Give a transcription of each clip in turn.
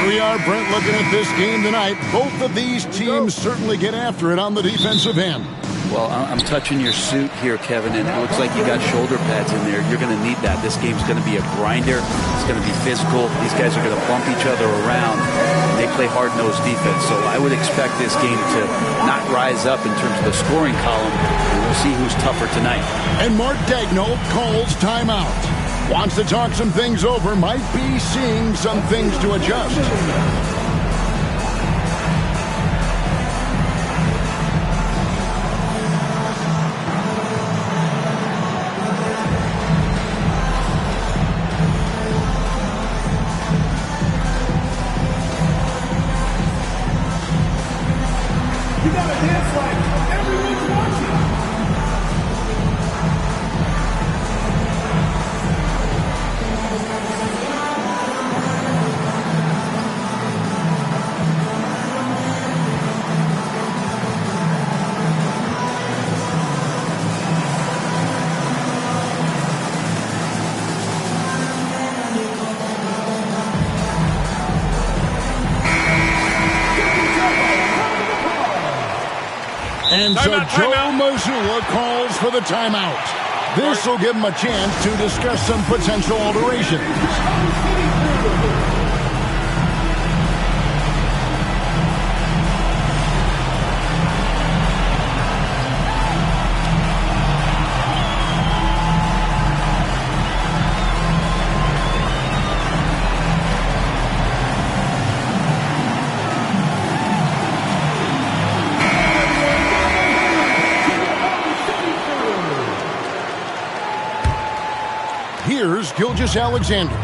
We are, Brent, looking at this game tonight. Both of these teams certainly get after it on the defensive end. Well, I'm touching your suit here, Kevin, and it looks like you got shoulder pads in there. You're going to need that. This game's going to be a grinder. It's going to be physical. These guys are going to bump each other around, and they play hard-nosed defense. So I would expect this game to not rise up in terms of the scoring column, and we'll see who's tougher tonight. And Mark Daigneault calls timeout. Wants to talk some things over, might be seeing some things to adjust. You gotta dance like everyone's watching. And so Joe Mazzulla calls for the timeout. This will give him a chance to discuss some potential alterations. Here's Gilgeous-Alexander.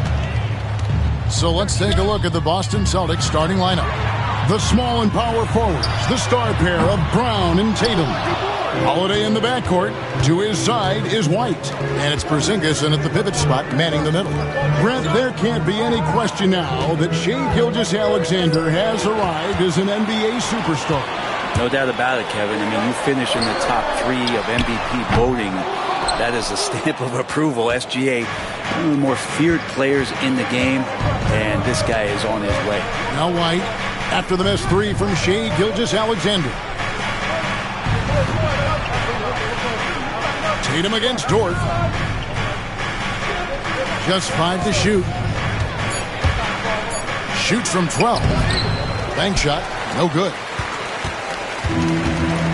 So let's take a look at the Boston Celtics starting lineup. The small and power forwards, the star pair of Brown and Tatum. Holiday in the backcourt. To his side is White. And it's Porzingis in at the pivot spot, manning the middle. Brent, there can't be any question now that Shai Gilgeous-Alexander has arrived as an NBA superstar. No doubt about it, Kevin. I mean, you finish in the top 3 of MVP voting. That is a stamp of approval. SGA, one of the more feared players in the game, and this guy is on his way. Now White, after the missed 3 from Shai Gilgeous-Alexander. Tatum against Dort. Just 5 to shoot. Shoots from 12. Bank shot, no good.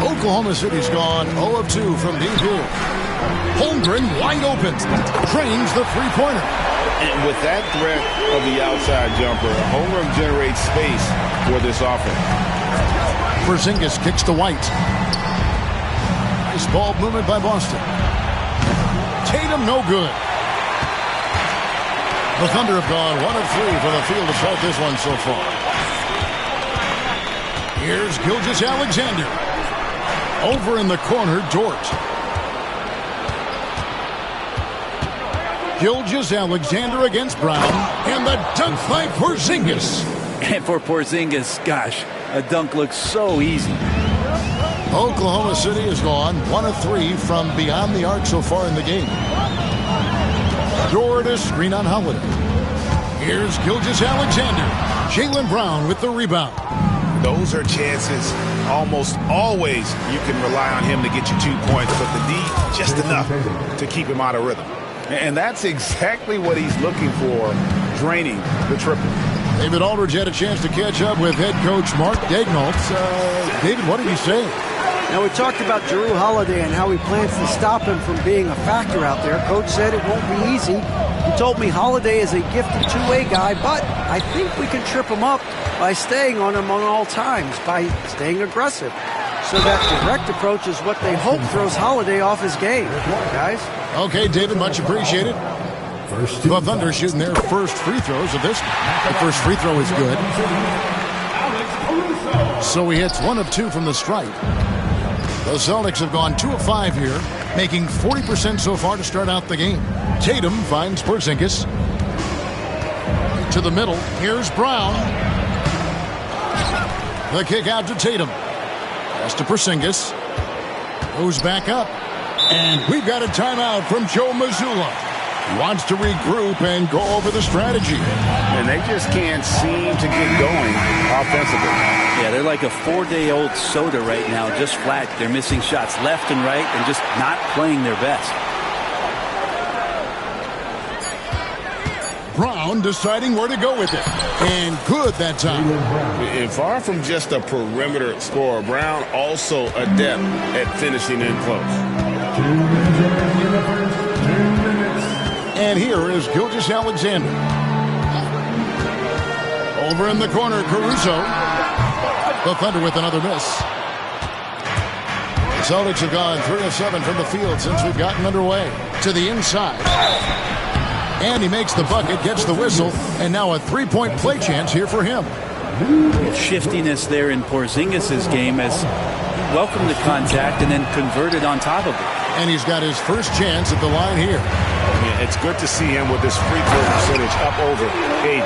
Oklahoma City's gone 0 of 2 from deep here. Holmgren wide open. Drains the three-pointer. And with that threat of the outside jumper, Holmgren generates space for this offense. Porzingis kicks to White. Nice ball movement by Boston. Tatum no good. The Thunder have gone 1 of 3 from the field to start this one so far. Here's Gilgeous-Alexander. Over in the corner, Dort. Gilgeous-Alexander against Brown. And the dunk by Porzingis. And for Porzingis, gosh, a dunk looks so easy. Oklahoma City has gone 1 of 3 from beyond the arc so far in the game. Dort a screen on Holiday. Here's Gilgeous-Alexander. Jaylen Brown with the rebound. Those are chances. Almost always you can rely on him to get you 2 points, but the D just enough to keep him out of rhythm. And that's exactly what he's looking for, draining the triple. David Aldridge had a chance to catch up with head coach Mark Daigneault. David, what did he say? Now, we talked about Jrue Holiday and how he plans to stop him from being a factor out there. Coach said it won't be easy. He told me Holiday is a gifted two-way guy, but I think we can trip him up by staying on him on all times, by staying aggressive. So that direct approach is what they hope throws Holiday off his game, guys. Okay, David, much appreciated. The Thunder shooting their first free throws of this. The first free throw is good. So he hits 1 of 2 from the stripe. The Celtics have gone 2 of 5 here, making 40% so far to start out the game. Tatum finds Porzingis. To the middle, here's Brown. The kick out to Tatum. Pass to Porzingis. Goes back up. And we've got a timeout from Joe Mazzulla. Wants to regroup and go over the strategy. And they just can't seem to get going offensively. Yeah, they're like a 4-day-old soda right now, just flat. They're missing shots left and right and just not playing their best. Brown deciding where to go with it. And good that time. And far from just a perimeter scorer, Brown also adept at finishing in close. And here is Gilgeous-Alexander. Over in the corner, Caruso. The Thunder with another miss. The Celtics have gone 3 of 7 from the field since we've gotten underway. To the inside. And he makes the bucket, gets the whistle, and now a 3-point play chance here for him. Shiftiness there in Porzingis' game as he welcomed the contact and then converted on top of it. And he's got his first chance at the line here. Yeah, it's good to see him with this free throw percentage up over 80.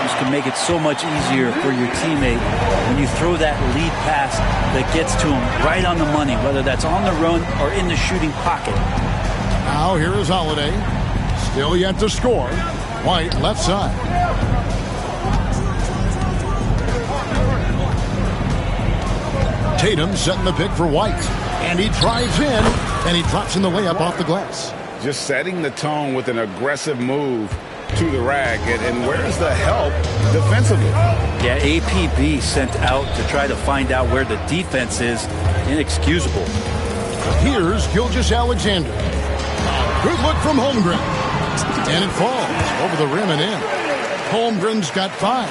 This can make it so much easier for your teammate when you throw that lead pass that gets to him right on the money, whether that's on the run or in the shooting pocket. Now here is Holiday. Still yet to score. White left side. Tatum setting the pick for White. And he drives in, and he drops in the layup off the glass. Just setting the tone with an aggressive move to the rack. And where's the help defensively? Yeah, APB sent out to try to find out where the defense is. Inexcusable. Here's Gilgeous-Alexander. Good look from Holmgren. And it falls over the rim and in. Holmgren's got 5.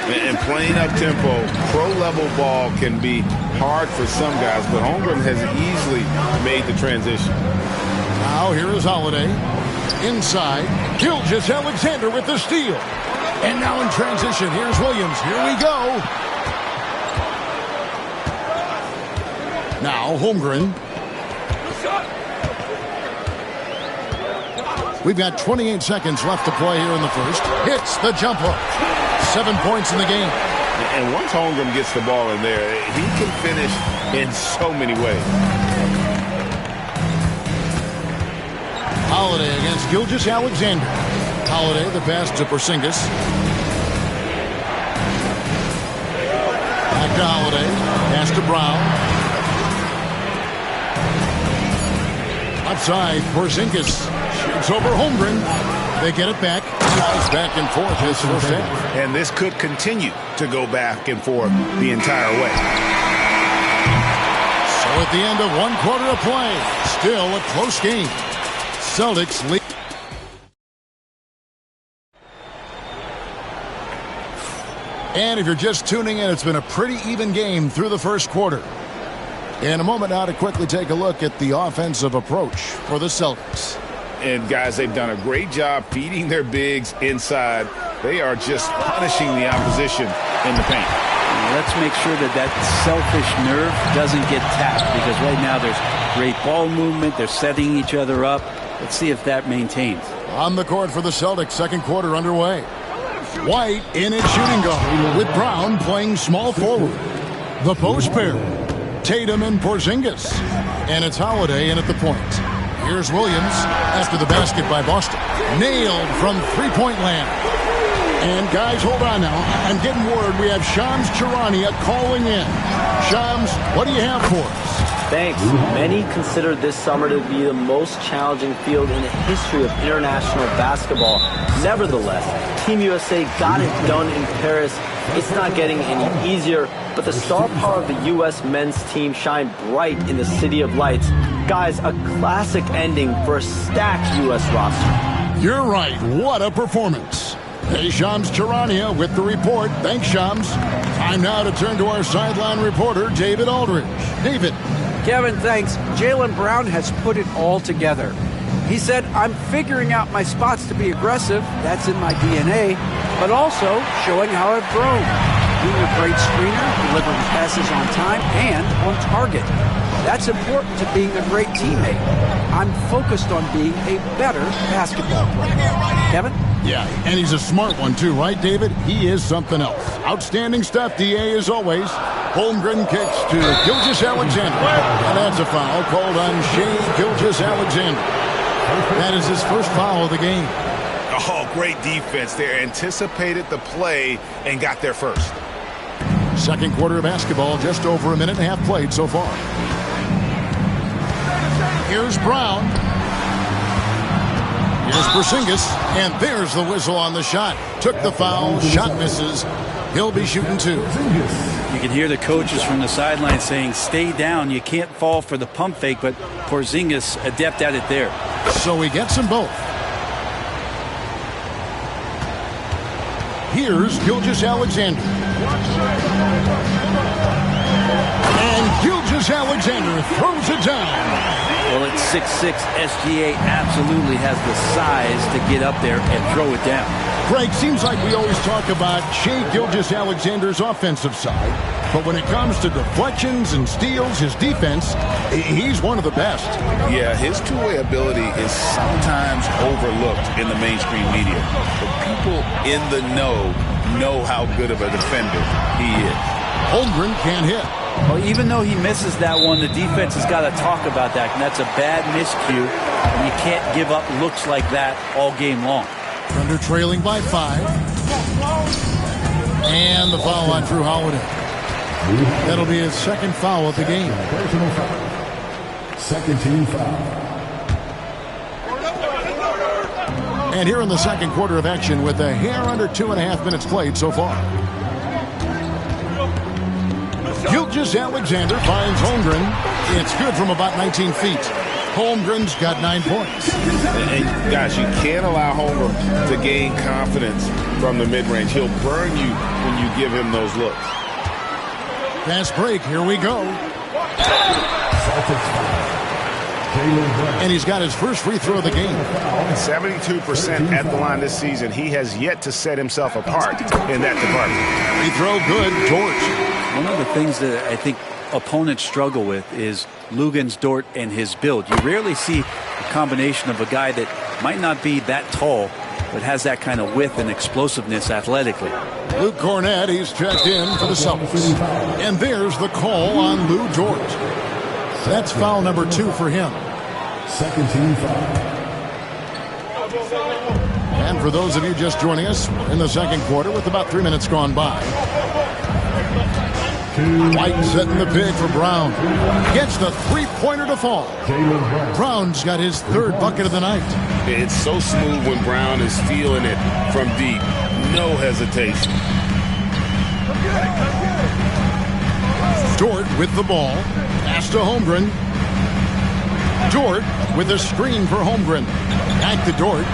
And playing up-tempo, pro-level ball can be hard for some guys, but Holmgren has easily made the transition. Now here is Holiday. Inside, Gilgeous-Alexander with the steal. And now in transition, here's Williams. Here we go. Now Holmgren. We've got 28 seconds left to play here in the first. Hits the jump hook. 7 points in the game. And once Holmgren gets the ball in there, he can finish in so many ways. Holiday against Gilgeous-Alexander. Holiday, the pass to Porzingis. Back to Holiday. Pass to Brown. Outside, Porzingis shoots over Holmgren. They get it back. Guys back and forth this first half. And this could continue to go back and forth the entire way. So at the end of 1 quarter of play, still a close game. Celtics lead. And if you're just tuning in, it's been a pretty even game through the first quarter. In a moment now to quickly take a look at the offensive approach for the Celtics. And guys, they've done a great job feeding their bigs inside. They are just punishing the opposition in the paint. Let's make sure that that selfish nerve doesn't get tapped, because right now there's great ball movement. They're setting each other up. Let's see if that maintains. On the court for the Celtics, second quarter underway. White in his shooting guard with Brown playing small forward. The post pair, Tatum and Porzingis. And it's Holiday in at the point. Here's Williams after the basket by Boston. Nailed from three-point land. And guys, hold on now. I'm getting word we have Shams Charania calling in. Shams, what do you have for us? Thanks. Many consider this summer to be the most challenging field in the history of international basketball. Nevertheless, Team USA got it done in Paris. It's not getting any easier, but the star power of the U.S. men's team shined bright in the City of Lights. Guys, a classic ending for a stacked U.S. roster. You're right. What a performance. Hey, Shams Charania with the report. Thanks, Shams. Time now to turn to our sideline reporter, David Aldridge. David. Kevin, thanks. Jaylen Brown has put it all together. He said, I'm figuring out my spots to be aggressive. That's in my DNA. But also showing how I've grown. Being a great screener, delivering passes on time and on target. That's important to being a great teammate. I'm focused on being a better basketball player. Kevin? Yeah, and he's a smart one too, right, David? He is something else. Outstanding stuff, DA, as always. Holmgren kicks to Gilgeous-Alexander. And that's a foul called on Shai Gilgeous-Alexander. That is his first foul of the game. Oh, great defense there. Anticipated the play and got there first. Second quarter of basketball, just over a minute and a half played so far. Here's Brown. Here's Porzingis, and there's the whistle on the shot. Took the foul, shot misses. He'll be shooting two. You can hear the coaches from the sideline saying, stay down, you can't fall for the pump fake, but Porzingis adept at it there. So he gets them both. Here's Gilgeous-Alexander. And Gilgeous-Alexander throws it down. Well, at 6'6", SGA absolutely has the size to get up there and throw it down. Greg, seems like we always talk about Shai Gilgeous-Alexander's offensive side, but when it comes to deflections and steals, his defense, he's one of the best. Yeah, his two-way ability is sometimes overlooked in the mainstream media. But people in the know how good of a defender he is. Holmgren can't hit. Well, even though he misses that one, the defense has got to talk about that, and that's a bad miscue, and you can't give up looks like that all game long. Thunder trailing by 5. And the foul on Jrue Holiday. That'll be his second foul of the game. Personal foul. Second team foul. And here in the second quarter of action with a hair under 2.5 minutes played so far. Gilgeous-Alexander finds Holmgren. It's good from about 19 feet. Holmgren's got 9 points. And guys, you can't allow Holmgren to gain confidence from the mid-range. He'll burn you when you give him those looks. Fast break. Here we go. And he's got his first free throw of the game. 72% at the line this season. He has yet to set himself apart in that department. Free throw good. George. One of the things that I think opponents struggle with is Luguentz Dort and his build. You rarely see a combination of a guy that might not be that tall, but has that kind of width and explosiveness athletically. Luke Kornet, he's checked in for the Celtics. And there's the call on Lou Dort. That's foul number 2 for him. Second team foul. And for those of you just joining us, we're in the second quarter with about 3 minutes gone by. White setting the pick for Brown. Gets the three-pointer to fall. Brown's got his third bucket of the night. It's so smooth when Brown is feeling it from deep. No hesitation. Dort with the ball. Pass to Holmgren. Dort with a screen for Holmgren. Back to Dort.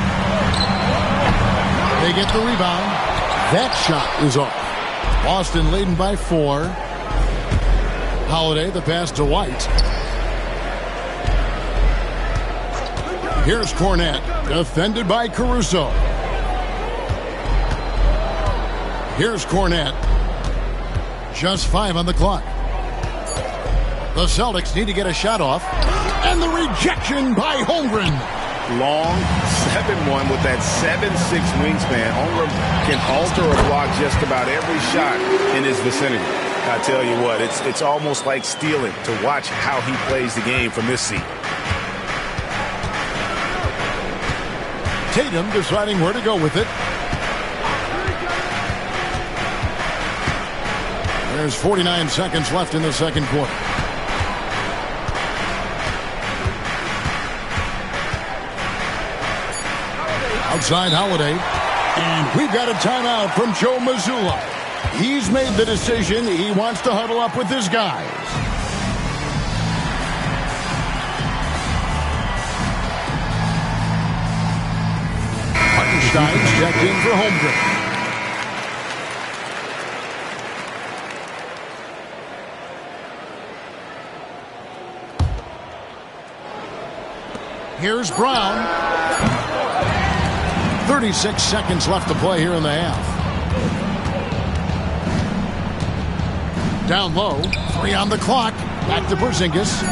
They get the rebound. That shot is off. Boston leading by 4. Holiday, the pass to White. Here's Kornet, defended by Caruso. Here's Kornet. Just 5 on the clock. The Celtics need to get a shot off. And the rejection by Holmgren. Long 7-1 with that 7'6" wingspan. Holmgren can alter or block just about every shot in his vicinity. I tell you what, it's almost like stealing to watch how he plays the game from this seat. Tatum deciding where to go with it. There's 49 seconds left in the second quarter. Outside Holiday. And we've got a timeout from Joe Mazzulla. He's made the decision. He wants to huddle up with his guys. Hartenstein's checked in for Holmgren. Here's Brown. 36 seconds left to play here in the half. Down low. 3 on the clock. Back to Porzingis.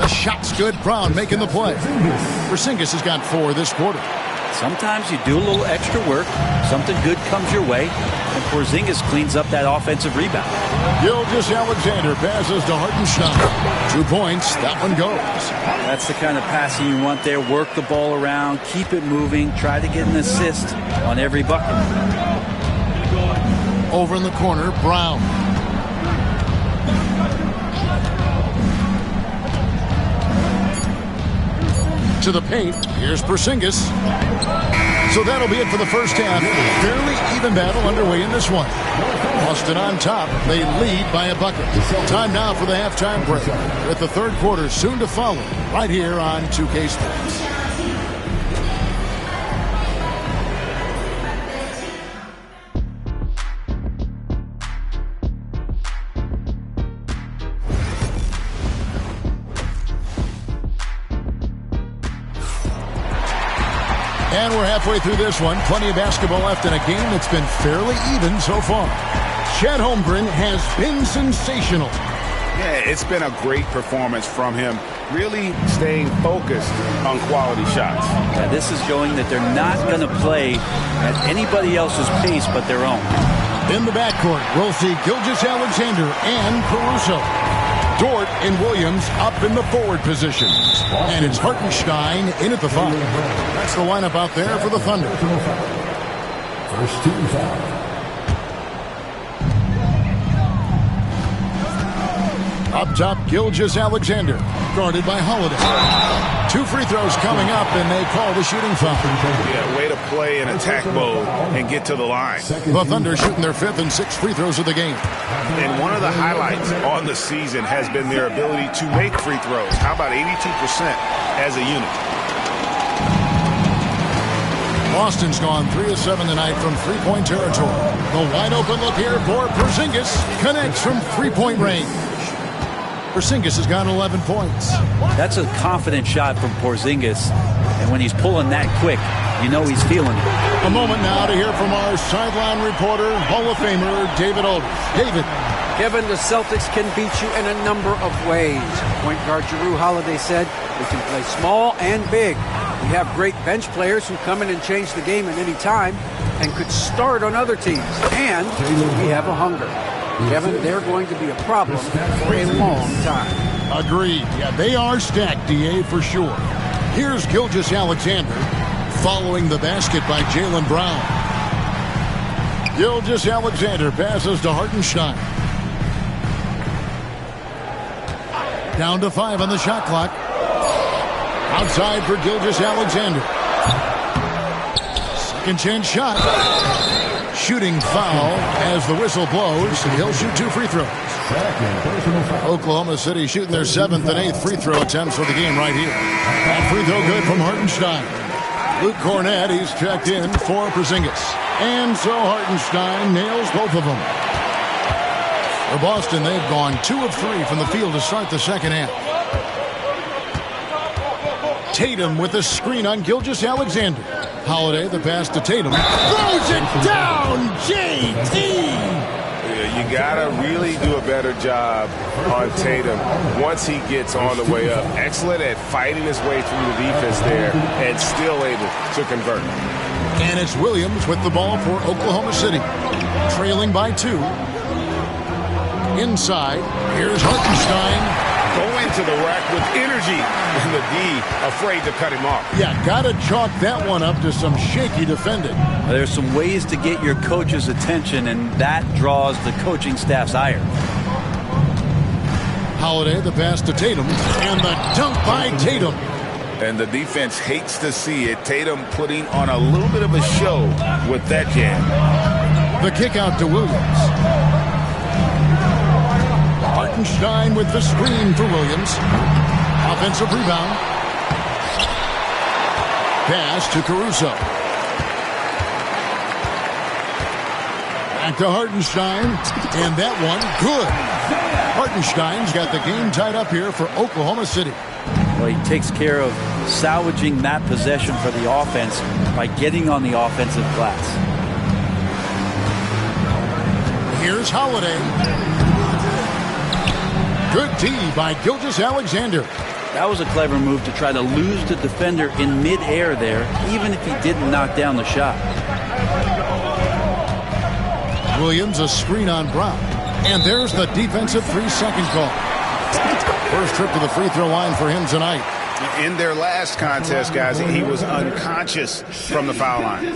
The shot's good. Brown making the play. Porzingis has got 4 this quarter. Sometimes you do a little extra work. Something good comes your way. And Porzingis cleans up that offensive rebound. Gilgeous-Alexander passes to Hartenstein. 2 points. That one goes. That's the kind of passing you want there. Work the ball around. Keep it moving. Try to get an assist on every bucket. Over in the corner, Brown. To the paint. Here's Porzingis. So that'll be it for the first half. Fairly even battle underway in this one. Boston on top. They lead by a bucket. Time now for the halftime break, with the third quarter soon to follow right here on 2K Sports. And we're halfway through this one. Plenty of basketball left in a game that's been fairly even so far. Chet Holmgren has been sensational. Yeah, it's been a great performance from him. Really staying focused on quality shots. Yeah, this is showing that they're not going to play at anybody else's pace but their own. In the backcourt, we'll see Gilgeous-Alexander and Caruso. Dort and Williams up in the forward positions. And it's Hartenstein in at the 5. That's the lineup out there for the Thunder. First team foul. Up top, Gilgeous-Alexander, guarded by Holiday. 2 free throws coming up, and they call the shooting foul. Yeah, way to play in attack mode and get to the line. The Thunder shooting their 5th and 6th free throws of the game. And one of the highlights on the season has been their ability to make free throws. How about 82% as a unit? Boston's gone 3 of 7 tonight from three-point territory. The wide open look here for Porzingis. Connects from three-point range. Porzingis has got 11 points. That's a confident shot from Porzingis. And when he's pulling that quick, you know he's feeling it. A moment now to hear from our sideline reporter, Hall of Famer David Aldridge. David. Kevin, the Celtics can beat you in a number of ways. Point guard Jrue Holiday said we can play small and big. We have great bench players who come in and change the game at any time and could start on other teams. And we have a hunger. Kevin, they're going to be a problem for a long time. Agreed. Yeah, they are stacked, D.A., for sure. Here's Gilgeous-Alexander following the basket by Jaylen Brown. Gilgeous-Alexander passes to Hartenstein. Down to 5 on the shot clock. Outside for Gilgeous-Alexander. Second chance shot. Shooting foul as the whistle blows. He'll shoot 2 free throws. Oklahoma City shooting their 7th and 8th free throw attempts for the game right here. That free throw good from Hartenstein. Luke Cornett, he's checked in for Porzingis. And so Hartenstein nails both of them. For Boston, they've gone 2 of 3 from the field to start the second half. Tatum with a screen on Gilgeous-Alexander. Holiday, the pass to Tatum. Throws it down, JT! You gotta really do a better job on Tatum once he gets on the way up. Excellent at fighting his way through the defense there and still able to convert. And it's Williams with the ball for Oklahoma City. Trailing by 2. Inside, here's Hartenstein. Going to the rack with energy, and the D afraid to cut him off. Yeah, gotta chalk that one up to some shaky defending. There's some ways to get your coach's attention, and that draws the coaching staff's ire. Holiday, the pass to Tatum, and the dunk by Tatum. And the defense hates to see it. Tatum putting on a little bit of a show with that jam. The kick out to Williams. Hartenstein with the screen for Williams. Offensive rebound. Pass to Caruso. Back to Hartenstein. And that one, good. Hartenstein's got the game tied up here for Oklahoma City. Well, he takes care of salvaging that possession for the offense by getting on the offensive glass. Here's Holiday. Good D by Gilgeous-Alexander. That was a clever move to try to lose the defender in midair there, even if he didn't knock down the shot. Williams a screen on Brown. And there's the defensive 3-second call. First trip to the free throw line for him tonight. In their last contest, guys, he was unconscious from the foul line.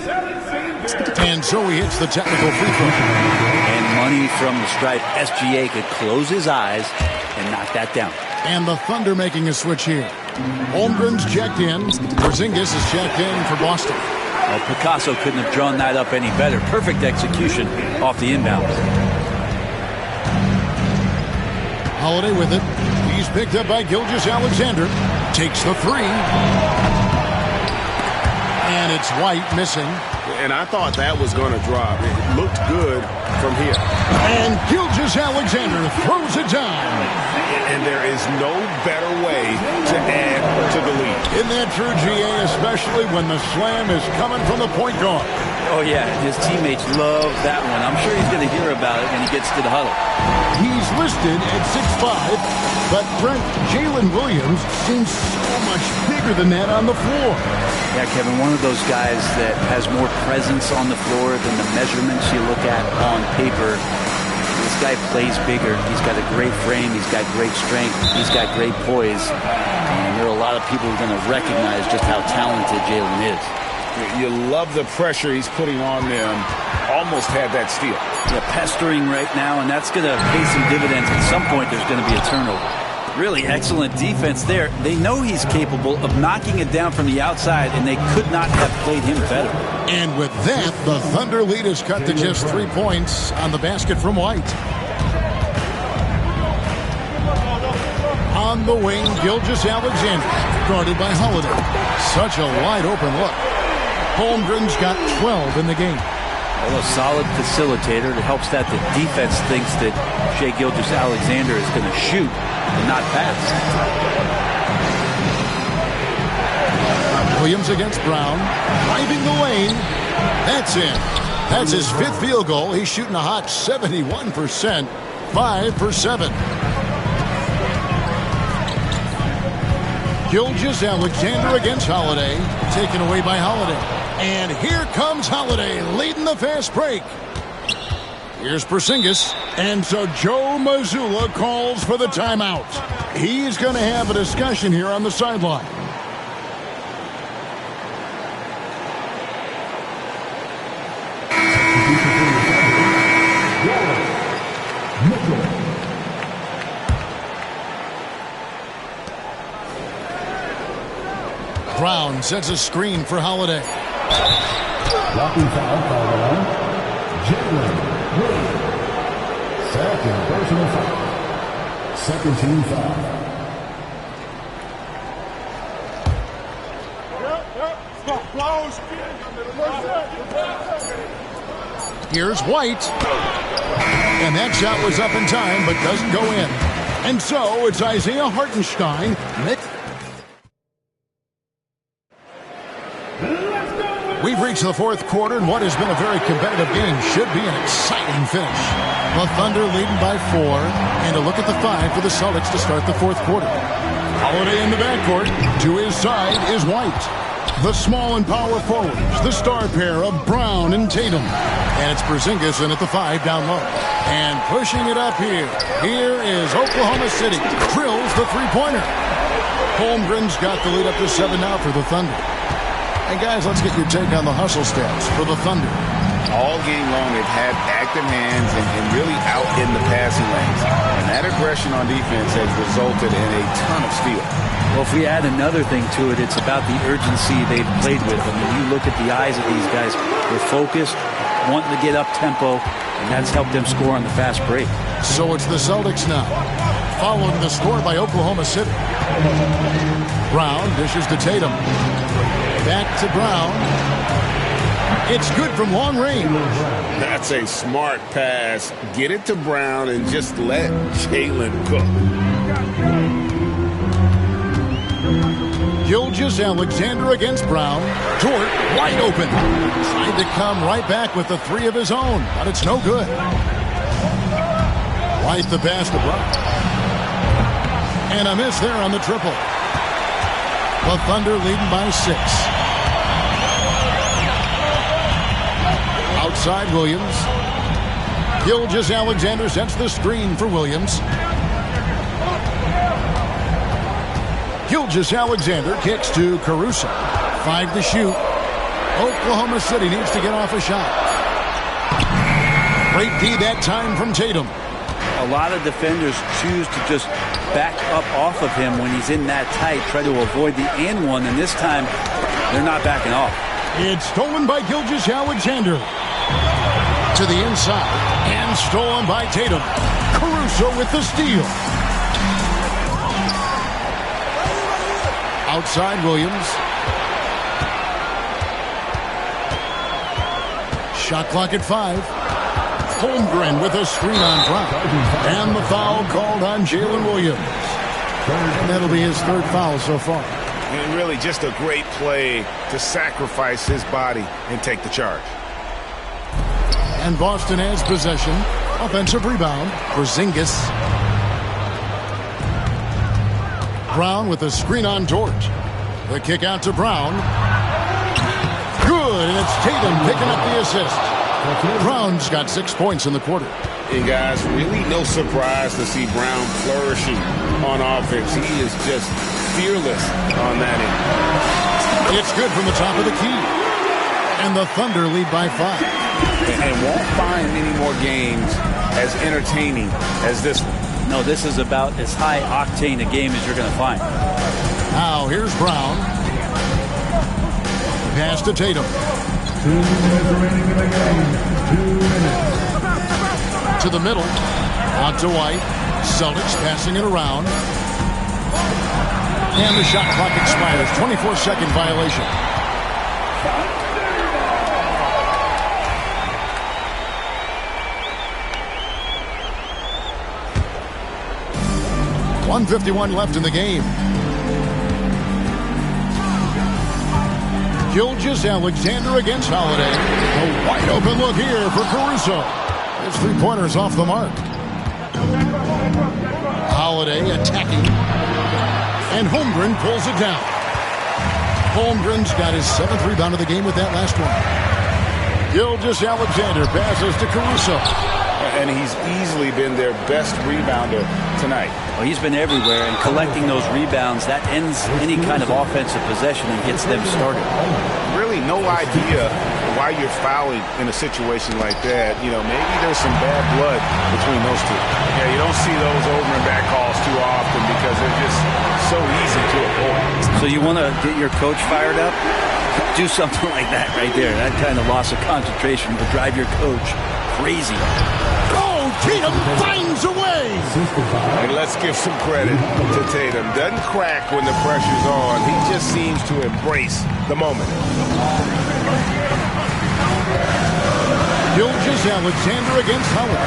And so he hits the technical free throw. And money from the stripe. SGA could close his eyes and knock that down. And the Thunder making a switch here. Holmgren's checked in. Porzingis is checked in for Boston. Well, Picasso couldn't have drawn that up any better. Perfect execution off the inbound. Holiday with it. He's picked up by Gilgeous-Alexander. Takes the three. And it's White missing. And I thought that was going to drop. It looked good from here. And Gilgeous-Alexander throws it down. And there is no better way to add to the lead. Isn't that true, GA, especially when the slam is coming from the point guard? Oh, yeah, his teammates love that one. I'm sure he's going to hear about it when he gets to the huddle. He's listed at 6'5", but Brent, Jalen Williams seems so much bigger than that on the floor. Yeah, Kevin, one of those guys that has more presence on the floor than the measurements you look at on paper. This guy plays bigger. He's got a great frame. He's got great strength. He's got great poise. And there are a lot of people who are going to recognize just how talented Jalen is. You love the pressure he's putting on them. Almost had that steal. Yeah, pestering right now, and that's going to pay some dividends. At some point, there's going to be a turnover. Really excellent defense there. They know he's capable of knocking it down from the outside, and they could not have played him better. And with that, the Thunder lead is cut to just 3 points on the basket from White. On the wing, Gilgeous-Alexander, guarded by Holiday. Such a wide-open look. Holmgren's got 12 in the game. Well, a solid facilitator that helps that the defense thinks that Shai Gilgeous-Alexander is going to shoot and not pass. Williams against Brown, driving the lane. That's in. That's his 5th field goal. He's shooting a hot 71%, 5 for 7. Gilgeous-Alexander against Holiday, taken away by Holiday. And here comes Holiday, leading the fast break. Here's Porzingis. And so Joe Mazzulla calls for the timeout. He's going to have a discussion here on the sideline. Brown sets a screen for Holiday. Blocking foul by the line. Jalen Williams. Second personal foul. Second team foul. Here's White. And that shot was up in time, but doesn't go in. And so it's Isaiah Hartenstein. We've reached the 4th quarter, and what has been a very competitive game should be an exciting finish. The Thunder leading by 4, and a look at the 5 for the Celtics to start the 4th quarter. Holiday in the backcourt. To his side is White. The small and power forwards, the star pair of Brown and Tatum. And it's Porzingis in at the 5 down low. And pushing it up here. Here is Oklahoma City. Drills the three-pointer. Holmgren's got the lead up to 7 now for the Thunder. And guys, let's get your take on the hustle stats for the Thunder. All game long, they've had active hands and really out in the passing lanes. And that aggression on defense has resulted in a ton of steals. Well, if we add another thing to it, it's about the urgency they've played with. I mean, you look at the eyes of these guys. They're focused, wanting to get up tempo, and that's helped them score on the fast break. So it's the Celtics now, following the score by Oklahoma City. Brown dishes to Tatum. Back to Brown. It's good from long range. That's a smart pass. Get it to Brown and just let Jalen cook. Gilgeous-Alexander against Brown. Dort wide open. Tried to come right back with the three of his own, but it's no good. Right the pass to Brown. And a miss there on the triple. The Thunder leading by 6. Outside Williams. Gilgeous-Alexander sets the screen for Williams. Gilgeous-Alexander kicks to Caruso. 5 to shoot. Oklahoma City needs to get off a shot. Great D that time from Tatum. A lot of defenders choose to just back up off of him when he's in that tight, try to avoid the and one, and this time they're not backing off. It's stolen by Gilgeous-Alexander. To the inside, and stolen by Tatum. Caruso with the steal. Outside Williams. Shot clock at 5. Holmgren with a screen on Brown. And the foul called on Jalen Williams. And that'll be his 3rd foul so far. And really just a great play to sacrifice his body and take the charge. And Boston has possession. Offensive rebound. Porzingis. Brown with a screen on Dort. The kick out to Brown. Good, and it's Tatum picking up the assist. Brown's got 6 points in the quarter. And guys, really no surprise to see Brown flourishing on offense. He is just fearless on that end. It's good from the top of the key. And the Thunder lead by 5. And won't find many more games as entertaining as this one. No, this is about as high octane a game as you're going to find. Now here's Brown. Pass to Tatum. 2 minutes remaining in the game. 2 minutes. To the middle. Out to White. Celtics passing it around. And the shot clock expires. 24-second violation. .151 left in the game. Gilgeous-Alexander against Holiday. A wide open look here for Caruso. His 3-pointers off the mark. Holiday attacking. And Holmgren pulls it down. Holmgren's got his 7th rebound of the game with that last one. Gilgeous-Alexander passes to Caruso. And he's easily been their best rebounder tonight. Well, he's been everywhere, and collecting those rebounds, that ends any kind of offensive possession and gets them started. Really no idea why you're fouling in a situation like that. You know, maybe there's some bad blood between those two. Yeah, you don't see those over and back calls too often because they're just so easy to avoid. So you want to get your coach fired up? Do something like that right there. That kind of loss of concentration will drive your coach crazy. Oh, Tatum finds a way. And let's give some credit to Tatum. Doesn't crack when the pressure's on. He just seems to embrace the moment. Gilgeous-Alexander against Howard.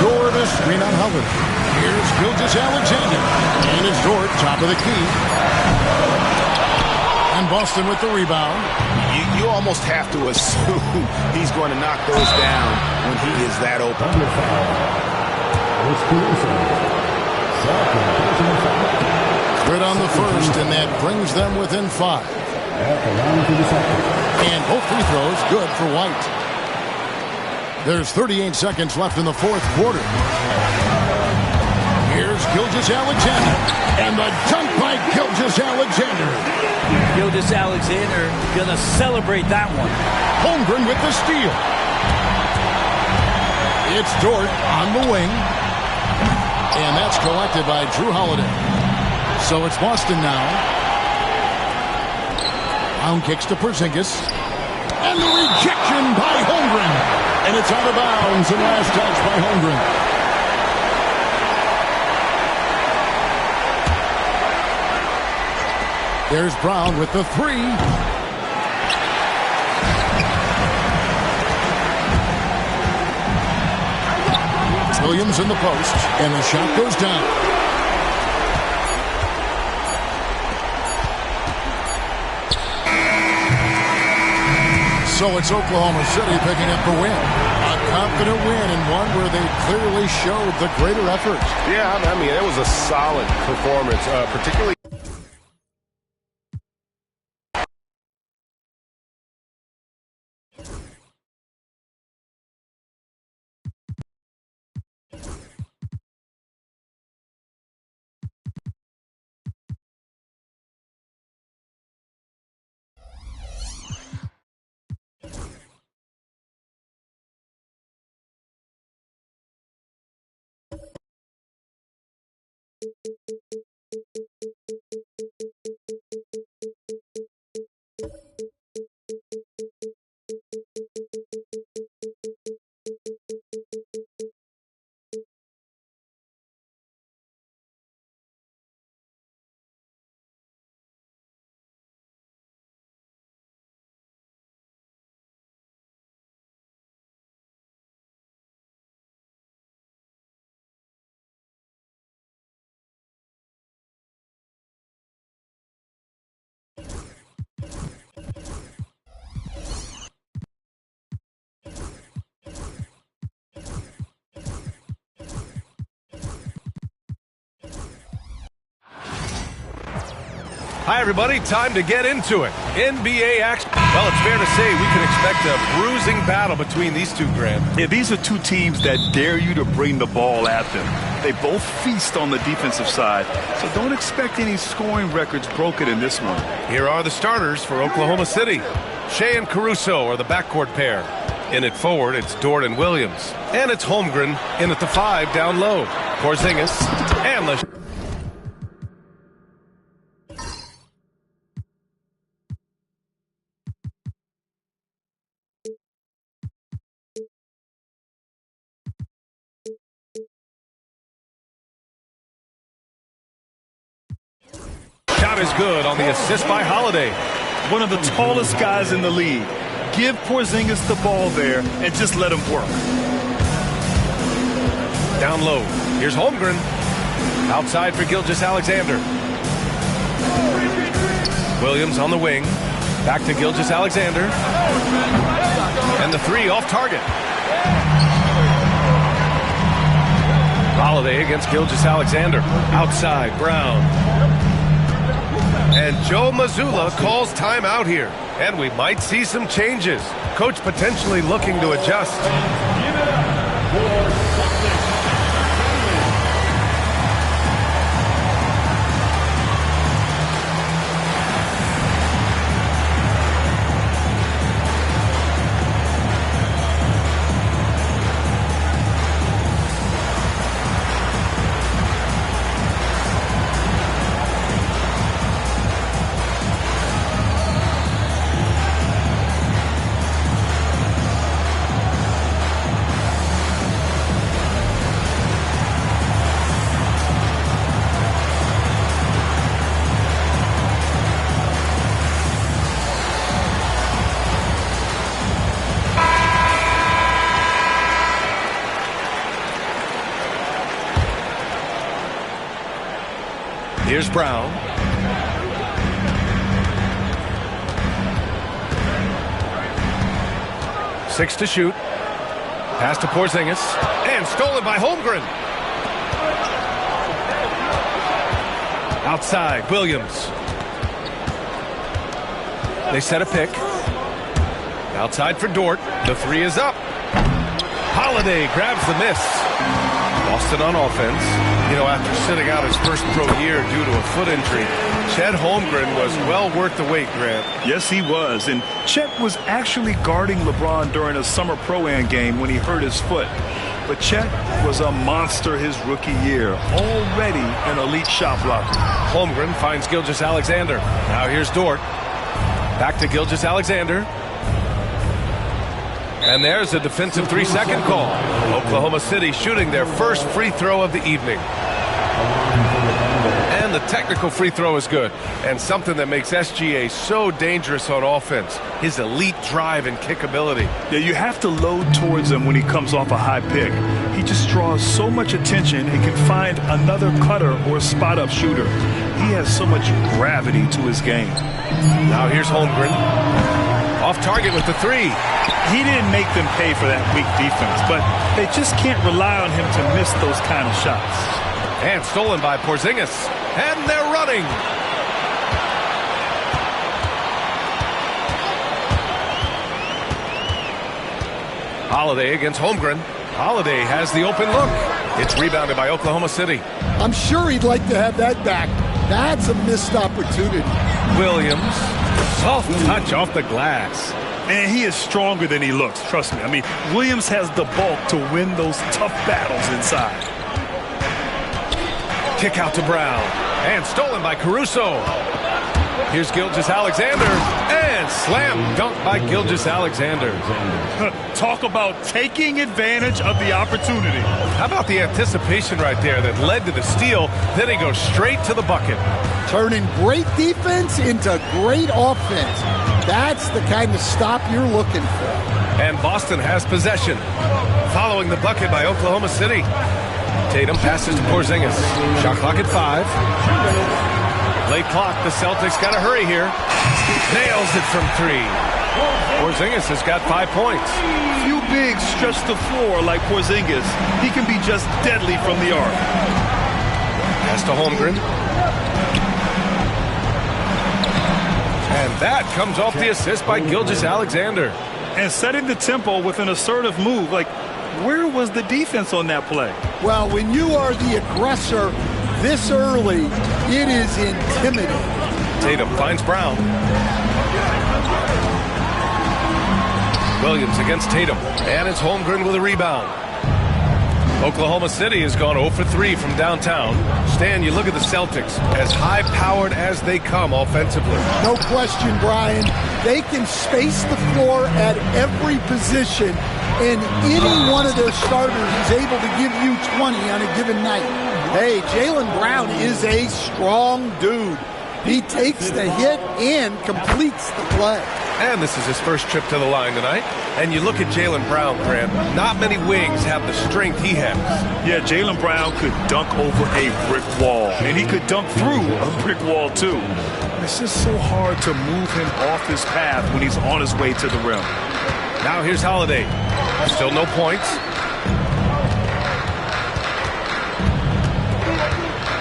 Dort a screen on Howard. Here's Gilgeous-Alexander. And it's Dort, top of the key. And Boston with the rebound. You almost have to assume he's going to knock those down when he is that open. Good on the first, and that brings them within 5. And both free throws good for White. There's 38 seconds left in the 4th quarter. Here's Gilgeous-Alexander. And the dunk by Gilgeous-Alexander. Gilgeous-Alexander going to celebrate that one. Holmgren with the steal. It's Dort on the wing. And that's collected by Drew Holiday. So it's Boston now. Brown kicks to Porzingis. And the rejection by Holmgren. And it's out of bounds and last touch by Holmgren. There's Brown with the 3. Williams in the post, and the shot goes down. So it's Oklahoma City picking up the win. A confident win and one where they clearly showed the greater effort. Yeah, I mean, it was a solid performance, particularly. Hi, everybody. Time to get into it. NBA action. Well, it's fair to say we can expect a bruising battle between these two, Grant. Yeah, these are two teams that dare you to bring the ball at them. They both feast on the defensive side, so don't expect any scoring records broken in this one. Here are the starters for Oklahoma City. Shea and Caruso are the backcourt pair. In at forward, it's Dort and Williams. And it's Holmgren in at the 5 down low. Porzingis and Shot is good on the assist by Holiday. One of the tallest guys in the league. Give Porzingis the ball there and just let him work. Down low. Here's Holmgren. Outside for Gilgeous-Alexander. Williams on the wing. Back to Gilgeous-Alexander. And the 3 off target. Holiday against Gilgeous-Alexander. Outside, Brown. And Joe Mazzulla calls timeout here. And we might see some changes. Coach potentially looking to adjust. Here's Brown. Six to shoot. Pass to Porzingis. And stolen by Holmgren. Outside, Williams. They set a pick. Outside for Dort. The 3 is up. Holiday grabs the miss. Boston on offense. You know, after sitting out his first pro year due to a foot injury, Chet Holmgren was well worth the wait, Grant. Yes, he was. And Chet was actually guarding LeBron during a summer Pro-Am game when he hurt his foot. But Chet was a monster his rookie year. Already an elite shot blocker. Holmgren finds Gilgeous-Alexander. Now here's Dort. Back to Gilgeous-Alexander. And there's a defensive 3-second call. Oklahoma City shooting their first free throw of the evening. And the technical free throw is good. And something that makes SGA so dangerous on offense. His elite drive and kickability. Yeah, you have to load towards him when he comes off a high pick. He just draws so much attention and can find another cutter or spot-up shooter. He has so much gravity to his game. Now here's Holmgren. Off target with the three. He didn't make them pay for that weak defense, but they just can't rely on him to miss those kind of shots. And stolen by Porzingis. And they're running. Holiday against Holmgren. Holiday has the open look. It's rebounded by Oklahoma City. I'm sure he'd like to have that back. That's a missed opportunity. Williams. Soft touch off the glass. And he is stronger than he looks, trust me. I mean, Williams has the bulk to win those tough battles inside. Kick out to Brown. And stolen by Caruso. Here's Gilgeous-Alexander. And slam dunk by Gilgeous-Alexander. Talk about taking advantage of the opportunity. How about the anticipation right there that led to the steal? Then he goes straight to the bucket. Turning great defense into great offense. That's the kind of stop you're looking for. And Boston has possession. Following the bucket by Oklahoma City. Tatum passes to Porzingis. Shot clock at 5. Late clock. The Celtics got to hurry here. Nails it from 3. Porzingis has got 5 points. Few bigs stretch the floor like Porzingis. He can be just deadly from the arc. Pass to Holmgren. And that comes off the assist by Gilgeous-Alexander. And setting the tempo with an assertive move. Like, where was the defense on that play? Well, when you are the aggressor this early, it is intimidating. Tatum finds Brown. Williams against Tatum. And it's Holmgren with a rebound. Oklahoma City has gone 0 for 3 from downtown. Stan, you look at the Celtics, as high-powered as they come offensively. No question, Brian. They can space the floor at every position, and any one of their starters is able to give you 20 on a given night. Hey, Jaylen Brown is a strong dude. He takes the hit and completes the play. And this is his first trip to the line tonight. And you look at Jaylen Brown, Grant. Not many wings have the strength he has. Yeah, Jaylen Brown could dunk over a brick wall. And he could dunk through a brick wall, too. It's just so hard to move him off his path when he's on his way to the rim. Now here's Holiday. Still no points.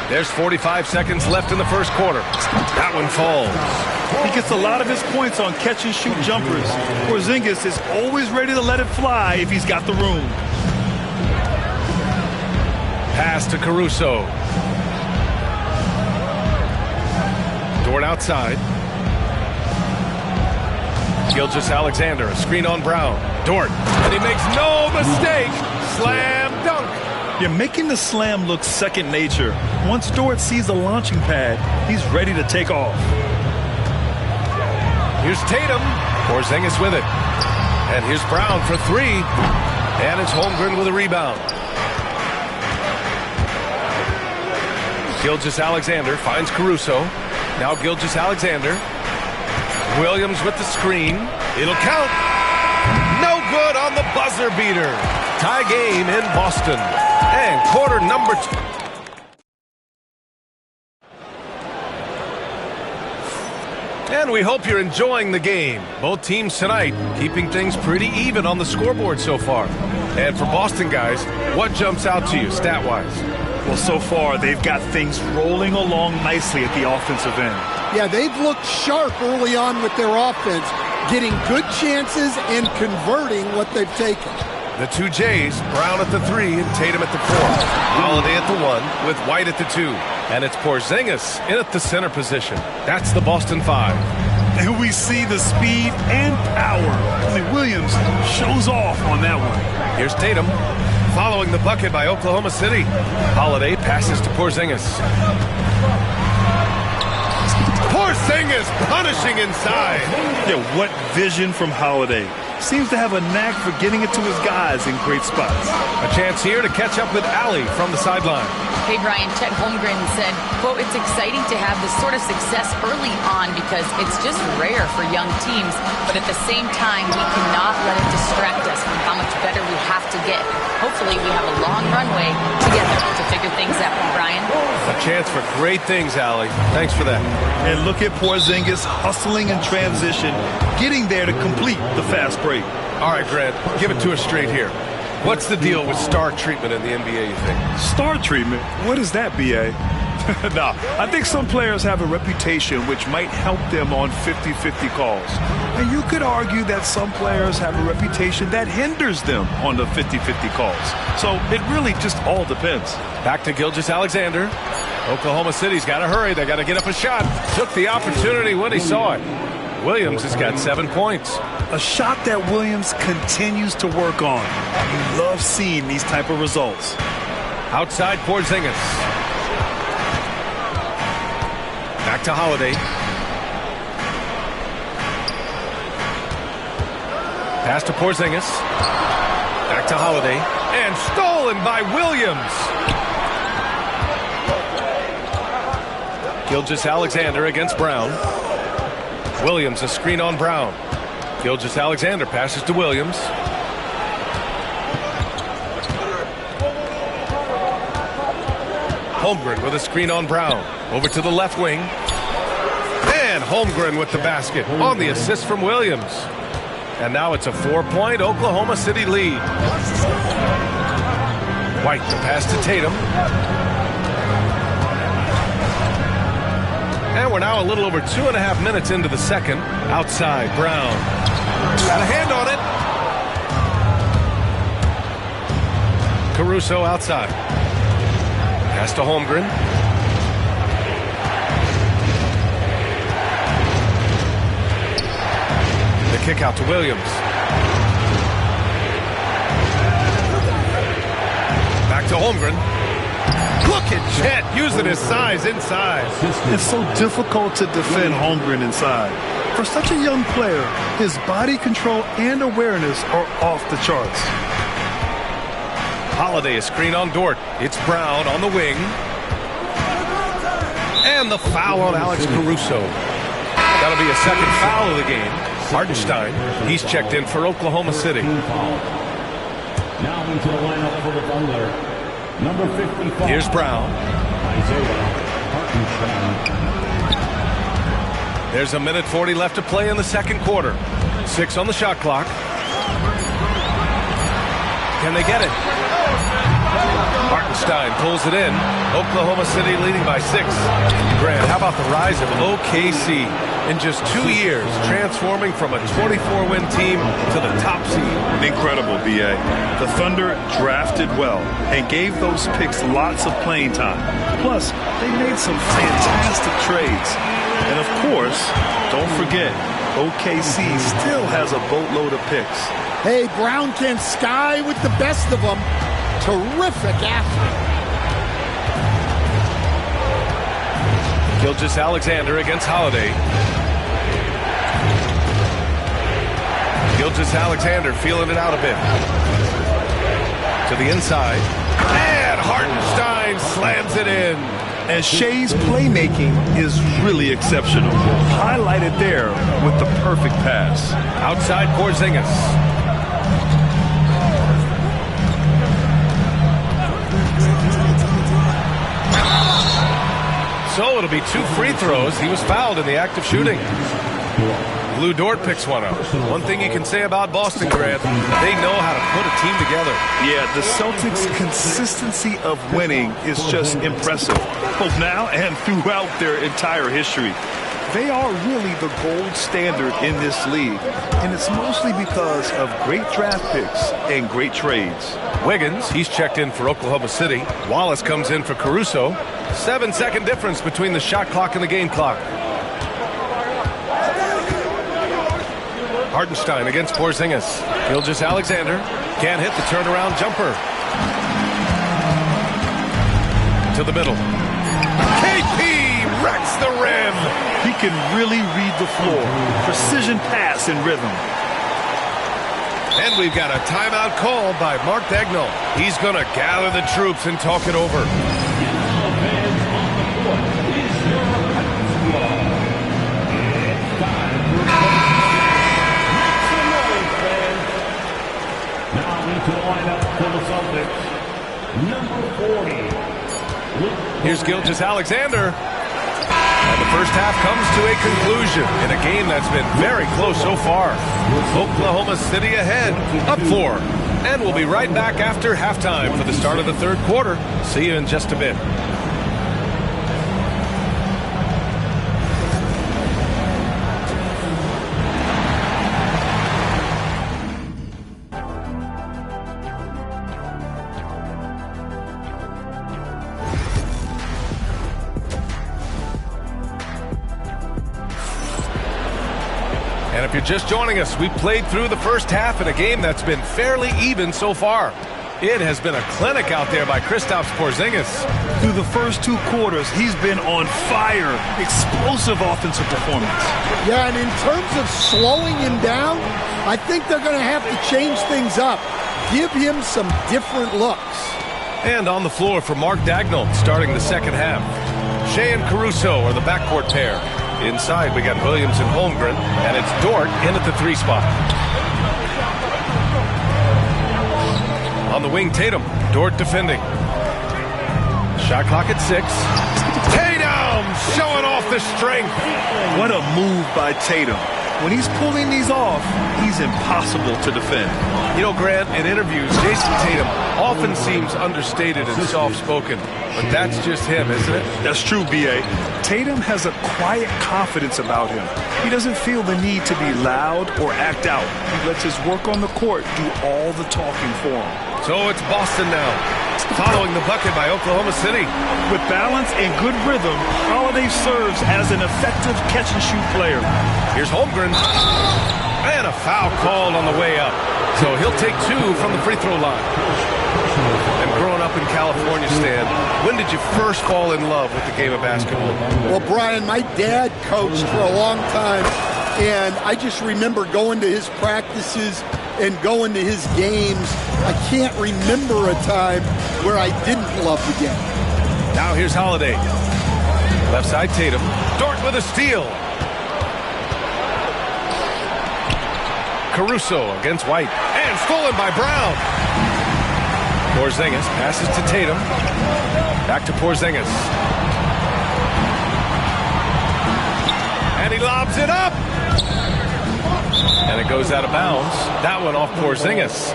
There's 45 seconds left in the first quarter. That one falls. He gets a lot of his points on catch-and-shoot jumpers. Porzingis is always ready to let it fly if he's got the room. Pass to Caruso. Dort outside. Gilgeous-Alexander, a screen on Brown. Dort, and he makes no mistake. Slam dunk. You're making the slam look second nature. Once Dort sees the launching pad, he's ready to take off. Here's Tatum. Porzingis with it. And here's Brown for 3. And it's Holmgren with a rebound. Gilgeous-Alexander finds Caruso. Now Gilgeous-Alexander. Williams with the screen. It'll count. No good on the buzzer beater. Tie game in Boston. And quarter number 2. And we hope you're enjoying the game. Both teams tonight keeping things pretty even on the scoreboard so far. And for Boston guys, what jumps out to you stat-wise? Well, so far they've got things rolling along nicely at the offensive end. Yeah, they've looked sharp early on with their offense, getting good chances and converting what they've taken. The two Jays, Brown at the 3 and Tatum at the 4. Holiday at the 1 with White at the 2. And it's Porzingis in at the center position. That's the Boston 5. And we see the speed and power. I mean, Williams shows off on that one. Here's Tatum following the bucket by Oklahoma City. Holiday passes to Porzingis. Porzingis punishing inside. Yeah, what vision from Holiday. Seems to have a knack for getting it to his guys in great spots. A chance here to catch up with Allie from the sideline. Hey, Brian, Chet Holmgren said, quote, "It's exciting to have this sort of success early on because it's just rare for young teams. But at the same time, we cannot let it distract us from how much better we have to get. hopefully we have a long runway together to figure things out. Brian? A chance for great things, Allie. Thanks for that. And look at Porzingis hustling in transition, getting there to complete the fast break. All right, Grant, give it to us straight here. What's the deal with star treatment in the NBA, you think? Star treatment? What is that, B.A.? Nah, I think some players have a reputation which might help them on 50-50 calls. And you could argue that some players have a reputation that hinders them on the 50-50 calls. So it really just all depends. Back to Gilgeous-Alexander. Oklahoma City's got to hurry. They got to get up a shot. Took the opportunity when he saw it. Williams has got 7 points. A shot that Williams continues to work on. You love seeing these type of results. Outside Porzingis. Back to Holiday. Pass to Porzingis. Back to Holiday. And stolen by Williams. Gilgeous-Alexander against Brown. Williams a screen on Brown. Gilgeous-Alexander passes to Williams. Holmgren with a screen on Brown. Over to the left wing. And Holmgren with the basket on the assist from Williams. And now it's a 4-point Oklahoma City lead. White to pass to Tatum. And we're now a little over 2.5 minutes into the second. Outside, Brown. Got a hand on it. Caruso outside. Pass to Holmgren. The kick out to Williams. Back to Holmgren. Look at Chet using his size inside. It's so difficult to defend Holmgren inside. For such a young player, his body control and awareness are off the charts. Holiday a screen on Dort. It's Brown on the wing. And the foul on Alex Caruso. That'll be a second foul of the game. Hartenstein, he's checked in for Oklahoma City. Now into the lineup for the Thunder. Number 55. Here's Brown. There's a minute 40 left to play in the second quarter. 6 on the shot clock. Can they get it? Hartenstein pulls it in. Oklahoma City leading by 6. Grant, how about the rise of OKC? In just 2 years, transforming from a 24-win team to the top seed. Incredible, B.A. The Thunder drafted well and gave those picks lots of playing time. Plus, they made some fantastic trades. And of course, don't forget, OKC still has a boatload of picks. Hey, Brown can sky with the best of them. Terrific athlete. Gilgeous-Alexander against Holiday. Gilgeous-Alexander feeling it out a bit. To the inside. And Hartenstein slams it in. And Shea's playmaking is really exceptional. Highlighted there with the perfect pass. Outside Porzingis. So it'll be 2 free throws. He was fouled in the act of shooting. Lou Dort picks one up. One thing you can say about Boston, Grant, they know how to put a team together. Yeah, the Celtics' consistency of winning is just impressive, both now and throughout their entire history. They are really the gold standard in this league, and it's mostly because of great draft picks and great trades. Wiggins, he's checked in for Oklahoma City. Wallace comes in for Caruso. 7-second difference between the shot clock and the game clock. Hartenstein against Porzingis. Gilgeous-Alexander can't hit the turnaround jumper. To the middle. KP wrecks the rim. He can really read the floor. Precision pass and rhythm. And we've got a timeout called by Mark Daigneault. He's going to gather the troops and talk it over. Now into lineup for the Celtics, number 40. Here's Gilgeous-Alexander. And the first half comes to a conclusion in a game that's been very close so far. Oklahoma City ahead, up 4. And we'll be right back after halftime for the start of the third quarter. See you in just a bit. And if you're just joining us, we played through the first half in a game that's been fairly even so far. It has been a clinic out there by Kristaps Porzingis. Through the first 2 quarters, he's been on fire. Explosive offensive performance. Yeah, and in terms of slowing him down, I think they're going to have to change things up. Give him some different looks. And on the floor for Mark Daigneault starting the second half. Shea and Caruso are the backcourt pair. Inside, we got Williams and Holmgren, and it's Dort in at the 3 spot. On the wing, Tatum. Dort defending. Shot clock at 6. Tatum showing off the strength. What a move by Tatum. When he's pulling these off, he's impossible to defend. You know, Grant, in interviews, Jason Tatum often seems understated and soft-spoken, but that's just him, isn't it? That's true, B.A. Tatum has a quiet confidence about him. He doesn't feel the need to be loud or act out. He lets his work on the court do all the talking for him. So it's Boston now, following the bucket by Oklahoma City. With balance and good rhythm, Holiday serves as an effective catch-and-shoot player. Here's Holmgren. And a foul called on the way up. So he'll take 2 from the free throw line. And growing up in California, Stan, when did you first fall in love with the game of basketball? Well, Brian, my dad coached for a long time, and I just remember going to his practices and going to his games. I can't remember a time where I didn't love the game. Now here's Holiday. Left side, Tatum. Dort with a steal. Caruso against White. And stolen by Brown. Porzingis passes to Tatum. Back to Porzingis. And he lobs it up. And it goes out of bounds. That one off Porzingis.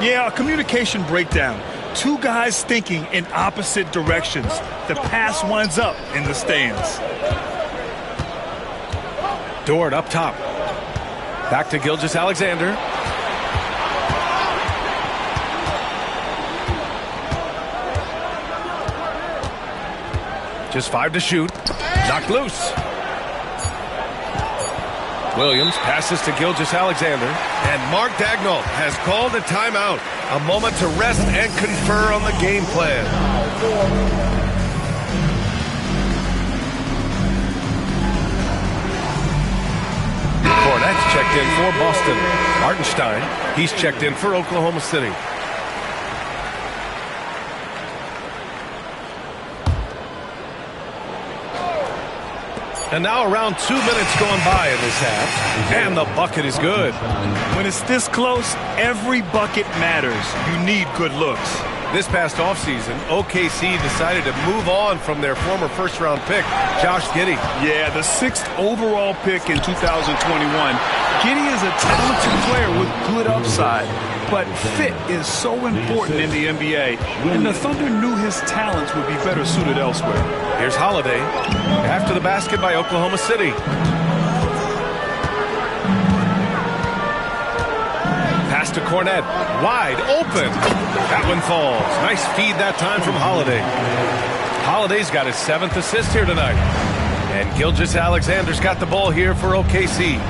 Yeah, a communication breakdown. 2 guys thinking in opposite directions. The pass winds up in the stands. Dort up top. Back to Gilgeous-Alexander. Just 5 to shoot. Knocked loose. Williams passes to Gilgeous-Alexander. And Mark Daigneault has called a timeout. A moment to rest and confer on the game plan. Cornette's checked in for Boston. Hartenstein, he's checked in for Oklahoma City. And now around 2 minutes going by in this half. And the bucket is good. When it's this close, every bucket matters. You need good looks. This past offseason, OKC decided to move on from their former first-round pick, Josh Giddey. Yeah, the 6th overall pick in 2021. Giddey is a talented player with good upside, but fit is so important in the NBA, and the Thunder knew his talents would be better suited elsewhere. Here's Holiday after the basket by Oklahoma City. Pass to Cornette, wide open. That one falls. Nice feed that time from Holiday. Holiday's got his 7th assist here tonight. And Gilgeous-Alexander's got the ball here for OKC.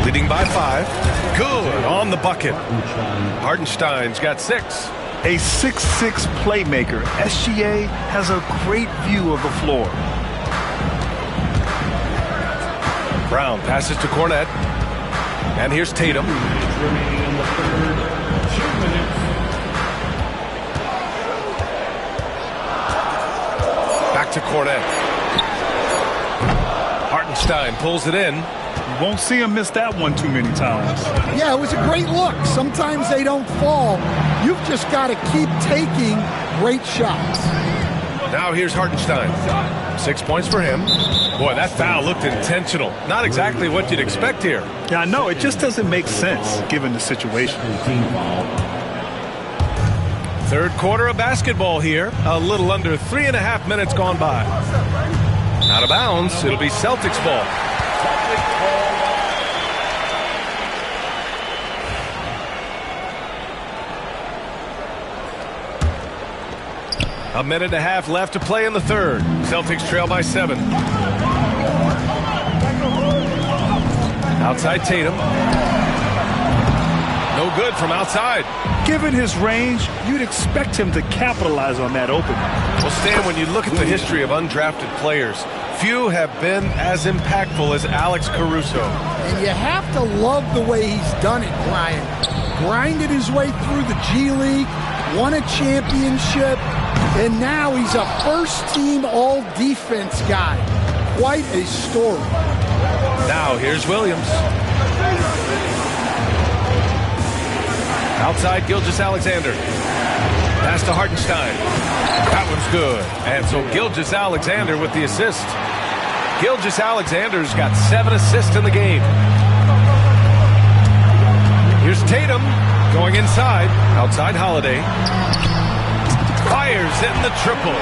Leading by 5. Good on the bucket. Hartenstein's got 6. A 6'6" playmaker, SGA has a great view of the floor. Brown passes to Cornette. And here's Tatum. Back to Cornette. Hartenstein pulls it in. You won't see him miss that one too many times. Yeah, it was a great look. Sometimes they don't fall, You've just got to keep taking great shots. Now here's Hartenstein. 6 points for him. Boy, that foul looked intentional. Not exactly what you'd expect here. Yeah, I know. It just doesn't make sense given the situation. Third quarter of basketball here. A little under 3.5 minutes gone by. Out of bounds. It'll be Celtics ball. A minute and a half left to play in the third. Celtics trail by 7. Outside Tatum. No good from outside. Given his range, you'd expect him to capitalize on that opening. Well, Stan, when you look at the history of undrafted players, few have been as impactful as Alex Caruso. And you have to love the way he's done it, Brian. Grinded his way through the G League, won a championship, and now he's a first-team all-defense guy. Quite a story. Now here's Williams. Outside Gilgeous-Alexander. Pass to Hartenstein. That one's good. And so Gilgeous-Alexander with the assist. Gilgeous-Alexander's got 7 assists in the game. Here's Tatum going inside. Outside Holiday. Fires in the triple.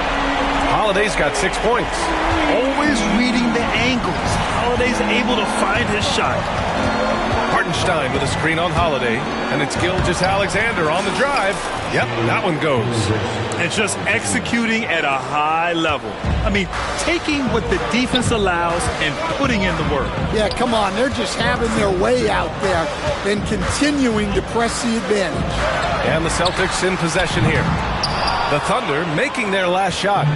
Holiday's got 6 points. Always reading the angles. Holiday's able to find his shot. Hartenstein with a screen on Holiday. And it's Gilgeous-Alexander on the drive. Yep, that one goes. And just executing at a high level. I mean, taking what the defense allows and putting in the work. Yeah, come on. They're just having their way out there and continuing to press the advantage. And the Celtics in possession here. The Thunder making their last shot.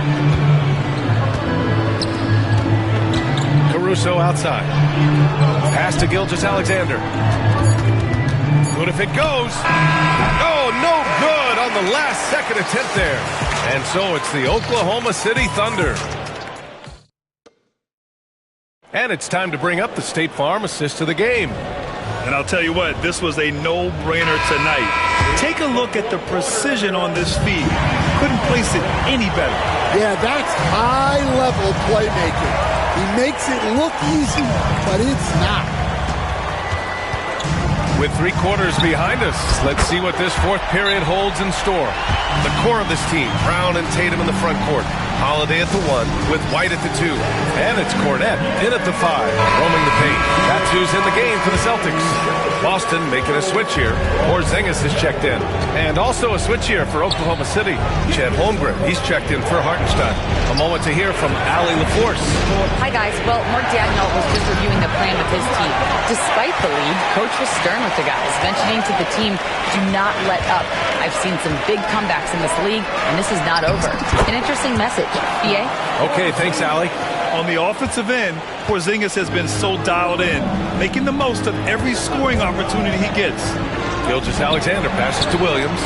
Caruso outside. Pass to Gilgeous-Alexander. Good if it goes. Oh, no good on the last second attempt there. And so it's the Oklahoma City Thunder. And it's time to bring up the State Farm assist of the game. And I'll tell you what, this was a no-brainer tonight. Take a look at the precision on this feed. Couldn't place it any better. Yeah, that's high-level playmaking. He makes it look easy, but it's not. With 3 quarters behind us, let's see what this fourth period holds in store. The core of this team, Brown and Tatum in the front court. Holiday at the 1, with White at the 2. And it's Cornette in at the 5, roaming the paint. That's who's in the game for the Celtics. Boston making a switch here. Porzingis is checked in. And also a switch here for Oklahoma City. Chet Holmgren, he's checked in for Hartenstein. A moment to hear from Allie LaForce. Hi, guys. Well, Mark Daigneault was just reviewing the plan with his team. Despite the lead, Coach was stern with the guys, mentioning to the team, do not let up. I've seen some big comebacks in this league, and this is not over. An interesting message. BA? Okay, thanks, Allie. On the offensive end, Porzingis has been so dialed in, making the most of every scoring opportunity he gets. Gilgeous-Alexander passes to Williams.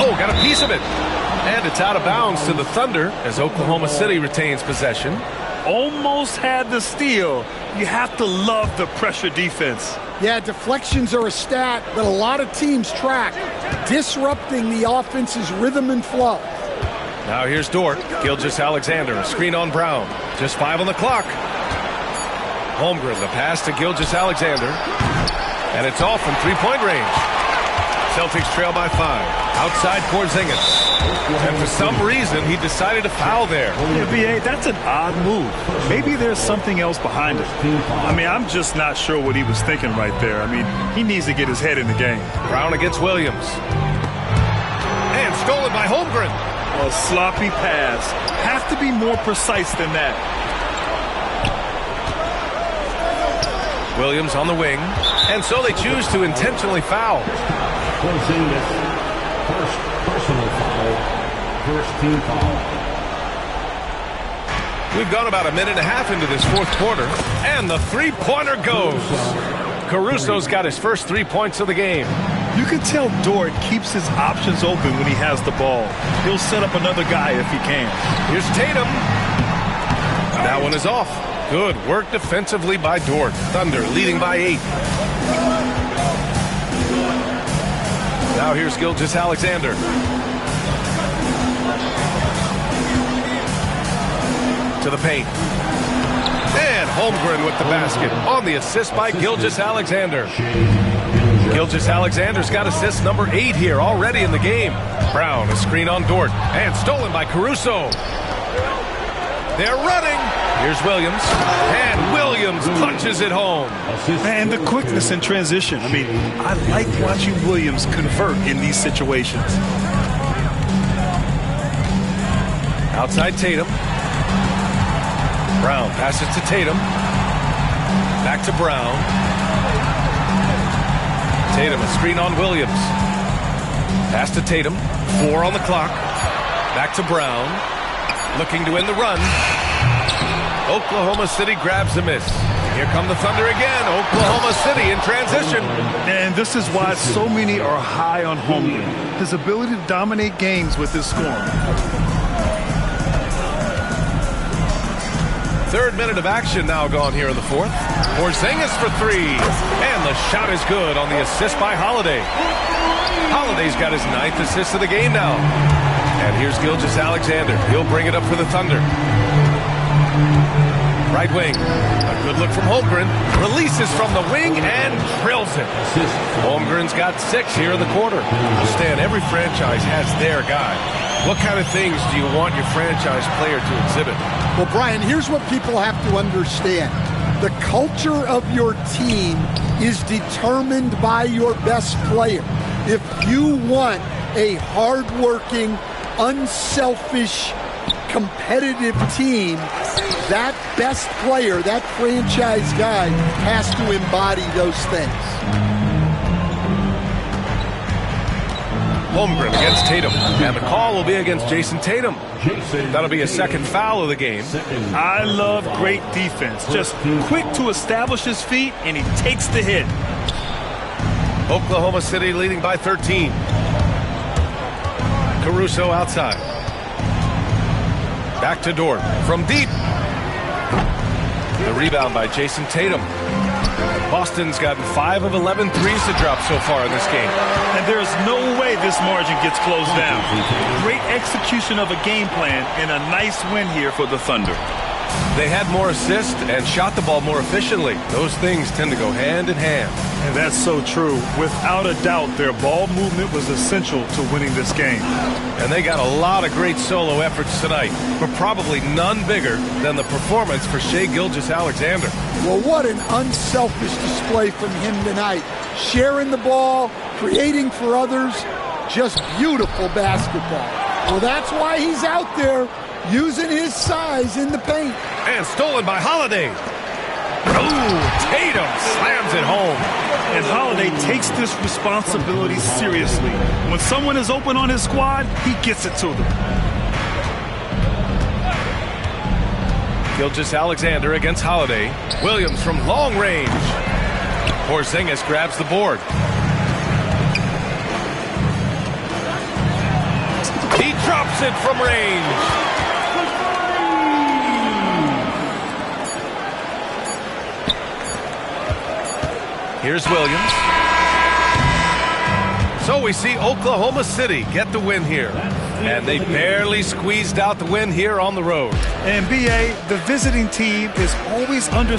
Oh, got a piece of it. And it's out of bounds to the Thunder as Oklahoma City retains possession. Almost had the steal. You have to love the pressure defense. Yeah, deflections are a stat that a lot of teams track, disrupting the offense's rhythm and flow. Now here's Dort. Gilgeous-Alexander, a screen on Brown. Just 5 on the clock. Holmgren, the pass to Gilgeous-Alexander. And it's off from 3-point range. Celtics trail by 5. Outside Porzingis. And for some reason, he decided to foul there. Yeah, B.A., that's an odd move. Maybe there's something else behind it. I mean, I'm just not sure what he was thinking right there. I mean, he needs to get his head in the game. Brown against Williams. And stolen by Holmgren. A sloppy pass. Have to be more precise than that. Williams on the wing. And so they choose to intentionally foul. Porzingis, first personal foul, first team foul. We've gone about a minute and a half into this fourth quarter, and the three-pointer goes. Caruso's got his first 3 points of the game. You can tell Dort keeps his options open when he has the ball. He'll set up another guy if he can. Here's Tatum. That one is off. Good work defensively by Dort. Thunder leading by 8. Now here's Gilgeous-Alexander. To the paint. And Holmgren with the basket on the assist by Gilgeous-Alexander. Gilgeous-Alexander's got assist number 8 here already in the game. Brown, a screen on Dort, and stolen by Caruso. They're running. Here's Williams, and Williams punches it home. And the quickness in transition. I mean, I like watching Williams convert in these situations. Outside Tatum. Brown passes to Tatum. Back to Brown. Tatum, a screen on Williams. Pass to Tatum. 4 on the clock. Back to Brown. Looking to win the run. Oklahoma City grabs a miss. Here come the Thunder again. Oklahoma City in transition. And this is why so many are high on Holmgren. His ability to dominate games with his scoring. Third minute of action now gone here in the fourth. Porzingis for 3. And the shot is good on the assist by Holiday. Holiday's got his 9th assist of the game now. And here's Gilgeous-Alexander. He'll bring it up for the Thunder. Right wing. A good look from Holmgren. Releases from the wing and drills it. Holmgren's got 6 here in the quarter. Stan, every franchise has their guy. What kind of things do you want your franchise player to exhibit? Well, Brian, here's what people have to understand. The culture of your team is determined by your best player. If you want a hardworking, unselfish, competitive team, that best player, that franchise guy, has to embody those things. Holmgren against Tatum, and the call will be against Jason Tatum. That'll be a second foul of the game. I love great defense. Just quick to establish his feet, and he takes the hit. Oklahoma City leading by 13. Caruso outside. Back to Dort from deep. The rebound by Jason Tatum. Boston's gotten 5 of 11 threes to drop so far in this game. And there's no way this margin gets closed down. Great execution of a game plan and a nice win here for the Thunder. They had more assists and shot the ball more efficiently. Those things tend to go hand in hand. And that's so true. Without a doubt, their ball movement was essential to winning this game. And they got a lot of great solo efforts tonight, but probably none bigger than the performance for Shai Gilgeous-Alexander. Well, what an unselfish display from him tonight. Sharing the ball, creating for others, just beautiful basketball. Well, that's why he's out there using his size in the paint. And stolen by Holiday. Ooh, Tatum slams it home. And Holiday takes this responsibility seriously. When someone is open on his squad, he gets it to them. Gilgeous-Alexander against Holiday. Williams from long range. Porzingis grabs the board. He drops it from range. Here's Williams. So we see Oklahoma City get the win here. And they barely squeezed out the win here on the road. And B.A., the visiting team is always under...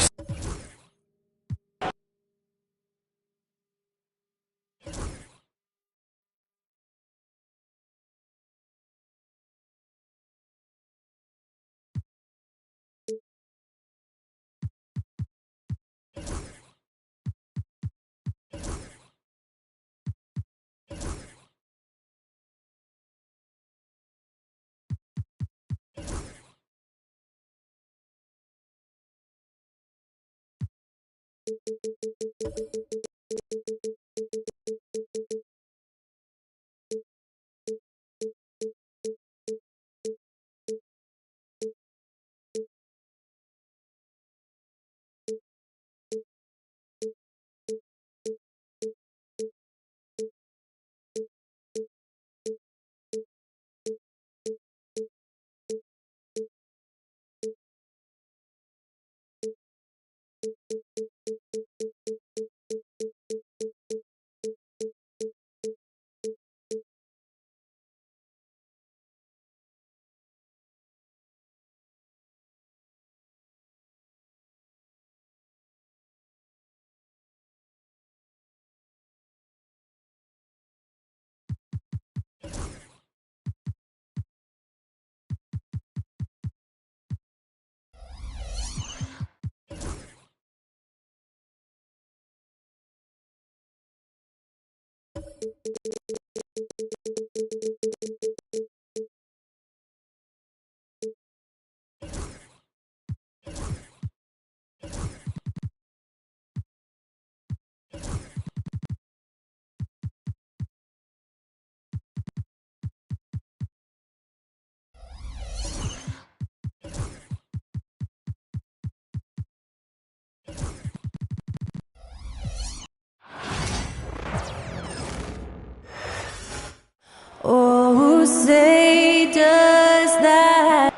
Oh, who say does that?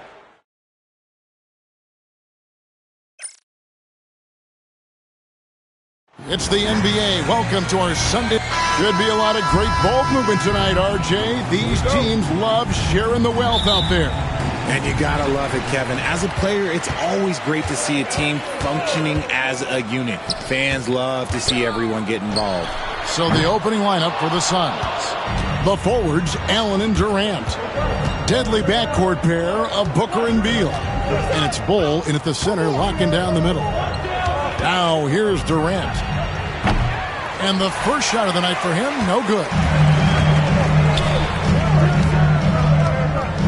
It's the NBA. Welcome to our Sunday. Should be a lot of great ball movement tonight, RJ. These teams love sharing the wealth out there. And you gotta love it, Kevin. As a player, it's always great to see a team functioning as a unit. Fans love to see everyone get involved. So the opening lineup for the Suns. The forwards, Allen and Durant. Deadly backcourt pair of Booker and Beal. And it's Bull in at the center, locking down the middle. Now here's Durant. And the first shot of the night for him, no good.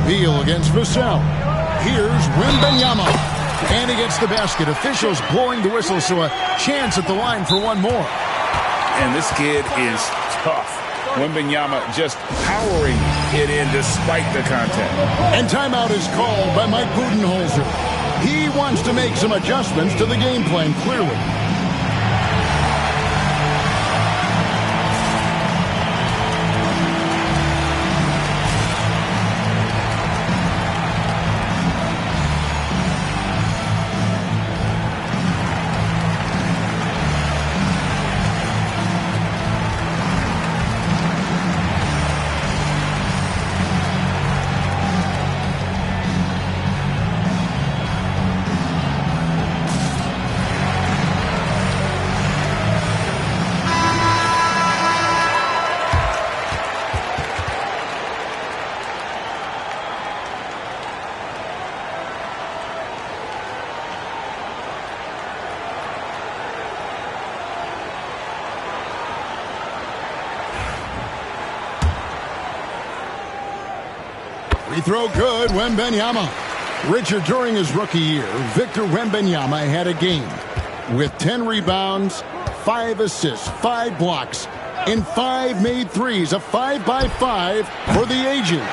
Beal against Vassell. Here's Wembanyama. And he gets the basket. Officials blowing the whistle, so a chance at the line for one more. And this kid is tough. Wembanyama just powering it in despite the contact. And timeout is called by Mike Budenholzer. He wants to make some adjustments to the game plan, clearly. Free throw good, Wembanyama. Richard, during his rookie year, Victor Wembanyama had a game with 10 rebounds, 5 assists, 5 blocks, and 5 made threes, a 5-by-5 for the ages.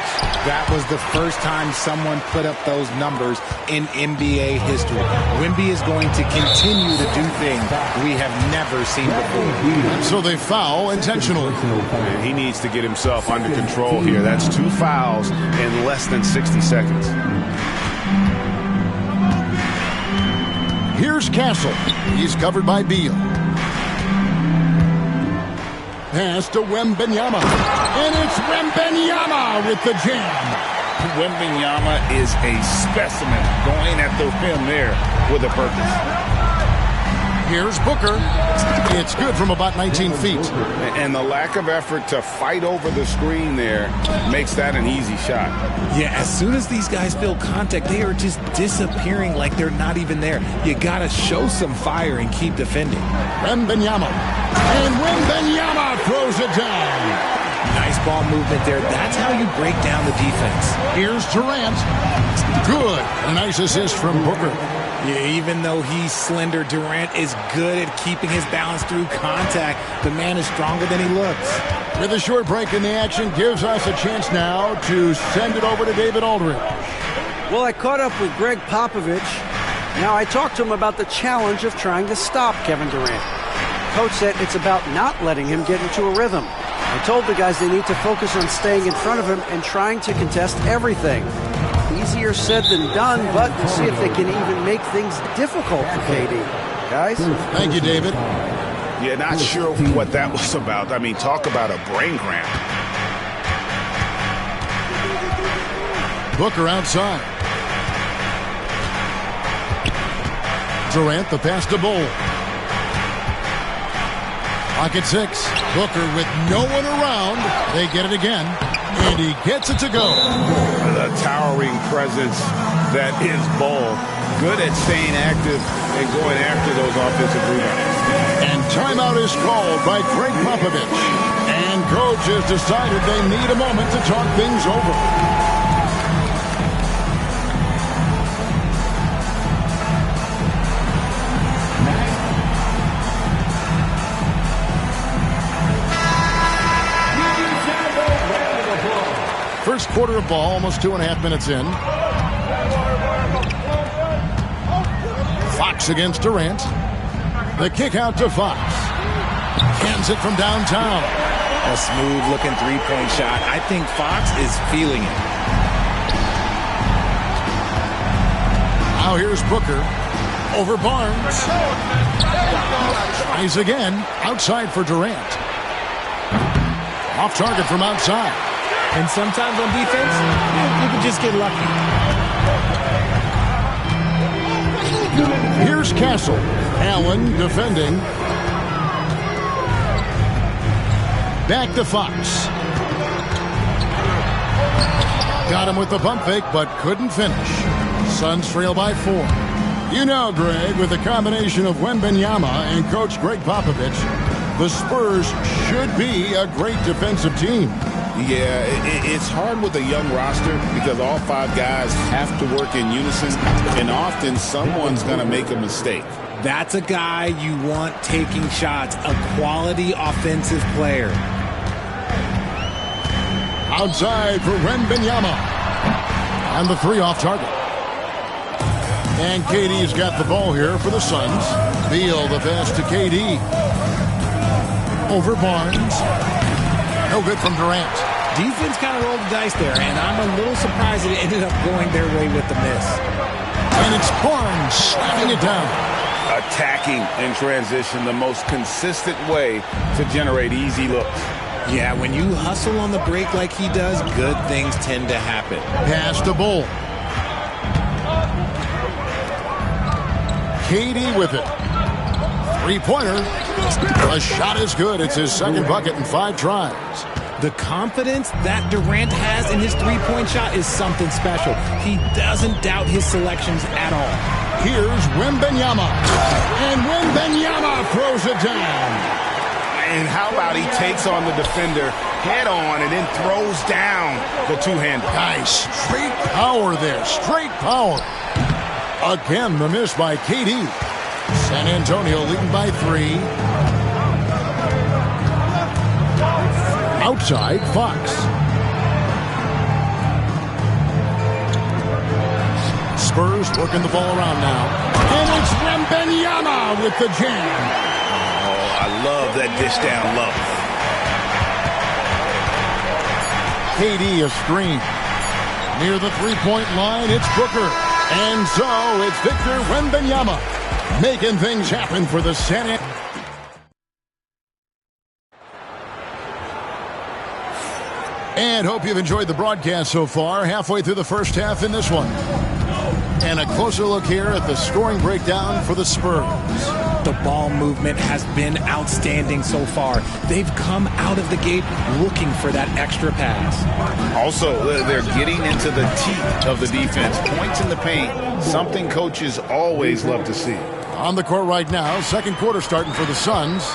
That was the first time someone put up those numbers in NBA history. Wemby is going to continue to do things we have never seen before. So they foul intentionally. And he needs to get himself under control here. That's 2 fouls in less than 60 seconds. Here's Castle. He's covered by Beal. Pass to Wembanyama. And it's Wembanyama with the jam. Wembanyama is a specimen going at the rim there with a purpose. Here's Booker. It's good from about 19 feet. And the lack of effort to fight over the screen there makes that an easy shot. Yeah, as soon as these guys feel contact, they are just disappearing like they're not even there. You got to show some fire and keep defending. Wembanyama. And Wembanyama throws it down. Nice ball movement there. That's how you break down the defense. Here's Durant. Good. A nice assist from Booker. Yeah, even though he's slender, Durant is good at keeping his balance through contact. The man is stronger than he looks. With a short break in the action, gives us a chance now to send it over to David Aldridge. Well, I caught up with Greg Popovich. Now, I talked to him about the challenge of trying to stop Kevin Durant. Coach said it's about not letting him get into a rhythm. I told the guys they need to focus on staying in front of him and trying to contest everything. Easier said than done, but we'll see if they can even make things difficult for KD. Guys? Thank you, David. Yeah, not sure what that was about. I mean, talk about a brain cramp. Booker outside. Durant, the pass to Bull. Pocket 6. Booker with no one around. They get it again. And he gets it to go. The towering presence that is Bull. Good at staying active and going after those offensive rebounds. And timeout is called by Greg Popovich. And Coach has decided they need a moment to talk things over. First quarter of ball, almost 2.5 minutes in. Fox against Durant. The kick out to Fox. Cans it from downtown. A smooth-looking three-point shot. I think Fox is feeling it. Now here's Booker. Over Barnes. Tries again. Outside for Durant. Off target from outside. And sometimes on defense, you can just get lucky. Here's Castle. Allen defending. Back to Fox. Got him with the pump fake, but couldn't finish. Suns trail by 4. You know, Greg, with the combination of Wembanyama and Coach Greg Popovich, the Spurs should be a great defensive team. Yeah, it's hard with a young roster because all 5 guys have to work in unison, and often someone's going to make a mistake. That's a guy you want taking shots, a quality offensive player. Outside for Wembanyama. And the 3 off target. And KD's got the ball here for the Suns. Beal the pass to KD. Over Barnes. No good from Durant. Defense kind of rolled the dice there, and I'm a little surprised it ended up going their way with the miss. And it's Barnes slapping it down. Attacking in transition, the most consistent way to generate easy looks. Yeah, when you hustle on the break like he does, good things tend to happen. Pass to Bull. KD with it. Three-pointer. The shot is good. It's his second bucket in 5 tries. The confidence that Durant has in his three-point shot is something special. He doesn't doubt his selections at all. Here's Wembanyama. And Wembanyama throws it down. And how about he takes on the defender head on and then throws down the two-hand. Nice. Straight power there. Straight power. Again, the miss by KD. San Antonio leading by 3. Outside, Fox. Spurs working the ball around now. And it's Wembanyama with the jam. Oh, I love that dish down low. KD a screen. Near the three-point line, it's Booker. And so it's Victor Wembanyama making things happen for the San Antonio. And hope you've enjoyed the broadcast so far. Halfway through the first half in this one. And a closer look here at the scoring breakdown for the Spurs. The ball movement has been outstanding so far. They've come out of the gate looking for that extra pass. Also, they're getting into the teeth of the defense. Points in the paint, something coaches always love to see. On the court right now, second quarter starting for the Suns.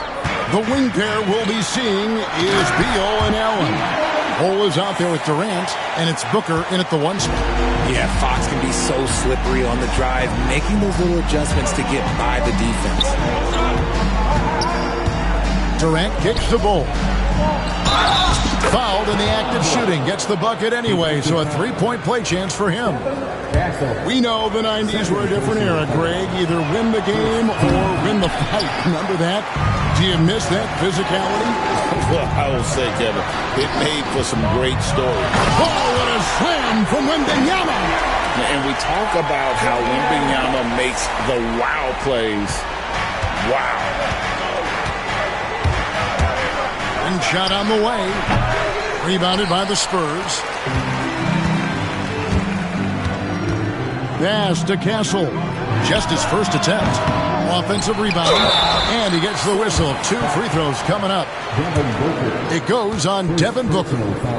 The wing pair we'll be seeing is Beal and Allen. Cole is out there with Durant, and it's Booker in at the 1 spot. Yeah, Fox can be so slippery on the drive, making those little adjustments to get by the defense. Durant kicks the ball. Fouled in the act of shooting. Gets the bucket anyway, so a 3-point play chance for him. We know the 90s were a different era, Greg. Either win the game or win the fight. Remember that? Do you miss that physicality? Well, I will say, Kevin, it made for some great stories. Oh, what a slam from Wembanyama! And we talk about how Wembanyama makes the wow plays. Wow. And shot on the way. Rebounded by the Spurs. Pass to Castle. Just his first attempt. Offensive rebound. And he gets the whistle. 2 free throws coming up. It goes on Devin Booker.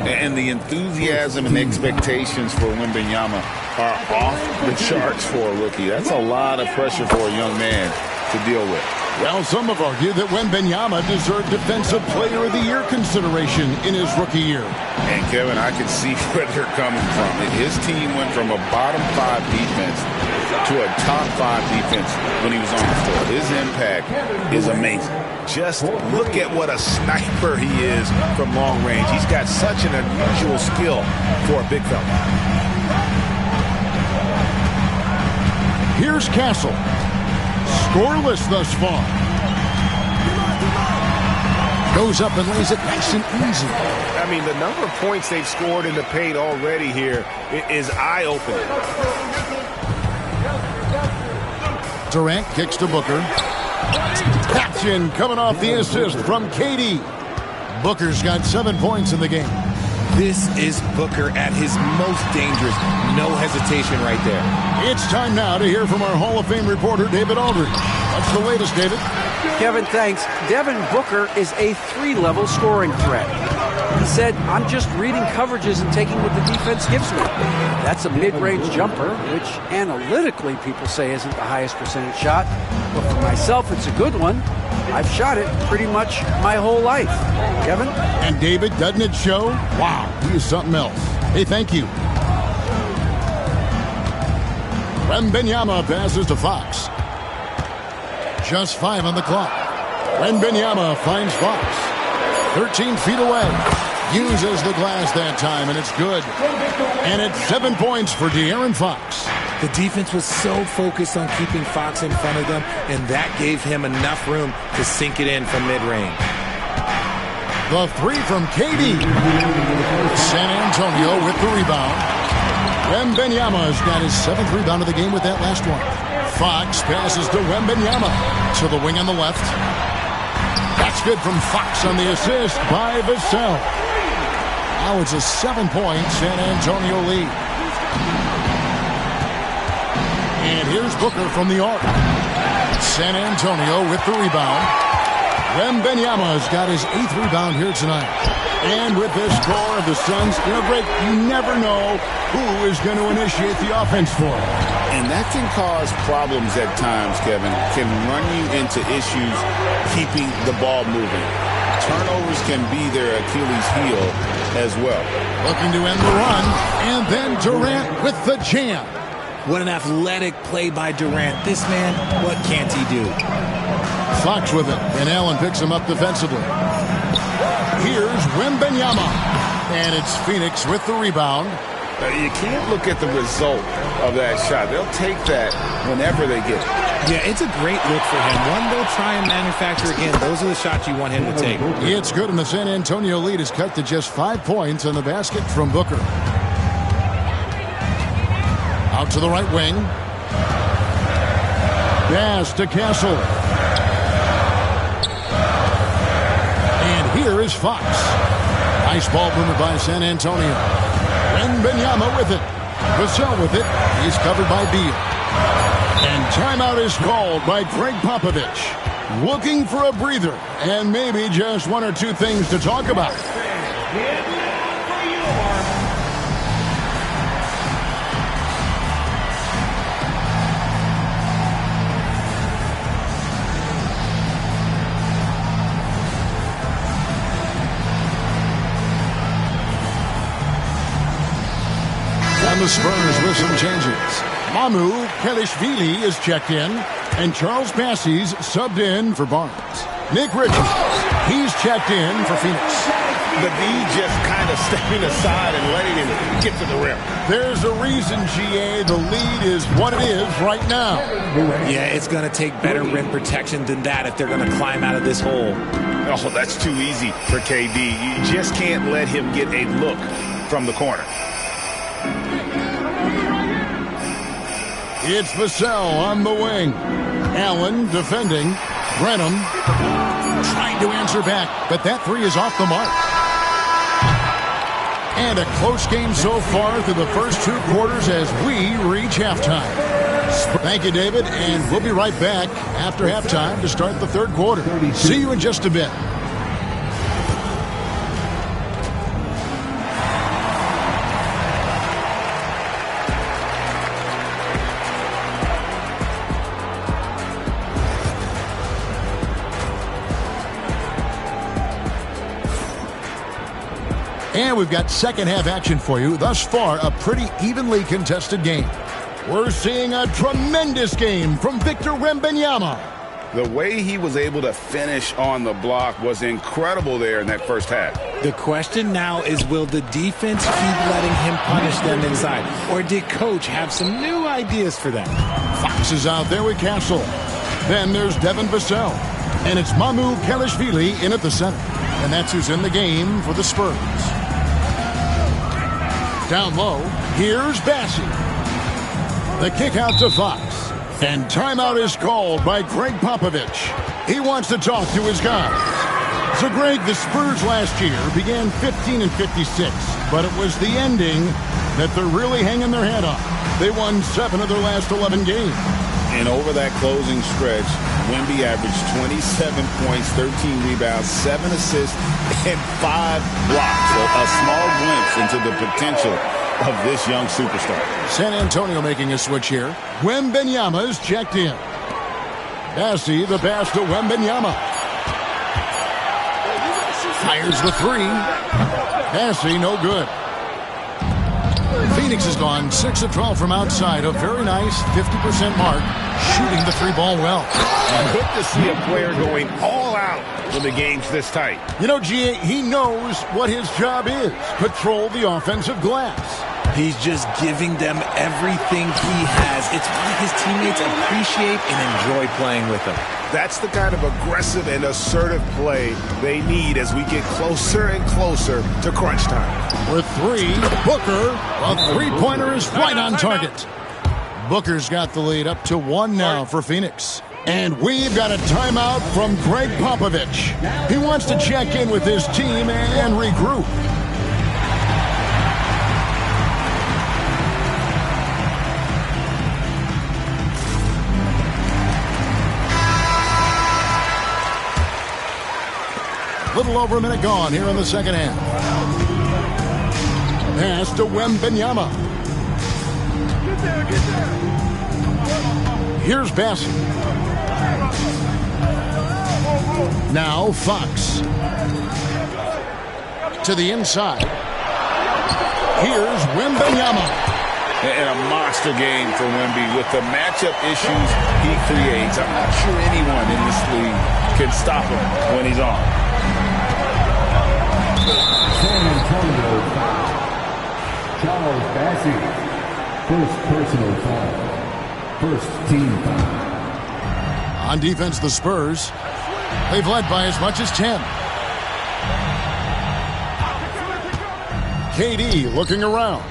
And the enthusiasm and expectations for Wembanyama are off the charts for a rookie. That's a lot of pressure for a young man to deal with. Well, some have argued that Wembanyama deserved Defensive Player of the Year consideration in his rookie year. And, Kevin, I can see where they're coming from. His team went from a bottom 5 defense to a top 5 defense when he was on the floor. His impact is amazing. Just look at what a sniper he is from long range. He's got such an unusual skill for a big fella. Here's Castle. Scoreless thus far. Goes up and lays it nice and easy. I mean, the number of points they've scored in the paint already here is eye-opening. Durant kicks to Booker. Patch in, coming off the assist from KD. Booker's got 7 points in the game. This is Booker at his most dangerous. No hesitation right there. It's time now to hear from our Hall of Fame reporter, David Aldridge. What's the latest, David? Kevin, thanks. Devin Booker is a 3-level scoring threat. He said, I'm just reading coverages and taking what the defense gives me. That's a mid-range jumper, which analytically people say isn't the highest percentage shot. But for myself, it's a good one. I've shot it pretty much my whole life. Kevin? And David, doesn't it show? Wow, he is something else. Hey, thank you. Wembanyama passes to Fox. Just 5 on the clock. Wembanyama finds Fox. 13 feet away. Uses the glass that time, and it's good. And it's 7 points for De'Aaron Fox. The defense was so focused on keeping Fox in front of them, and that gave him enough room to sink it in from mid-range. The 3 from KD. San Antonio with the rebound. Wembanyama's got his 7th rebound of the game with that last one. Fox passes to Wembanyama to the wing on the left. That's good from Fox on the assist by Vassell. Now it's a 7-point San Antonio lead. And here's Booker from the arc. San Antonio with the rebound. Wembanyama's got his 8th rebound here tonight. And with this score of the Suns, Greg, you never know who is going to initiate the offense for him. And that can cause problems at times, Kevin. Can run you into issues keeping the ball moving. Turnovers can be their Achilles heel as well. Looking to end the run, and then Durant with the jam. What an athletic play by Durant. This man, what can't he do? Fox with it, and Allen picks him up defensively. Here's Wembanyama, and it's Phoenix with the rebound. You can't look at the result of that shot. They'll take that whenever they get it. Yeah, it's a great look for him. One they'll try and manufacture again. Those are the shots you want him to take. It's good, and the San Antonio lead is cut to just 5 points on the basket from Booker. Out to the right wing. Pass to Castle. And here is Fox. Nice ball movement by San Antonio. Wembanyama with it. Vassell with it. He's covered by Beal. And timeout is called by Greg Popovich. Looking for a breather and maybe just 1 or 2 things to talk about. And the Spurs with some changes. Mamu Kelishvili is checked in, and Charles Passey's subbed in for Barnes. Nick Richards, he's checked in for Phoenix. The D just kind of stepping aside and letting him get to the rim. There's a reason, GA, the lead is what it is right now. Yeah, it's going to take better rim protection than that if they're going to climb out of this hole. Oh, that's too easy for KD. You just can't let him get a look from the corner. It's Vassell on the wing. Allen defending. Brenham trying to answer back, but that 3 is off the mark. And a close game so far through the first 2 quarters as we reach halftime. Thank you, David, and we'll be right back after halftime to start the 3rd quarter. See you in just a bit. And we've got second half action for you. Thus far, a pretty evenly contested game. We're seeing a tremendous game from Victor Wembanyama. The way he was able to finish on the block was incredible there in that first half. The question now is, will the defense keep letting him punish them inside? Or did Coach have some new ideas for them? Fox is out there with Castle. Then there's Devin Vassell. And it's Mamu Kelishvili in at the center. And that's who's in the game for the Spurs. Down low, here's Bassey. The kick out to Fox. And timeout is called by Greg Popovich. He wants to talk to his guys. So, Greg, the Spurs last year began 15 and 56, but it was the ending that they're really hanging their head on. They won 7 of their last 11 games. And over that closing stretch, Wemby averaged 27 points, 13 rebounds, 7 assists, and 5 blocks. So a small glimpse into the potential of this young superstar. San Antonio making a switch here. Wembanyama's checked in. Bassey, the pass to Wembanyama. Fires the three. Bassey, no good. Phoenix has gone 6 of 12 from outside. A very nice 50% mark, shooting the three ball well. Good to see a player going all out when the game's this tight. You know, G.A., he knows what his job is. Patrol the offensive glass. He's just giving them everything he has. It's why his teammates appreciate and enjoy playing with him. That's the kind of aggressive and assertive play they need as we get closer and closer to crunch time. With 3, Booker, a three-pointer is right on target. Booker's got the lead up to 1 now for Phoenix. And we've got a timeout from Greg Popovich. He wants to check in with his team and regroup. Little over a minute gone here in the second half. Pass to Wembanyama. Here's Bassey. Now Fox. To the inside. Here's Wembanyama. And a monster game for Wemby with the matchup issues he creates. I'm not sure anyone in this league can stop him when he's on. San Antonio foul. Charles Bassey. First personal foul. First team foul. On defense, the Spurs. They've led by as much as 10. KD looking around.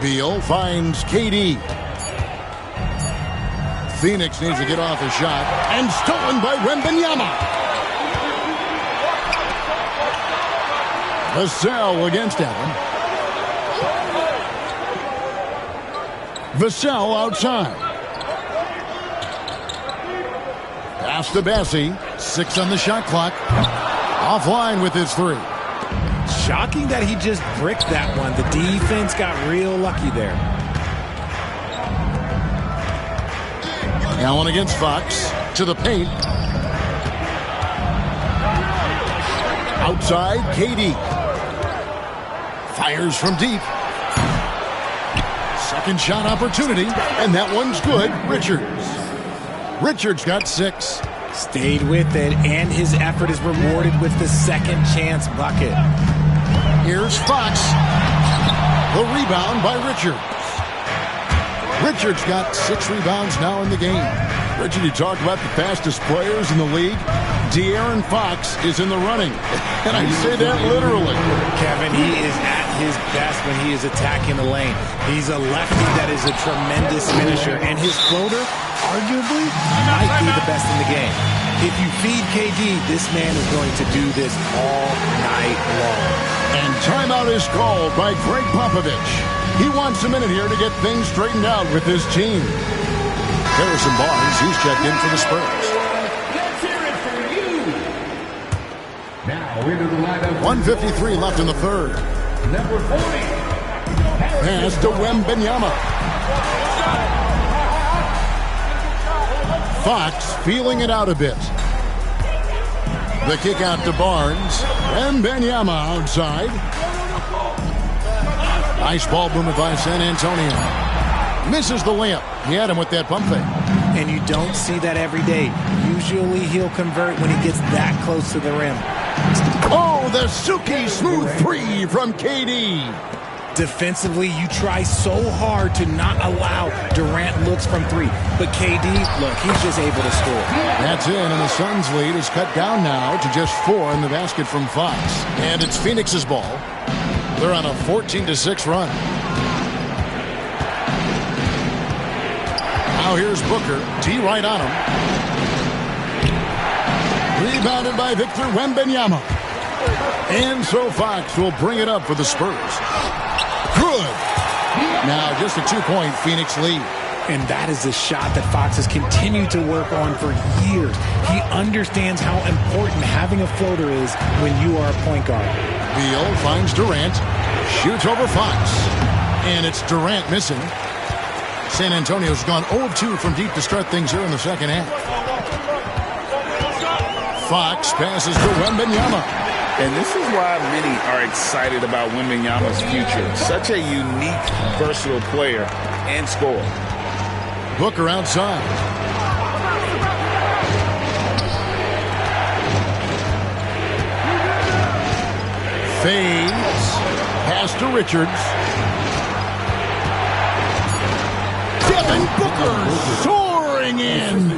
Beal finds KD. Phoenix needs to get off a shot. And stolen by Wembanyama. Vassell against Allen. Vassell outside. Pass to Bassey. 6 on the shot clock. Offline with his 3. Shocking that he just bricked that one. The defense got real lucky there. Allen against Fox. To the paint. Outside, KD. Fires from deep. Second shot opportunity, and that one's good. Richards got 6. Stayed with it, and his effort is rewarded with the second chance bucket. Here's Fox. The rebound by Richards. Richards got 6 rebounds now in the game. Richard, you talked about the fastest players in the league. De'Aaron Fox is in the running. And I say that literally. Kevin, he is at his best when he is attacking the lane. He's a lefty that is a tremendous finisher. And his floater, arguably, might be the best in the game. If you feed KD, this man is going to do this all night long. And timeout is called by Greg Popovich. He wants a minute here to get things straightened out with his team. Harrison Barnes, he's checked in for the Spurs. Let's hear it for you. Now into the lineup. 1:53 left in the third. Number 40. Pass to Wembanyama. Fox feeling it out a bit. The kick out to Barnes. Wembanyama outside. Nice ball movement by San Antonio. Misses the layup. He had him with that pump fake. And you don't see that every day. Usually he'll convert when he gets that close to the rim. Oh, the silky smooth three from KD. Defensively, you try so hard to not allow Durant looks from three. But KD, look, he's just able to score. That's in, and the Suns' lead is cut down now to just 4 in the basket from Fox. And it's Phoenix's ball. They're on a 14-6 run. Now here's Booker. D right on him. Rebounded by Victor Wembanyama. And so Fox will bring it up for the Spurs. Good. Now just a 2-point Phoenix lead. And that is a shot that Fox has continued to work on for years. He understands how important having a floater is when you are a point guard. Beal finds Durant. Shoots over Fox. And it's Durant missing. San Antonio's gone 0-2 from deep to start things here in the second half. Fox passes to Wembanyama. And this is why many are excited about Wembanyama's future. Such a unique, versatile player and scorer. Booker outside. Fades. Pass to Richards. Devin Booker soaring in.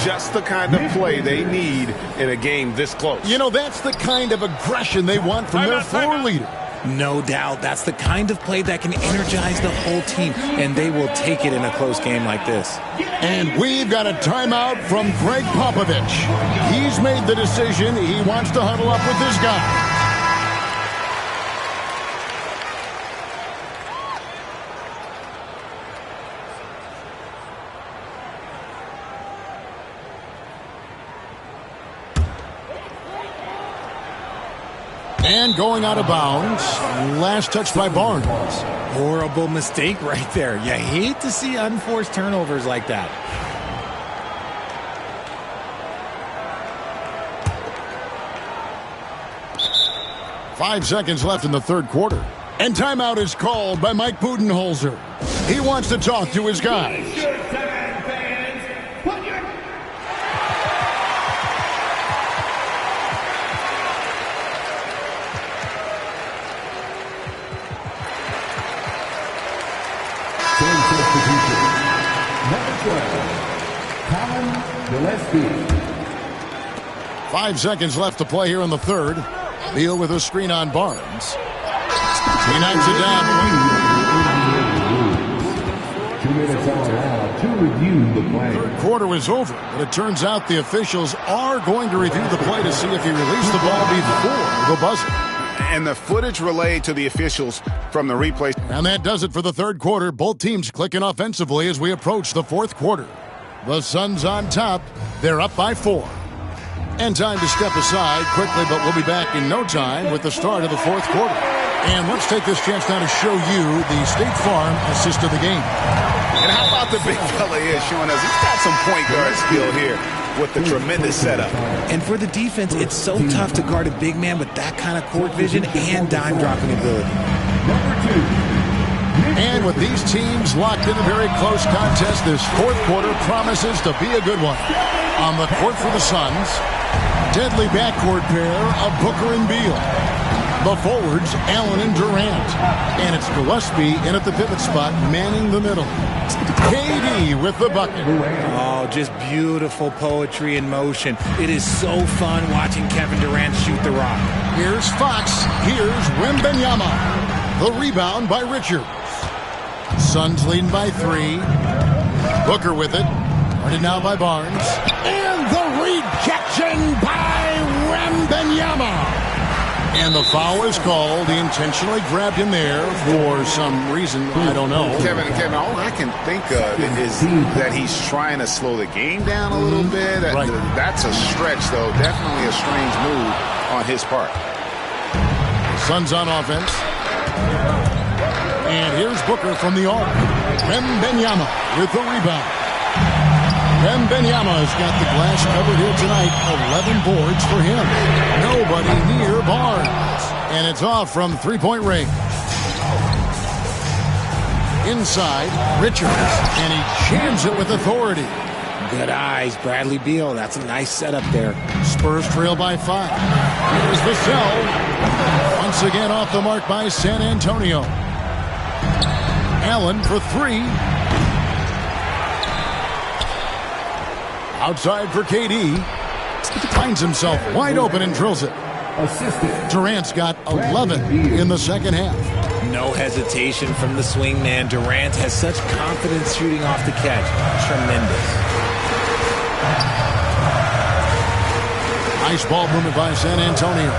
Just the kind of play they need in a game this close. You know, that's the kind of aggression they want from their floor leader. No doubt. That's the kind of play that can energize the whole team, and they will take it in a close game like this. And we've got a timeout from Greg Popovich. He's made the decision. He wants to huddle up with his guy. And going out of bounds. Last touch by Barnes. Horrible mistake right there. You hate to see unforced turnovers like that. Five seconds left in the third quarter. And timeout is called by Mike Budenholzer. He wants to talk to his guys. 5 seconds left to play here in the third. Beal with a screen on Barnes. He knocks it down. 2 minutes all allowed to review the play. Third quarter is over, but it turns out the officials are going to review the play to see if he released the ball before the buzzer. And the footage relayed to the officials from the replay. And that does it for the third quarter. Both teams clicking offensively as we approach the fourth quarter. The Suns on top. They're up by 4. And time to step aside quickly, but we'll be back in no time with the start of the fourth quarter. And let's take this chance now to show you the State Farm assist of the game. And how about the big fella here showing us he's got some point guard skill here with the tremendous setup. And for the defense, it's so tough to guard a big man with that kind of court vision and dime dropping ability. And with these teams locked in a very close contest, this fourth quarter promises to be a good one. On the court for the Suns, deadly backcourt pair of Booker and Beal. The forwards, Allen and Durant. And it's Gillespie in at the pivot spot, manning the middle. KD with the bucket. Oh, just beautiful poetry in motion. It is so fun watching Kevin Durant shoot the rock. Here's Fox. Here's Wembanyama. The rebound by Richards. Suns leading by 3. Booker with it. Guarded now by Barnes. And the rejection by Wembanyama. And the foul is called. He intentionally grabbed him there for some reason. I don't know. Kevin, all I can think of is that he's trying to slow the game down a little bit. Right. That's a stretch, though. Definitely a strange move on his part. Suns on offense. And here's Booker from the arc. Wembanyama with the rebound. Wembanyama has got the glass covered here tonight. 11 boards for him. Nobody near Barnes. And it's off from three-point range. Inside, Richards, and he jams it with authority. Good eyes, Bradley Beal. That's a nice setup there. Spurs trail by 5. Here's Vassell. Once again off the mark by San Antonio. Allen for 3. Outside for KD. Finds himself wide open and drills it. Durant's got 11 in the second half. No hesitation from the swing man. Durant has such confidence shooting off the catch. Tremendous. Nice ball movement by San Antonio.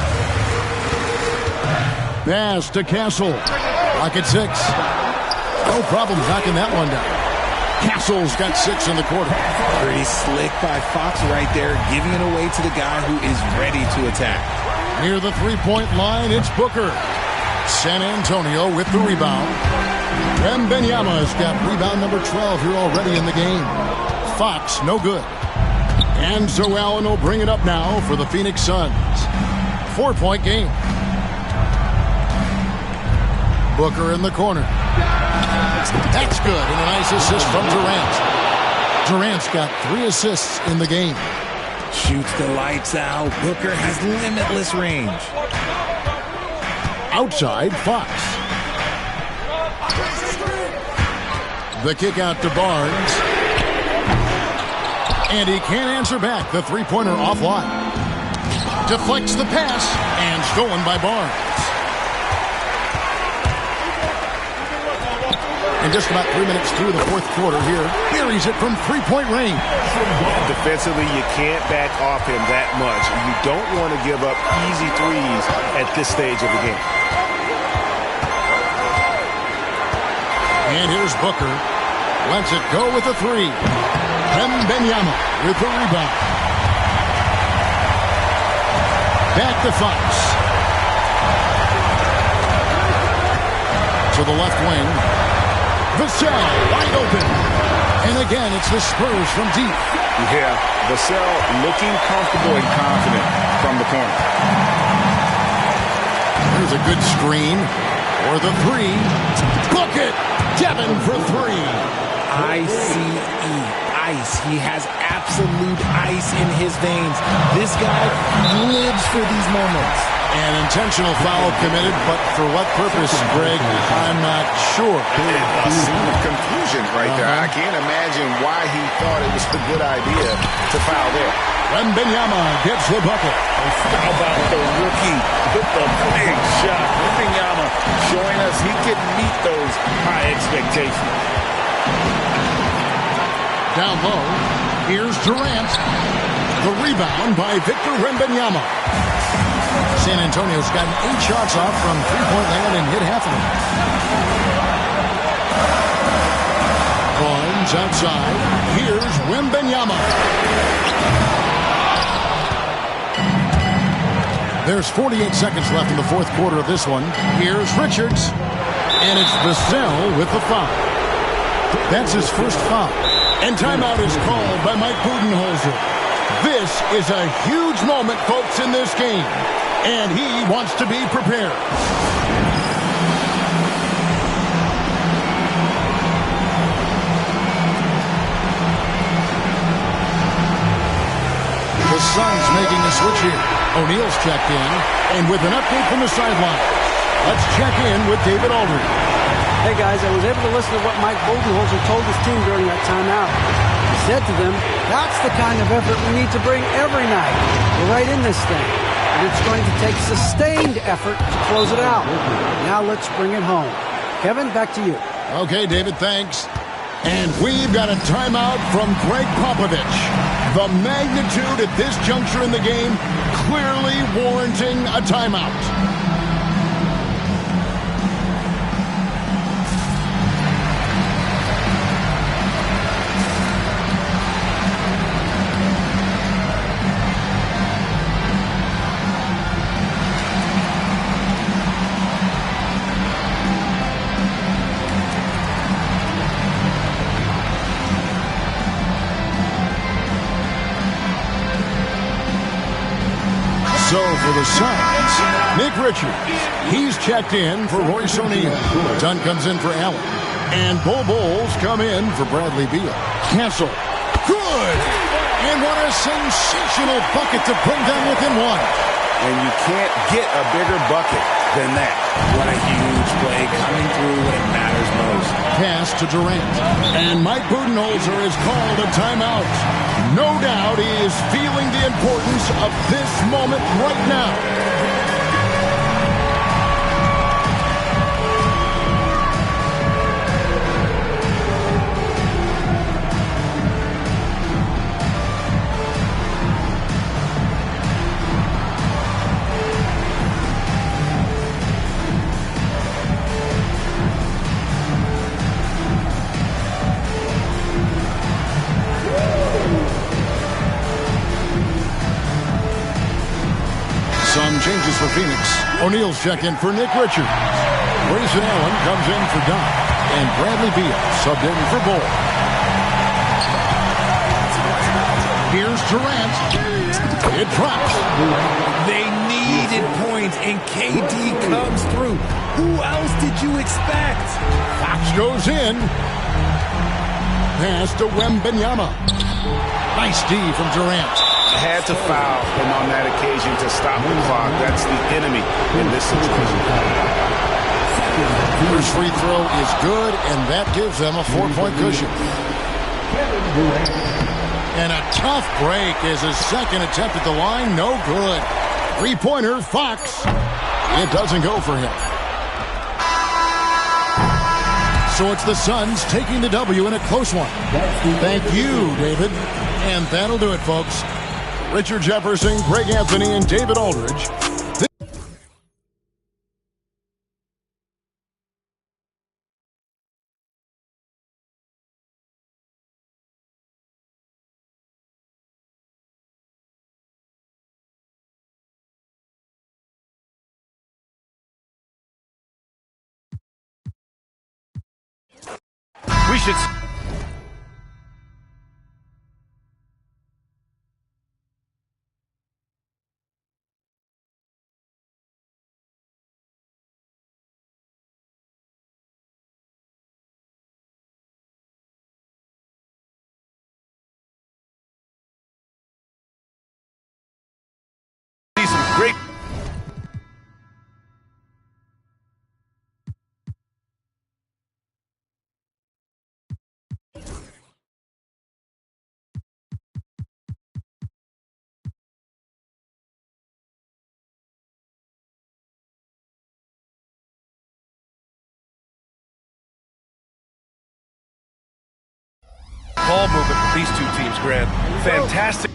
Pass to Castle. Rocket 6. No problem knocking that one down. Castle's got 6 in the quarter. Pretty slick by Fox right there, giving it away to the guy who is ready to attack. Near the three-point line, it's Booker. San Antonio with the rebound. Wembanyama's got rebound number 12 here already in the game. Fox, no good. And so Allen will bring it up now for the Phoenix Suns. 4-point game. Booker in the corner. That's good, and a nice assist from Durant. Durant's got 3 assists in the game. Shoots the lights out. Booker has limitless range. Outside, Fox. The kick out to Barnes. And he can't answer back. The three-pointer offline. Deflects the pass, and stolen by Barnes. And just about 3 minutes through the fourth quarter here, buries it from three-point range. Defensively, you can't back off him that much. You don't want to give up easy threes at this stage of the game. And here's Booker. Lets it go with a 3. Wembanyama with the rebound. Back to Fox. To the left wing. Vassell wide open. And again, it's the Spurs from deep. Yeah, Vassell looking comfortable and confident from the corner. Here's a good screen for the 3. Book it! Devin for 3. ICE. Ice. He has absolute ice in his veins. This guy lives for these moments. An intentional foul committed, but for what purpose, Greg, I'm not sure. A scene of confusion right there. I can't imagine why he thought it was a good idea to foul there. Wembanyama gets the bucket. How about the rookie with the big shot? Wembanyama showing us he can meet those high expectations. Down low, here's Durant. The rebound by Victor Wembanyama. San Antonio's gotten 8 shots off from three-point land and hit half of them. Barnes outside. Here's Wembanyama. There's 48 seconds left in the fourth quarter of this one. Here's Richards. And it's Vassell with the foul. That's his first foul. And timeout is called by Mike Budenholzer. This is a huge moment, folks, in this game. And he wants to be prepared. The Suns making a switch here. O'Neal's checked in, and with an update from the sideline, let's check in with David Aldridge. Hey guys, I was able to listen to what Mike Budenholzer told his team during that timeout. He said to them, that's the kind of effort we need to bring every night. We're right in this thing. And it's going to take sustained effort to close it out. Now let's bring it home. Kevin, back to you. Okay, David, thanks. And we've got a timeout from Greg Popovich. The magnitude at this juncture in the game clearly warranting a timeout. So for the Suns, Nick Richards. He's checked in for Royce O'Neal. Dunn comes in for Allen. And Bulls come in for Bradley Beal. Cancel. Good! And what a sensational bucket to bring them within one. And you can't get a bigger bucket than that. What a huge play coming through when it matters most. Pass to Durant. And Mike Budenholzer has called a timeout. No doubt he is feeling the importance of this moment right now. Some changes for Phoenix. O'Neal's checked in for Nick Richards. Grayson Allen comes in for Doc. And Bradley Beal subbed in for Bull. Here's Durant. It drops. They needed points, and KD comes through. Who else did you expect? Fox goes in. Pass to Wembanyama. Nice D from Durant. Had to foul him on that occasion to stop the clock. That's the enemy in this situation. First free throw is good, and that gives them a 4-point cushion. And a tough break is his second attempt at the line. No good. Three-pointer, Fox. It doesn't go for him. So it's the Suns taking the W in a close one. Thank you, David. And that'll do it, folks. Richard Jefferson, Greg Anthony, and David Aldridge. We should... some great... ball movement for these two teams, Grant. Fantastic.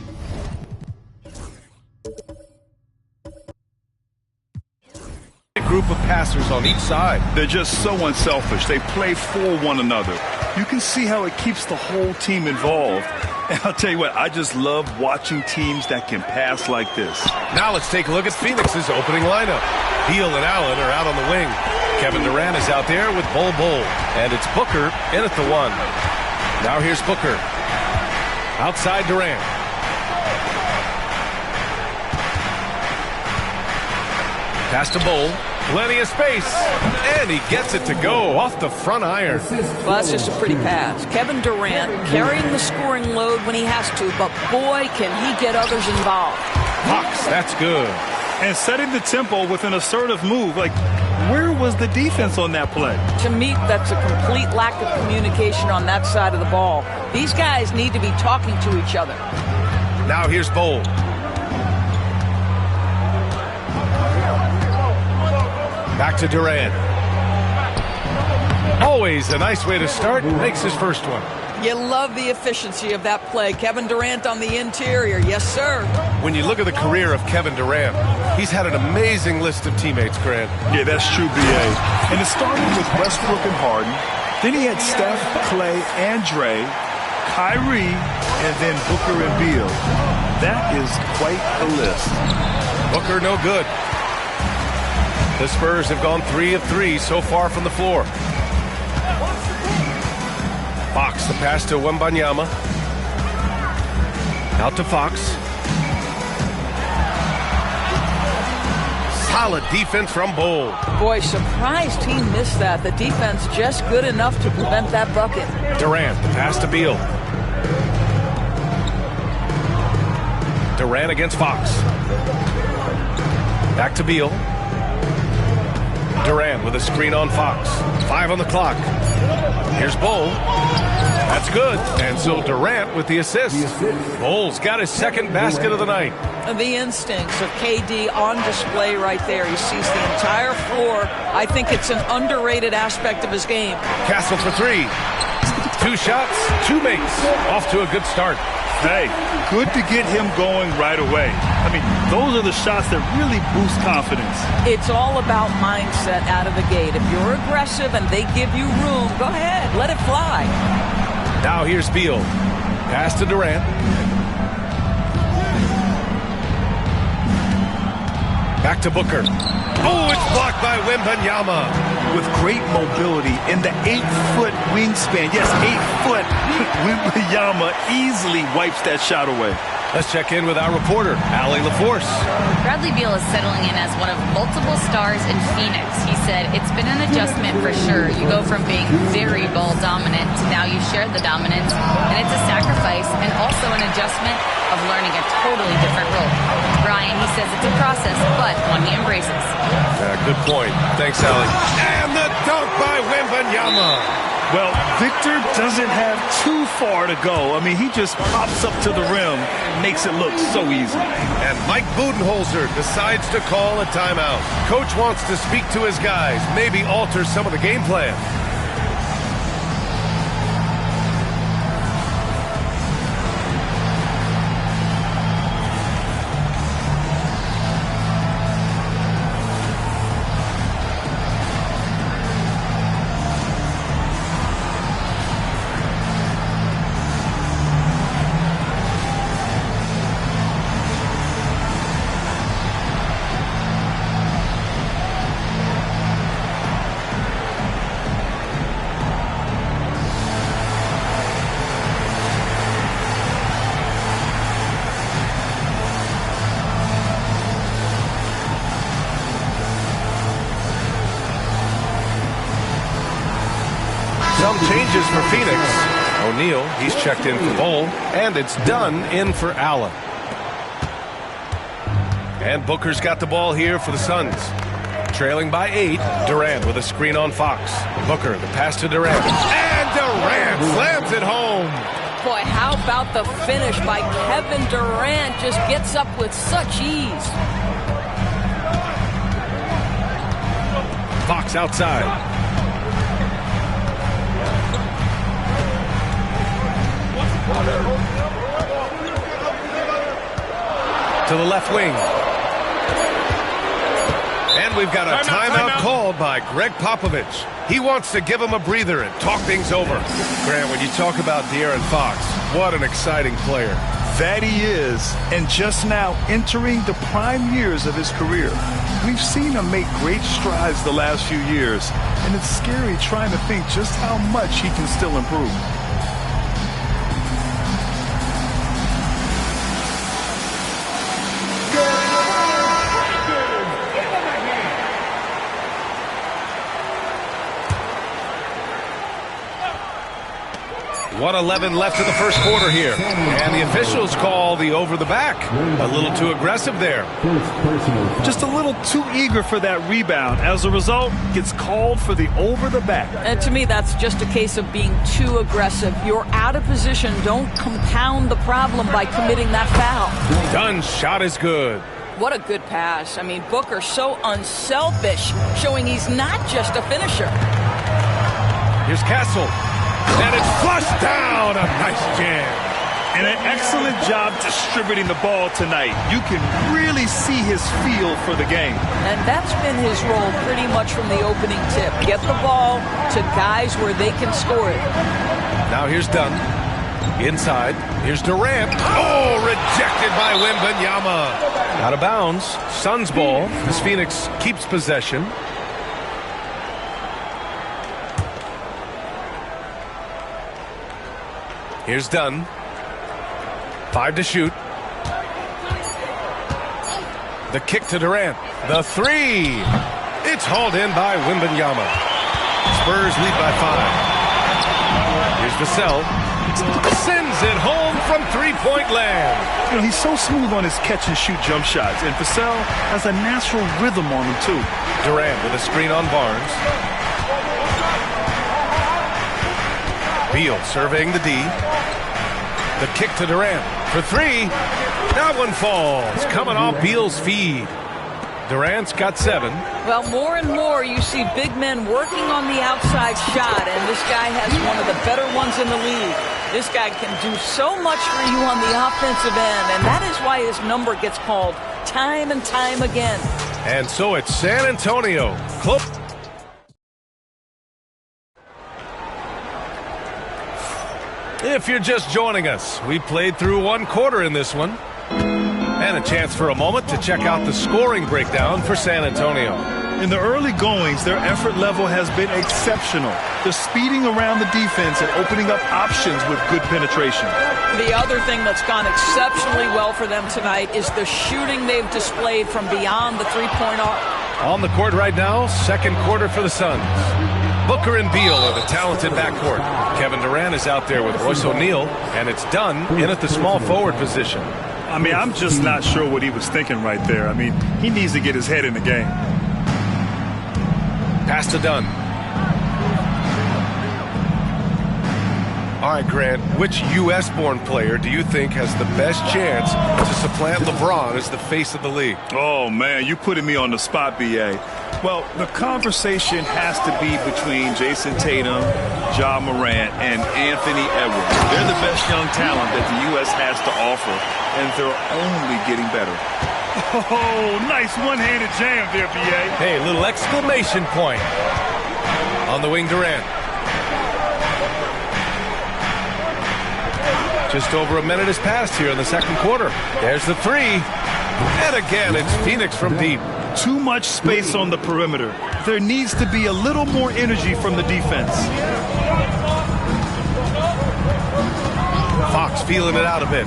Group of passers on each side. They're just so unselfish. They play for one another. You can see how it keeps the whole team involved. And I'll tell you what, I just love watching teams that can pass like this. Now let's take a look at Phoenix's opening lineup. Beal and Allen are out on the wing. Kevin Durant is out there with Bol. And it's Booker in at the one. Now here's Booker. Outside Durant. Pass to Bol. Plenty of space. And he gets it to go off the front iron. Well, that's just a pretty pass. Kevin Durant carrying the scoring load when he has to, but boy, can he get others involved. Fox, that's good. And setting the tempo with an assertive move. Like, where was the defense on that play? To me, that's a complete lack of communication on that side of the ball. These guys need to be talking to each other. Now here's Bol. Back to Durant. Always a nice way to start. Makes his first one. You love the efficiency of that play. Kevin Durant on the interior. Yes, sir. When you look at the career of Kevin Durant, he's had an amazing list of teammates, Grant. Yeah, that's true, B.A. And it started with Westbrook and Harden. Then he had Steph, Clay, and Dre, Kyrie, and then Booker and Beal. That is quite a list. Booker no good. The Spurs have gone 3 of 3 so far from the floor. Fox, the pass to Wembanyama. Out to Fox. Solid defense from Bol. Boy, surprised he missed that. The defense just good enough to prevent that bucket. Durant, the pass to Beal. Durant against Fox. Back to Beal. Durant with a screen on Fox. 5 on the clock. Here's Bol. That's good. And so Durant with the assist. Bol's got his second basket of the night. The instincts of KD on display right there. He sees the entire floor. I think it's an underrated aspect of his game. Castle for 3. 2 shots, 2 makes. Off to a good start. Hey, good to get him going right away. I mean, those are the shots that really boost confidence. It's all about mindset out of the gate. If you're aggressive and they give you room, go ahead, let it fly. Now here's Beal. Pass to Durant. Back to Booker. Oh, it's blocked by Wembanyama. With great mobility in the 8-foot wingspan. Yes, 8 foot. Wembanyama easily wipes that shot away. Let's check in with our reporter, Allie LaForce. Bradley Beal is settling in as one of multiple stars in Phoenix. He said it's been an adjustment for sure. You go from being very ball dominant to now you share the dominance, and it's a sacrifice and also an adjustment of learning a totally different role. Brian, he says it's a process, but one he embraces. Good point. Thanks, Allie. And the dunk by Wembanyama. Well, Victor doesn't have too far to go. I mean, he just pops up to the rim, makes it look so easy. And Mike Budenholzer decides to call a timeout. Coach wants to speak to his guys, maybe alter some of the game plan. Some changes for Phoenix. O'Neal, he's checked in for Bol, and it's Dunn in for Allen. And Booker's got the ball here for the Suns. Trailing by 8, Durant with a screen on Fox. Booker, the pass to Durant. And Durant slams it home. Boy, how about the finish by Kevin Durant? Just gets up with such ease. Fox outside. To the left wing. And we've got a timeout called by Greg Popovich. He wants to give him a breather and talk things over. Grant, when you talk about De'Aaron Fox, what an exciting player. That he is, and just now entering the prime years of his career. We've seen him make great strides the last few years, and it's scary trying to think just how much he can still improve. .11 left in the first quarter here. And the officials call the over the back. A little too aggressive there. Just a little too eager for that rebound. As a result, gets called for the over the back. And to me, that's just a case of being too aggressive. You're out of position. Don't compound the problem by committing that foul. Dunn's shot is good. What a good pass. I mean, Booker so unselfish, showing he's not just a finisher. Here's Castle. And it's flushed down. A nice jam. And an excellent job distributing the ball tonight. You can really see his feel for the game. And that's been his role pretty much from the opening tip. Get the ball to guys where they can score it. Now here's Dunn. Inside. Here's Durant. Oh, rejected by Wembanyama. Out of bounds. Suns ball as Phoenix keeps possession. Here's Dunn. 5 to shoot. The kick to Durant. The three. It's hauled in by Wembanyama. Spurs lead by 5. Here's Vassell. Sends it home from three-point land. You know, he's so smooth on his catch-and-shoot jump shots, and Vassell has a natural rhythm on him, too. Durant with a screen on Barnes. Beal surveying the D. The kick to Durant for 3. That one falls, coming off Beal's feed. Durant's got 7. Well, more and more you see big men working on the outside shot, and this guy has one of the better ones in the league. This guy can do so much for you on the offensive end, and that is why his number gets called time and time again. And so it's San Antonio. Close. If you're just joining us, we played through 1 quarter in this one. And a chance for a moment to check out the scoring breakdown for San Antonio. In the early goings, their effort level has been exceptional. They're speeding around the defense and opening up options with good penetration. The other thing that's gone exceptionally well for them tonight is the shooting they've displayed from beyond the three-point arc. On the court right now, second quarter for the Suns. Booker and Beal are the talented backcourt. Kevin Durant is out there with Royce O'Neal, and it's Dunn in at the small forward position. I mean, I'm just not sure what he was thinking right there. I mean, he needs to get his head in the game. Pass to Dunn. All right, Grant, which U.S.-born player do you think has the best chance to supplant LeBron as the face of the league? Oh, man, you putting me on the spot, B.A. Well, the conversation has to be between Jason Tatum, Ja Morant, and Anthony Edwards. They're the best young talent that the U.S. has to offer, and they're only getting better. Oh, nice one-handed jam there, B.A. Hey, little exclamation point. On the wing, Durant. Just over a minute has passed here in the second quarter. There's the 3. And again, it's Phoenix from deep. Too much space on the perimeter. There needs to be a little more energy from the defense. Fox feeling it out a bit.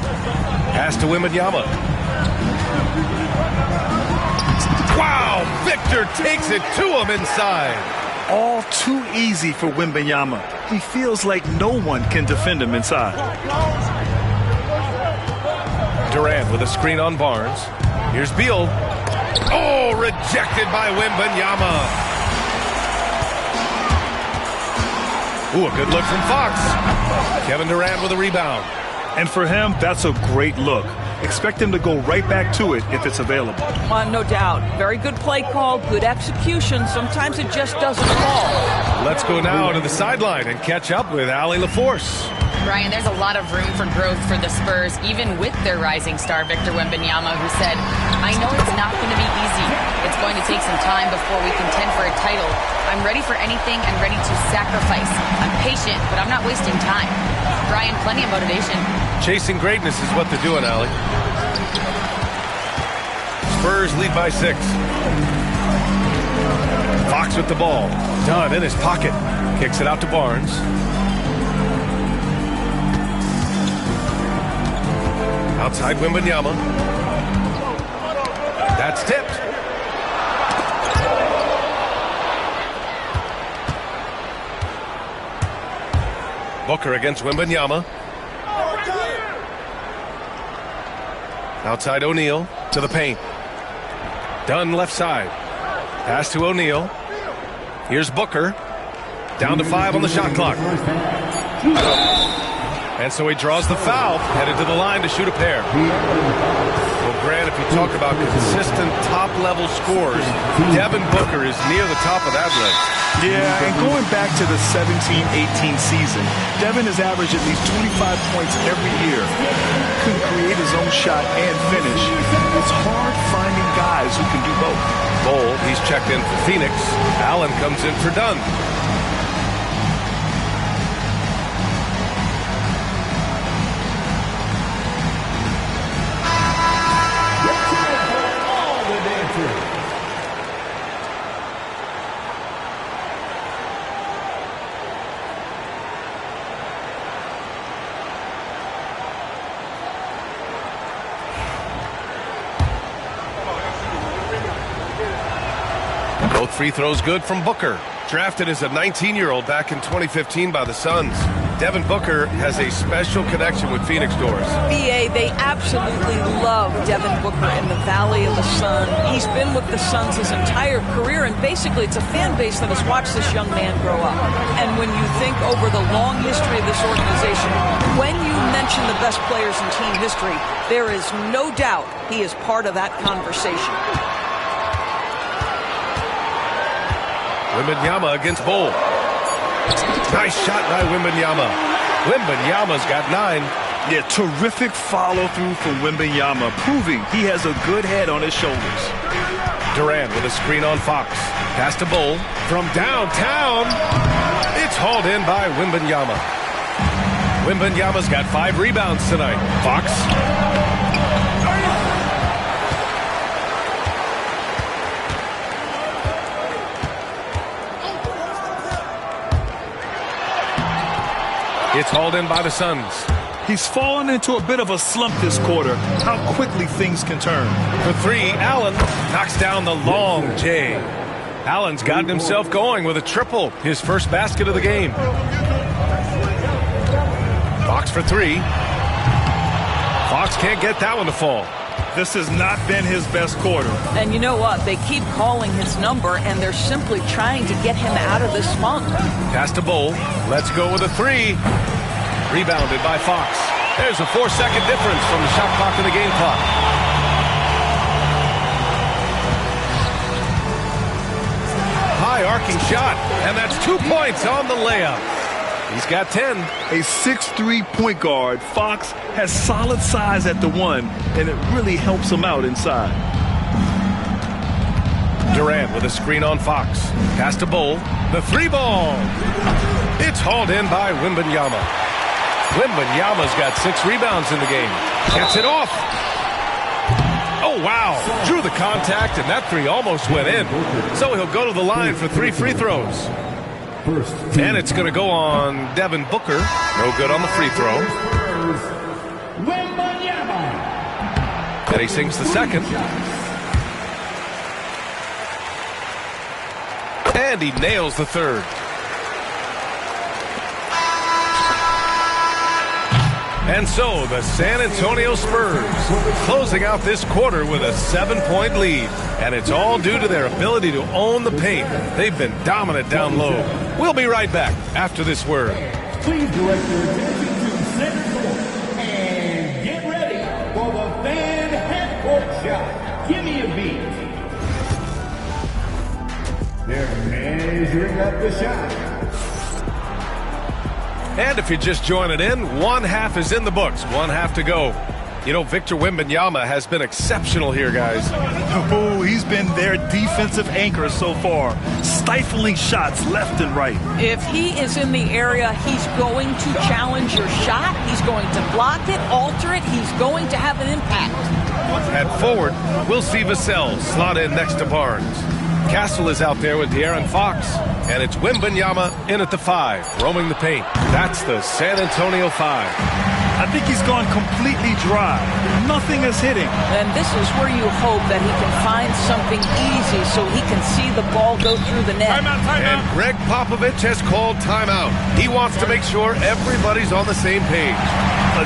Pass to Wembanyama. Wow! Victor takes it to him inside. All too easy for Wembanyama. He feels like no one can defend him inside. Durant with a screen on Barnes. Here's Beal. Oh, rejected by Wembanyama. Ooh, a good look from Fox. Kevin Durant with a rebound. And for him, that's a great look. Expect him to go right back to it if it's available. No doubt. Very good play call, good execution. Sometimes it just doesn't fall. Let's go now to the sideline and catch up with Allie LaForce. Brian, there's a lot of room for growth for the Spurs, even with their rising star, Victor Wembanyama, who said, I know it's not going to be easy. It's going to take some time before we contend for a title. I'm ready for anything and ready to sacrifice. I'm patient, but I'm not wasting time. Brian, plenty of motivation. Chasing greatness is what they're doing, Allie. Spurs lead by 6. Fox with the ball. Dunn in his pocket. Kicks it out to Barnes. Outside Wembanyama. That's tipped. Booker against Wembanyama. Outside O'Neal to the paint. Dunn left side. Pass to O'Neal. Here's Booker. Down to 5 on the shot clock. And so he draws the foul, headed to the line to shoot a pair. Well, Grant, if you talk about consistent top-level scores, Devin Booker is near the top of that list. Yeah, and going back to the 17-18 season, Devin has averaged at least 25 points every year. Could create his own shot and finish. It's hard finding guys who can do both. Bol, he's checked in for Phoenix. Allen comes in for Dunn. free throw's good from Booker. Drafted as a 19-year-old back in 2015 by the Suns, Devin Booker has a special connection with Phoenix Doors. BA, they absolutely love Devin Booker in the Valley of the Sun. He's been with the Suns his entire career, and basically it's a fan base that has watched this young man grow up. And when you think over the long history of this organization, when you mention the best players in team history, there is no doubt he is part of that conversation. Wembanyama against Bol. Nice shot by Wembanyama. Wembanyama's got 9. Yeah, terrific follow-through from Wembanyama, proving he has a good head on his shoulders. Durant with a screen on Fox. Pass to Bol from downtown. It's hauled in by Wembanyama. Wembanyama's got 5 rebounds tonight. Fox. It's hauled in by the Suns. He's fallen into a bit of a slump this quarter. How quickly things can turn. For 3, Allen knocks down the long J. Allen's gotten himself going with a triple, his first basket of the game. Fox for 3. Fox can't get that one to fall. This has not been his best quarter. And you know what? They keep calling his number, and they're simply trying to get him out of this funk. Pass to Bol. Let's go with a 3. Rebounded by Fox. There's a 4-second difference from the shot clock to the game clock. High arcing shot, and that's 2 points on the layup. He's got 10. A 6'3" point guard, Fox has solid size at the 1, and it really helps him out inside. Durant with a screen on Fox. Pass to Bol. The 3 ball. It's hauled in by Wembanyama. Wembanyama's got 6 rebounds in the game. Gets it off. Oh, wow. Drew the contact, and that 3 almost went in. So he'll go to the line for 3 free throws. And it's going to go on Devin Booker. No good on the free throw. And he sinks the second. And he nails the third. And so the San Antonio Spurs closing out this quarter with a 7-point lead. And it's all due to their ability to own the paint. They've been dominant down low. We'll be right back after this word. Please direct your attention to center court and get ready for the fan half-court shot. Give me a beat. They're measuring up the shot. And if you're just joining in, 1 half is in the books. 1 half to go. You know, Victor Wembanyama has been exceptional here, guys. Oh, he's been their defensive anchor so far, stifling shots left and right. If he is in the area, he's going to challenge your shot. He's going to block it, alter it. He's going to have an impact. At forward, we'll see Vassell slot in next to Barnes. Castle is out there with De'Aaron Fox. And it's Wembanyama in at the 5, roaming the paint. That's the San Antonio 5. I think he's gone completely dry. Nothing is hitting. And this is where you hope that he can find something easy so he can see the ball go through the net. And Greg Popovich has called timeout. He wants to make sure everybody's on the same page.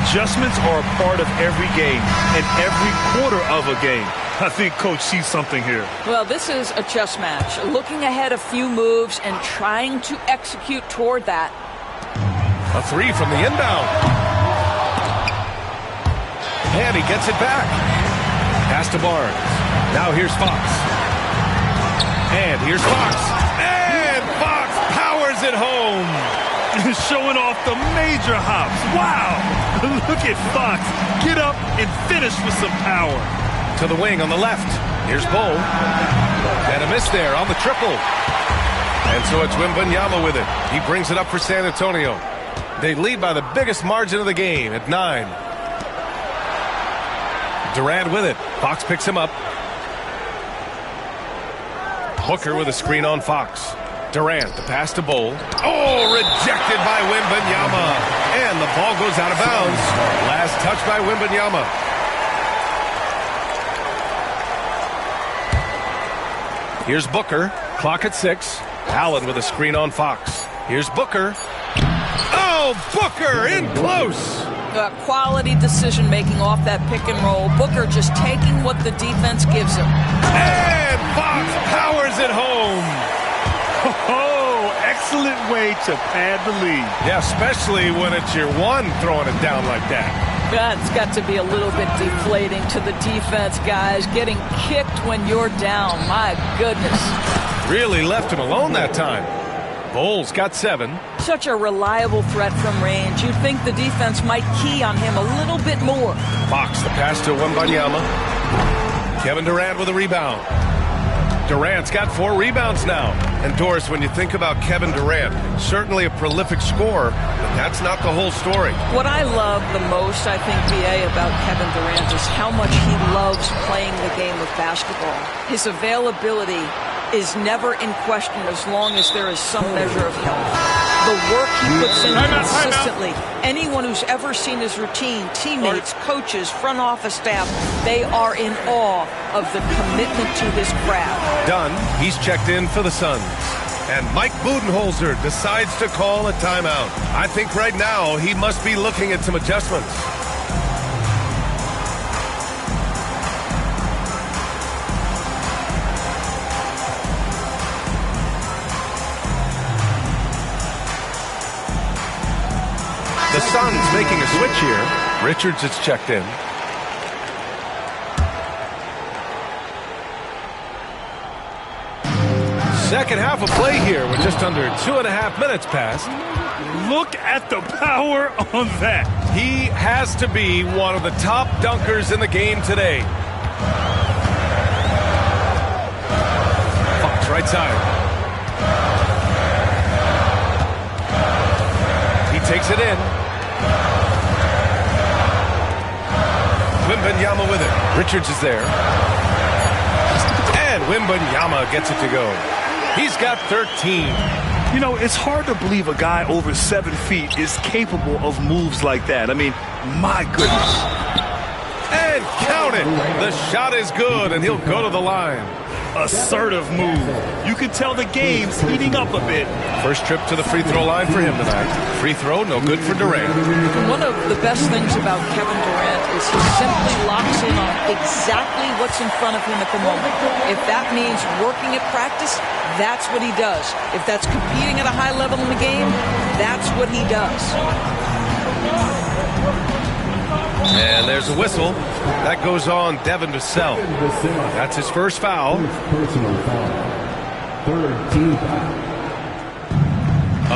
Adjustments are a part of every game and every quarter of a game. I think Coach sees something here. Well, this is a chess match. Looking ahead a few moves and trying to execute toward that. A 3 from the inbound. And he gets it back. Pass to Barnes. Now here's Fox. And here's Fox. And Fox powers it home. Showing off the major hops. Wow. Look at Fox. Get up and finish with some power. To the wing on the left. Here's Bol. And a miss there on the triple. And so it's Wembanyama with it. He brings it up for San Antonio. They lead by the biggest margin of the game at 9. Durant with it. Fox picks him up. Hooker with a screen on Fox. Durant, the pass to Bol. Oh, rejected by Wembanyama. And the ball goes out of bounds. Last touch by Wembanyama. Here's Booker. Clock at 6. Allen with a screen on Fox. Here's Booker. Oh, Booker in close. Quality decision-making off that pick and roll. Booker just taking what the defense gives him. And Fox powers it home. Oh, excellent way to pad the lead. Yeah, especially when it's your one throwing it down like that. That's got to be a little bit deflating to the defense, guys. Getting kicked when you're down. My goodness. Really left him alone that time. Bowles got 7. Such a reliable threat from range. You'd think the defense might key on him a little bit more. Fox, the pass to Wembanyama. Kevin Durant with a rebound. Durant's got 4 rebounds now. And Doris, when you think about Kevin Durant, certainly a prolific scorer, but that's not the whole story. What I love the most, I think, BA, about Kevin Durant is how much he loves playing the game of basketball. His availability is never in question as long as there is some measure of health. The work he puts in consistently. Anyone who's ever seen his routine, teammates, coaches, front office staff, they are in awe of the commitment to his craft. Dunn, he's checked in for the Suns. And Mike Budenholzer decides to call a timeout. I think right now he must be looking at some adjustments. The Suns making a switch here. Richards is checked in. Second half of play here with just under 2.5 minutes passed. Look at the power on that. He has to be one of the top dunkers in the game today. Fox right side. He takes it in. Wembanyama with it. Richards is there. And Wembanyama gets it to go. He's got 13. You know, it's hard to believe a guy over 7 feet is capable of moves like that. I mean, my goodness. And count it. The shot is good, and he'll go to the line. Assertive move. You can tell the game's heating up a bit. First trip to the free throw line for him tonight. Free throw, no good for Durant. One of the best things about Kevin Durant is he simply locks in on exactly what's in front of him at the moment. If that means working at practice, that's what he does. If that's competing at a high level in the game, that's what he does. And there's a whistle. That goes on Devin Vassell. That's his first foul. Personal foul. Third team foul.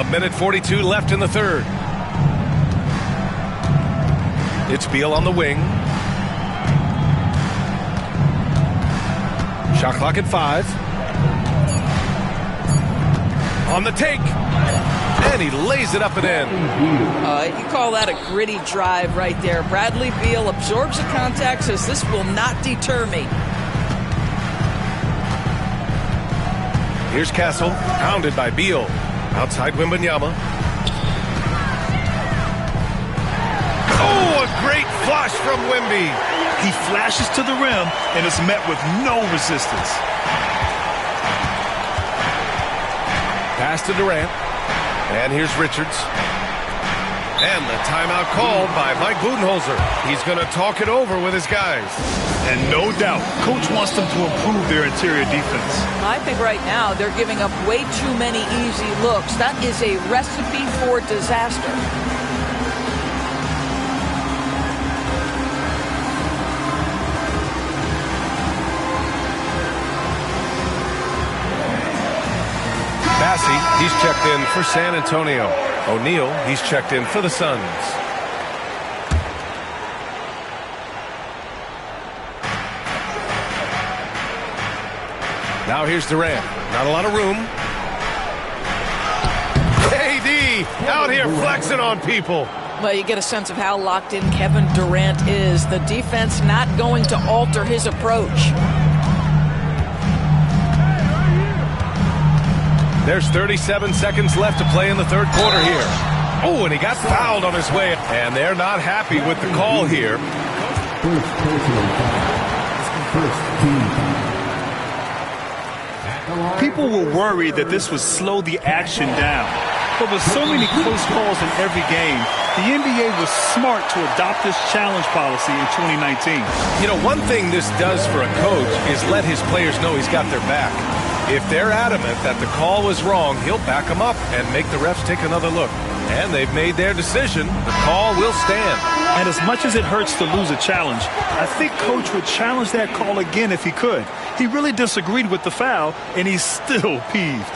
1:42 left in the third. It's Beal on the wing. Shot clock at 5. On the take. And he lays it up and in. You call that a gritty drive right there. Bradley Beal absorbs the contact, says this will not deter me. Here's Castle, pounded by Beal. Outside Wembanyama. Oh, a great flush from Wemby. He flashes to the rim and is met with no resistance. Pass to Durant. And here's Richards. And the timeout called by Mike Budenholzer. He's going to talk it over with his guys. And no doubt, Coach wants them to improve their interior defense. I think right now they're giving up way too many easy looks. That is a recipe for disaster. Bassey, he's checked in for San Antonio. O'Neal, he's checked in for the Suns. Now here's Durant. Not a lot of room. KD out here flexing on people. Well, you get a sense of how locked in Kevin Durant is. The defense not going to alter his approach. There's 37 seconds left to play in the third quarter here. Oh, and he got fouled on his way. And they're not happy with the call here. First personal foul. First team foul. People were worried that this would slow the action down. But with so many close calls in every game, the NBA was smart to adopt this challenge policy in 2019. You know, one thing this does for a coach is let his players know he's got their back. If they're adamant that the call was wrong, he'll back them up and make the refs take another look. And they've made their decision. The call will stand. And as much as it hurts to lose a challenge, I think Coach would challenge that call again if he could. He really disagreed with the foul, and he's still peeved.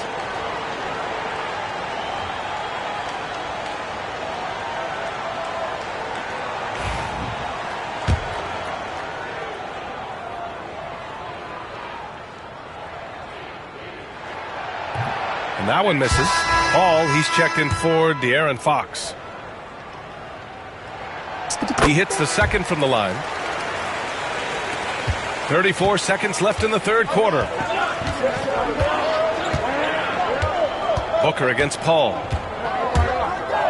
And that one misses. Ball, he's checked in for De'Aaron Fox. He hits the second from the line. 34 seconds left in the third quarter. Booker against Paul.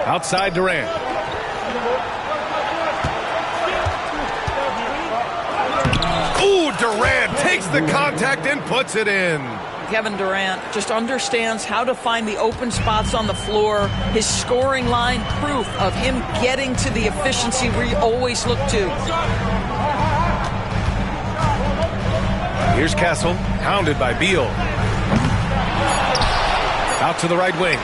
Outside Durant. Ooh, Durant takes the contact and puts it in. Kevin Durant just understands how to find the open spots on the floor. His scoring line, proof of him getting to the efficiency we always look to. Here's Castle, hounded by Beal. Out to the right wing.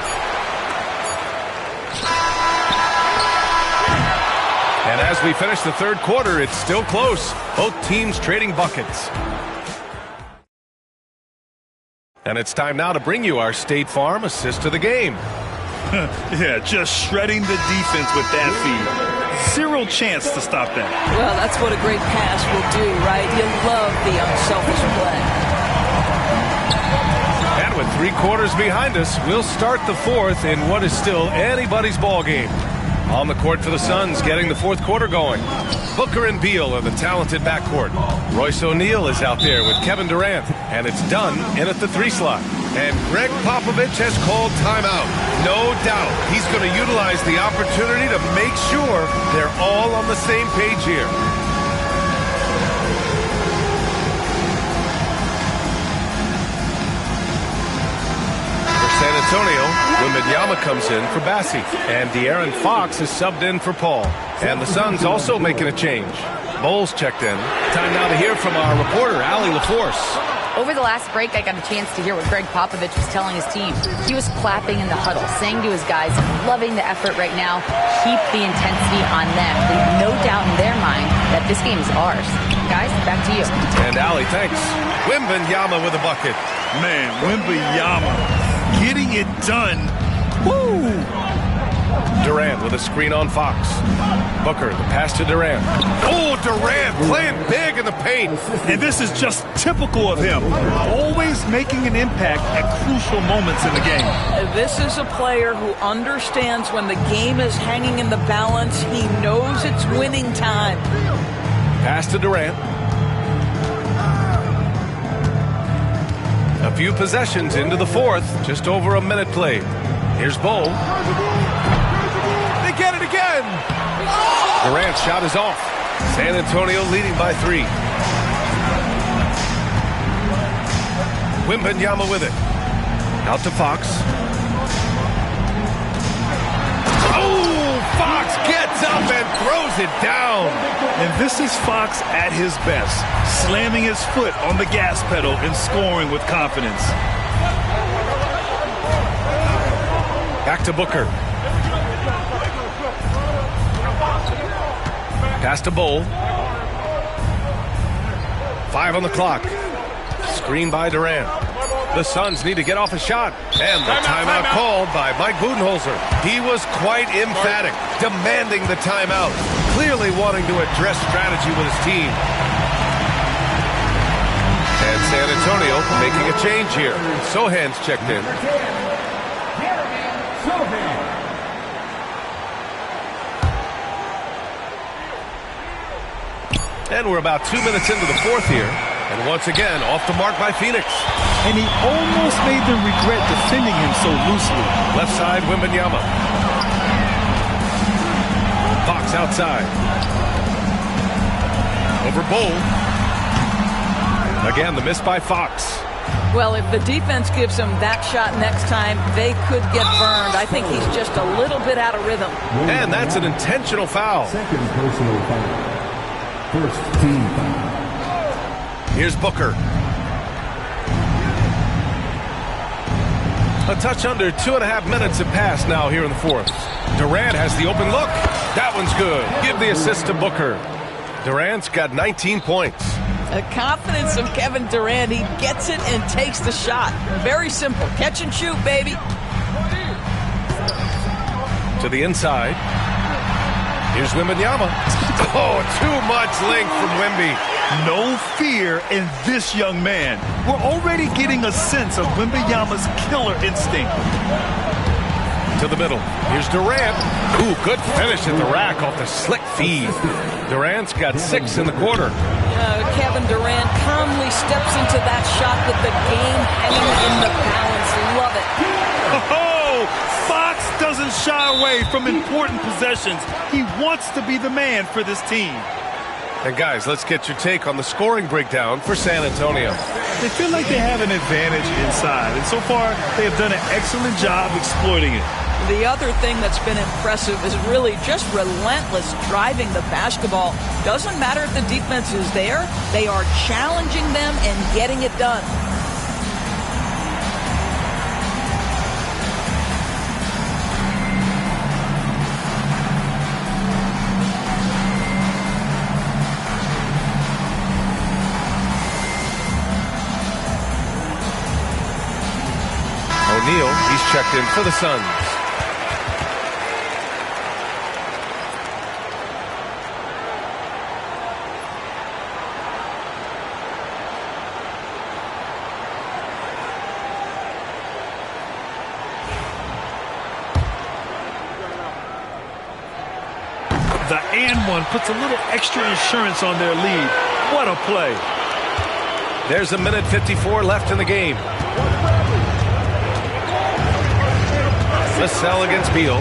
And as we finish the third quarter, it's still close. Both teams trading buckets. And it's time now to bring you our State Farm assist of the game. Yeah, just shredding the defense with that feed. Zero chance to stop that. Well, that's what a great pass will do, right? You love the unselfish play. And with 3 quarters behind us, we'll start the fourth in what is still anybody's ball game. On the court for the Suns, getting the fourth quarter going. Booker and Beal are the talented backcourt. Royce O'Neal is out there with Kevin Durant, and it's done in at the 3 slot. And Greg Popovich has called timeout. No doubt he's going to utilize the opportunity to make sure they're all on the same page here. San Antonio, Wembanyama comes in for Bassi, and De'Aaron Fox is subbed in for Paul. And the Suns also making a change. Bowles checked in. Time now to hear from our reporter, Allie LaForce. Over the last break, I got a chance to hear what Greg Popovich was telling his team. He was clapping in the huddle, saying to his guys, loving the effort right now, keep the intensity on them. Leave no doubt in their mind that this game is ours. Guys, back to you. And Allie, thanks. Wembanyama with a bucket. Man, Wembanyama getting it done. Woo! Durant with a screen on Fox. Booker, the pass to Durant. Oh, Durant playing big in the paint. And this is just typical of him. Always making an impact at crucial moments in the game. This is a player who understands when the game is hanging in the balance. He knows it's winning time. Pass to Durant. A few possessions into the fourth, just over a minute played. Here's Bol. They get it again! Durant's shot is off. San Antonio leading by 3. Wembanyama with it. Out to Fox. Oh, Fox gets up and throws it down. And this is Fox at his best, slamming his foot on the gas pedal and scoring with confidence. Back to Booker. Pass to Bol. 5 on the clock. Screen by Durant. The Suns need to get off a shot. And the timeout called by Mike Budenholzer. He was quite emphatic, demanding the timeout, clearly wanting to address strategy with his team. And San Antonio making a change here. Sohan's checked in. And we're about 2 minutes into the fourth here. And once again, off the mark by Phoenix. And he almost made them regret defending him so loosely. Left side, Wembanyama. Fox outside. Over Bol. Again, the miss by Fox. Well, if the defense gives him that shot next time, they could get burned. I think he's just a little bit out of rhythm. And that's an intentional foul. Second personal foul. First team foul. Here's Booker. A touch under 2.5 minutes have passed now here in the fourth. Durant has the open look. That one's good. Give the assist to Booker. Durant's got 19 points. The confidence of Kevin Durant. He gets it and takes the shot. Very simple. Catch and shoot, baby. To the inside. Here's Wembanyama. Oh, too much length from Wemby. No fear in this young man. We're already getting a sense of Wembanyama's killer instinct. To the middle. Here's Durant. Ooh, good finish at the rack off the slick feed. Durant's got 6 in the quarter. Kevin Durant calmly steps into that shot with the game hanging in the balance. Love it. Oh, Fox doesn't shy away from important possessions. He wants to be the man for this team. And guys, let's get your take on the scoring breakdown for San Antonio. They feel like they have an advantage inside, and so far they have done an excellent job exploiting it. The other thing that's been impressive is really just relentless driving the basketball. Doesn't matter if the defense is there, they are challenging them and getting it done. O'Neal, he's checked in for the Suns. The and one puts a little extra insurance on their lead. What a play. There's 1:54 left in the game. Vassell against Beal.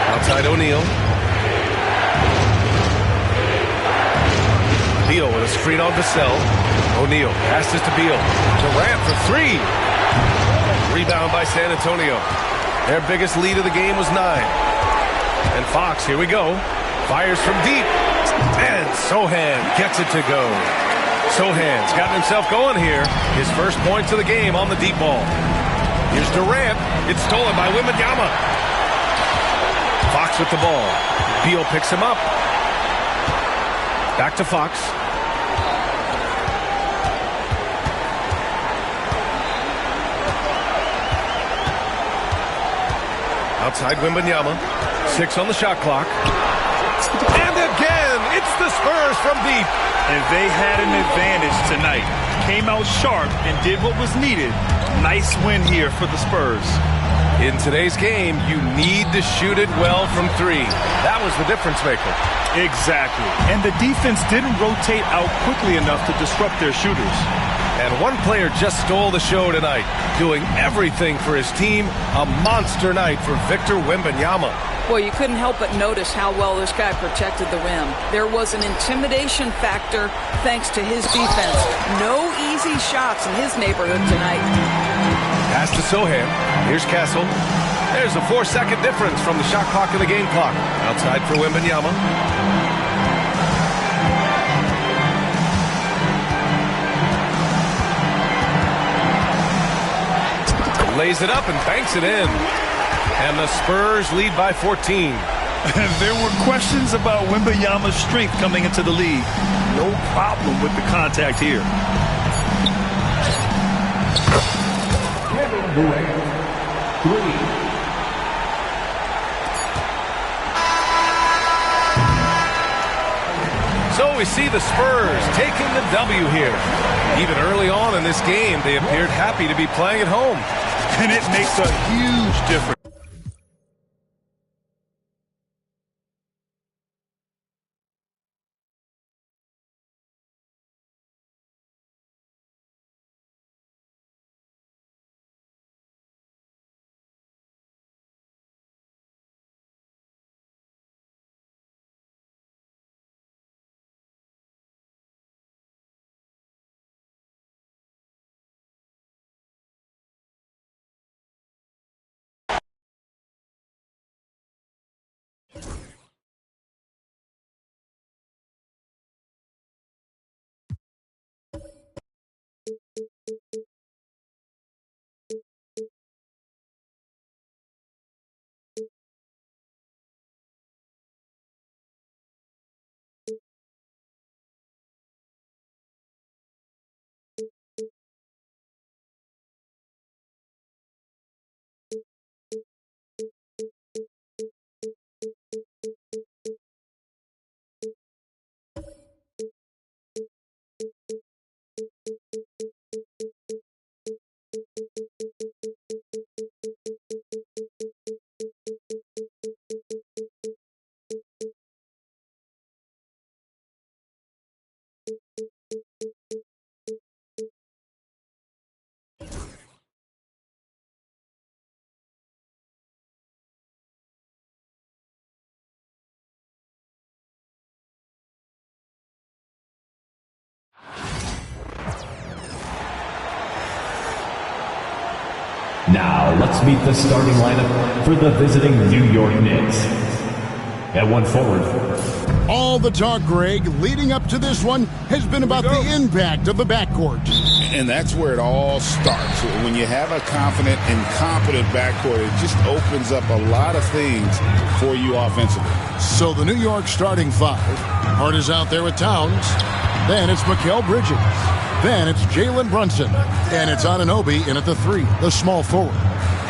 Outside O'Neal. Beal with a screen on Vassell. O'Neal passes to Beal. Durant for 3. Rebound by San Antonio. Their biggest lead of the game was 9. And Fox, here we go. Fires from deep. And Sohan gets it to go. Sohan's gotten himself going here. His first points of the game on the deep ball. Here's Durant. It's stolen by Wembanyama. Fox with the ball. Beal picks him up. Back to Fox. Outside Wembanyama. 6 on the shot clock. And again, it's the Spurs from deep. And they had an advantage tonight. Came out sharp and did what was needed. Nice win here for the Spurs. In today's game, you need to shoot it well from 3. That was the difference maker. Exactly. And the defense didn't rotate out quickly enough to disrupt their shooters. And one player just stole the show tonight, doing everything for his team. A monster night for Victor Wembanyama. Well, you couldn't help but notice how well this guy protected the rim. There was an intimidation factor thanks to his defense. No easy shots in his neighborhood tonight. Pass to Sohan. Here's Castle. There's a 4-second difference from the shot clock and the game clock. Outside for Wembanyama. Lays it up and banks it in. And the Spurs lead by 14. There were questions about Wembanyama's strength coming into the league. No problem with the contact here. Kevin Durant, 3. So we see the Spurs taking the W here. Even early on in this game, they appeared happy to be playing at home. And it makes a huge difference. Now, let's meet the starting lineup for the visiting New York Knicks. At one forward. All the talk, Greg, leading up to this one has been about the impact of the backcourt. And that's where it all starts. When you have a confident and competent backcourt, it just opens up a lot of things for you offensively. So the New York starting five. Hart is out there with Towns. Then it's Mikal Bridges. Then it's Jalen Brunson. And it's Anunoby in at the 3, the small forward.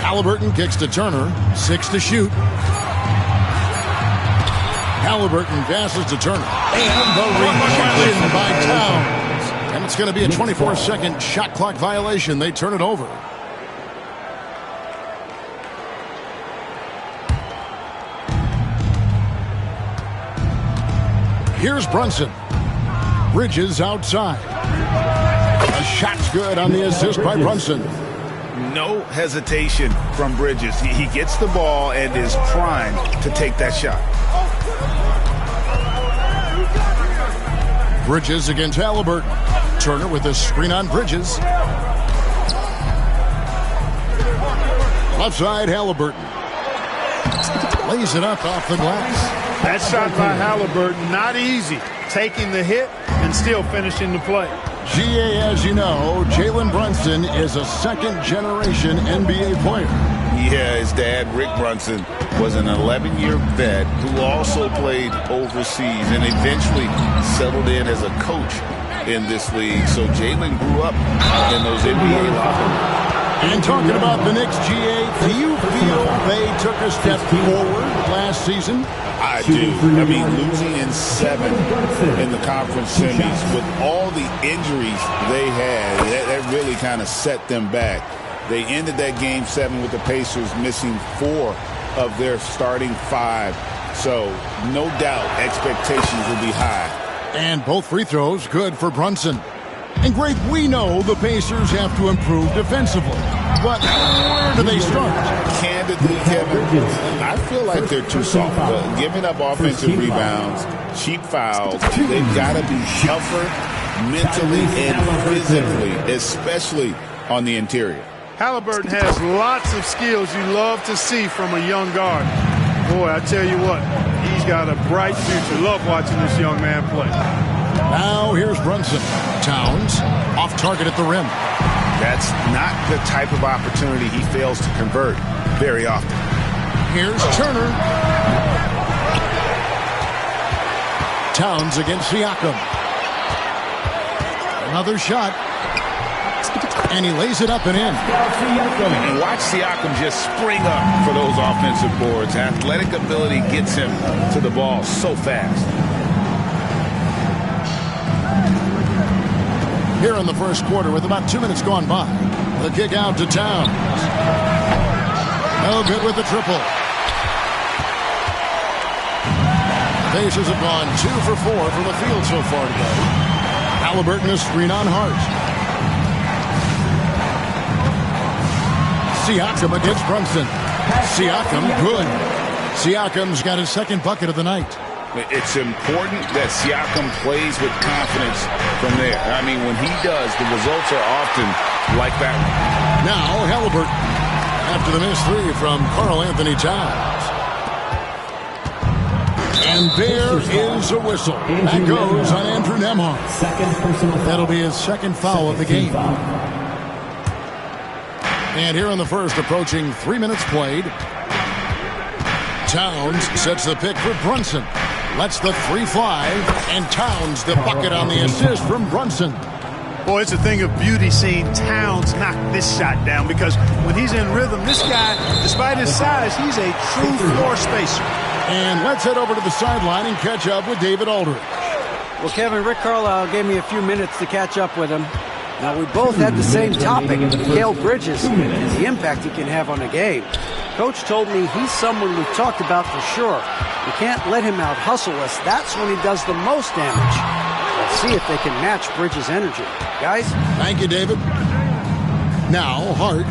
Halliburton kicks to Turner. 6 to shoot. Halliburton passes to Turner. And the rejection by Towns. And it's going to be a 24-second shot clock violation. They turn it over. Here's Brunson. Bridges outside. A shot's good on the assist by Brunson. No hesitation from Bridges. He gets the ball and is primed to take that shot. Bridges against Halliburton. Turner with a screen on Bridges. Left side, Halliburton. Lays it up off the glass. That shot by Halliburton, not easy. Taking the hit and still finishing the play. GA, as you know, Jalen Brunson is a second-generation NBA player. Yeah, his dad, Rick Brunson, was an 11-year vet who also played overseas and eventually settled in as a coach in this league. So Jalen grew up in those NBA locker rooms. And talking about the Knicks, GA, do you feel they took a step forward last season? I do. I mean, losing in 7 in the conference semis with all the injuries they had, that really kind of set them back. They ended that game 7 with the Pacers missing 4 of their starting 5. So, no doubt, expectations will be high. And both free throws good for Brunson. And, Greg, we know the Pacers have to improve defensively. But where do they start? Candidly, Kevin, I feel like they're too soft. Giving up offensive rebounds, cheap fouls, they've got to be tougher mentally and physically, especially on the interior. Halliburton has lots of skills you love to see from a young guard. Boy, I tell you what, he's got a bright future. Love watching this young man play. Now here's Brunson. Towns off target at the rim. That's not the type of opportunity he fails to convert very often. Here's Turner. Towns against Siakam. Another shot. And he lays it up and in. And watch Siakam just spring up for those offensive boards. Athletic ability gets him to the ball so fast. Here in the first quarter with about 2 minutes gone by. The kick out to Towns. No good with the triple. Pacers have gone 2 for 4 from the field so far today. Halliburton a screen on Hart. Siakam against Brunson. Siakam good. Siakam's got his second bucket of the night. It's important that Siakam plays with confidence from there. I mean, when he does, the results are often like that one. Now, Halliburton, after the missed 3 from Karl Anthony Towns. And there is a whistle. That goes on Andrew Nembhard. That'll be his second foul of the game. And here in the first, approaching 3 minutes played, Towns sets the pick for Brunson. Lets the 3 fly, and Towns the bucket on the assist from Brunson. Boy, it's a thing of beauty seeing Towns knock this shot down, because when he's in rhythm, this guy, despite his size, he's a true floor spacer. And let's head over to the sideline and catch up with David Aldridge. Well, Kevin, Rick Carlisle gave me a few minutes to catch up with him. Now, we both had the same topic, Mikal Bridges, and the impact he can have on a game. Coach told me he's someone we've talked about for sure. We can't let him out-hustle us. That's when he does the most damage. Let's see if they can match Bridges' energy. Guys? Thank you, David. Now, Hart,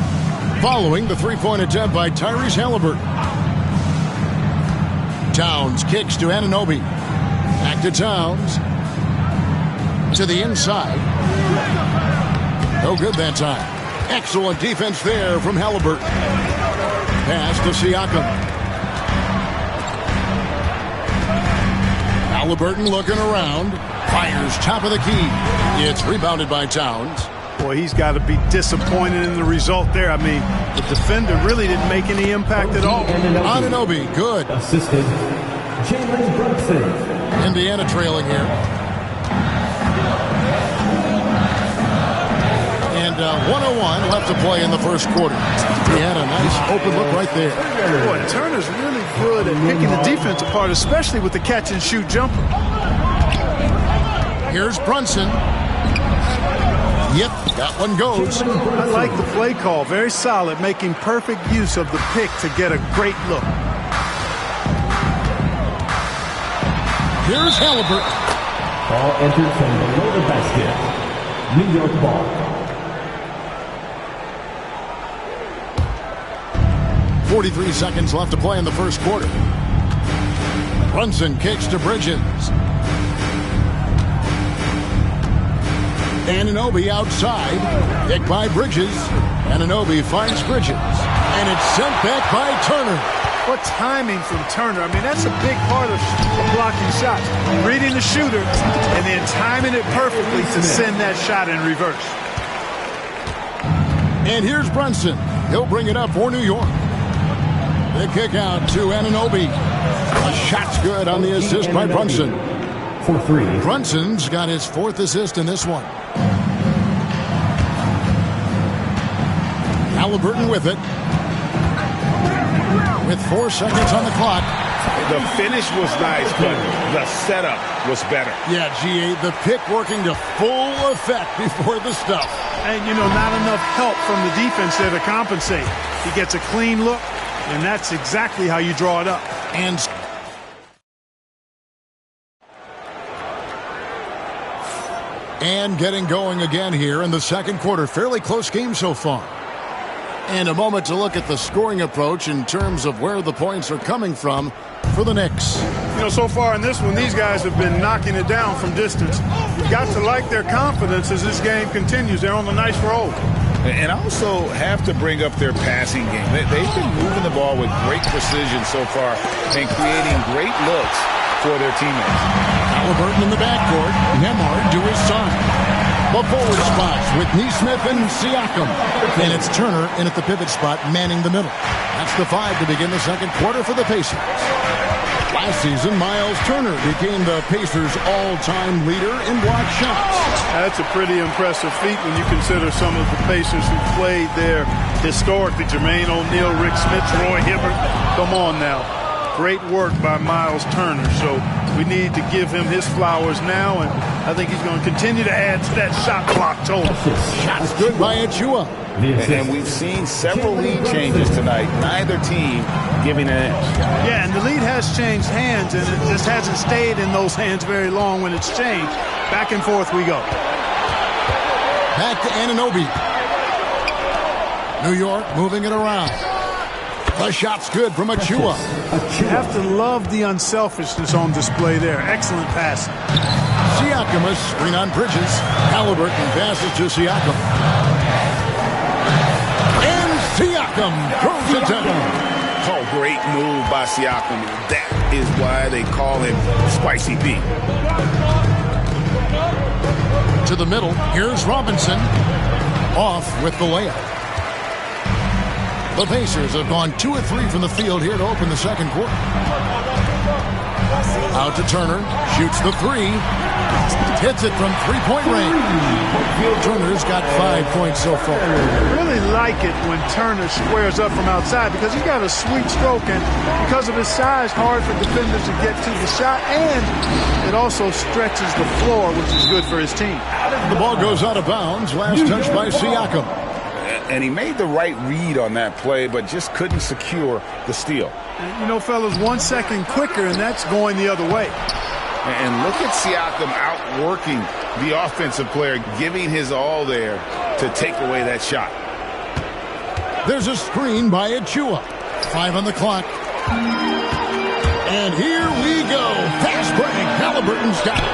following the three-point attempt by Tyrese Halliburton. Towns kicks to Anunoby. Back to Towns. To the inside. No good that time. Excellent defense there from Halliburton. Pass to Siakam. Halliburton looking around. Fires top of the key. It's rebounded by Towns. Boy, he's got to be disappointed in the result there. I mean, the defender really didn't make any impact at all. Anunoby, good. Assistant, Jalen Brunson. Indiana trailing here. And 1:01 left to play in the first quarter. He had a nice open look right there. Boy, Turner's really good at picking the defense apart, especially with the catch-and-shoot jumper. Here's Brunson. Yep, that one goes. I like the play call. Very solid, making perfect use of the pick to get a great look. Here's Halliburton. Ball entered from below the basket. New York ball. .43 seconds left to play in the first quarter. Brunson kicks to Bridges. Anunoby outside. Picked by Bridges. Anunoby finds Bridges. And it's sent back by Turner. What timing from Turner. I mean, that's a big part of blocking shots. Reading the shooter and then timing it perfectly to send that shot in reverse. And here's Brunson. He'll bring it up for New York. The kick out to Anunoby. A shot's good on the assist by Brunson. For 3. Brunson's got his 4th assist in this one. Halliburton with it. With 4 seconds on the clock. The finish was nice, but the setup was better. Yeah, G8, the pick working to full effect before the stuff. And, you know, not enough help from the defense there to compensate. He gets a clean look, and that's exactly how you draw it up. And getting going again here in the second quarter. Fairly close game so far. And a moment to look at the scoring approach in terms of where the points are coming from for the Knicks. You know, so far in this one, these guys have been knocking it down from distance. You've got to like their confidence as this game continues. They're on a nice roll. And also have to bring up their passing game. They've been moving the ball with great precision so far and creating great looks for their teammates. Halliburton in the backcourt. Nembhard to his side. The forward spots with Nesmith and Siakam. And it's Turner in at the pivot spot, manning the middle. That's the 5 to begin the second quarter for the Pacers. Last season, Miles Turner became the Pacers' all-time leader in block shots. That's a pretty impressive feat when you consider some of the Pacers who played there historically. Jermaine O'Neal, Rick Smith, Roy Hibbert. Come on now. Great work by Miles Turner. So we need to give him his flowers now, and I think he's going to continue to add to that shot block total. Shots good by Achua. And we've seen several lead changes tonight. Neither team giving an edge. Yeah, and the lead has changed hands, and it just hasn't stayed in those hands very long when it's changed. Back and forth we go. Back to Anunoby. New York moving it around. The shot's good from Achua. You have to love the unselfishness on display there. Excellent passing. Siakam, a screen on Bridges. Halliburton passes to Siakam. And Siakam throws it down. Oh, great move by Siakam. That is why they call him Spicy Pete. To the middle. Here's Robinson. Off with the layup. The Pacers have gone 2 of 3 from the field here to open the second quarter. Out to Turner. Shoots the 3. Hits it from three-point range. Turner's got 5 points so far. I really like it when Turner squares up from outside because he's got a sweet stroke, and because of his size, hard for defenders to get to the shot, and it also stretches the floor, which is good for his team. The ball goes out of bounds. Last touch by Siakam. And he made the right read on that play, but just couldn't secure the steal. And, you know, fellas, 1 second quicker, and that's going the other way. And look at Siakam outworking the offensive player, giving his all there to take away that shot. There's a screen by Achua. 5 on the clock. And here we go. Fast break. Halliburton's got it.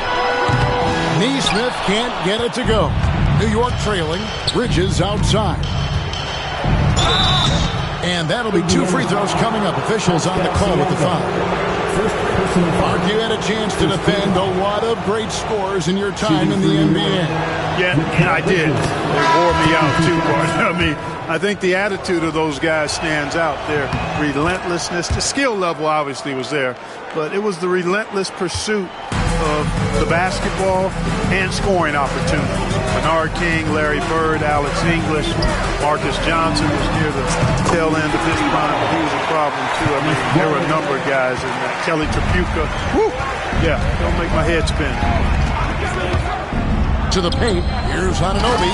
Nesmith can't get it to go. New York trailing. Bridges outside. And that'll be 2 free throws coming up. Officials on the call with the foul. Mark, you had a chance to defend a lot of great scores in your time in the NBA. Yeah, and I did. They wore me out too, Bart. I mean, I think the attitude of those guys stands out. Their relentlessness, the skill level obviously was there, but it was the relentless pursuit of the basketball and scoring opportunities. Bernard King, Larry Bird, Alex English, Marcus Johnson was near the tail end of his prime, but he was a problem too. I mean, there were a number of guys in that. Kelly Tripucka. Woo! Yeah, don't make my head spin. To the paint, here's Anunoby,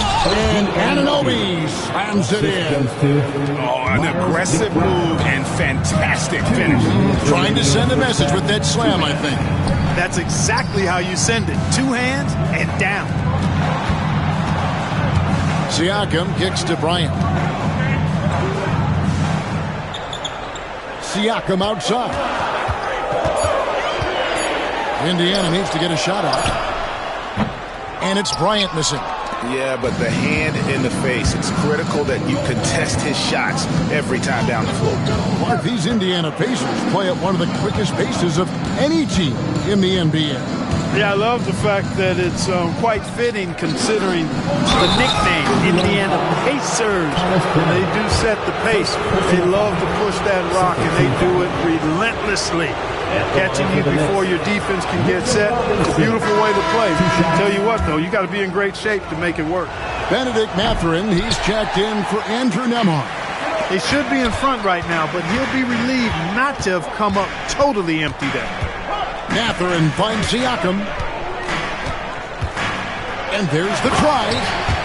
and Anunoby slams it in. Oh, an aggressive move and fantastic finish. Trying to send a message with that slam, I think. That's exactly how you send it. 2 hands and down. Siakam kicks to Bryant. Siakam outside. Indiana needs to get a shot out. And it's Bryant missing. Yeah, but the hand in the face, it's critical that you contest his shots every time down the floor. Mark, these Indiana Pacers play at one of the quickest paces of any team in the NBA. Yeah, I love the fact that it's quite fitting considering the nickname, Indiana Pacers. They do set the pace. They love to push that rock, and they do it relentlessly. Catching you before your defense can get set. It's a beautiful way to play. I tell you what, though, you got to be in great shape to make it work. Benedict Mathurin, he's checked in for Andrew Nembhard. He should be in front right now, but he'll be relieved not to have come up totally empty there. Mathurin finds Siakam. And there's the try.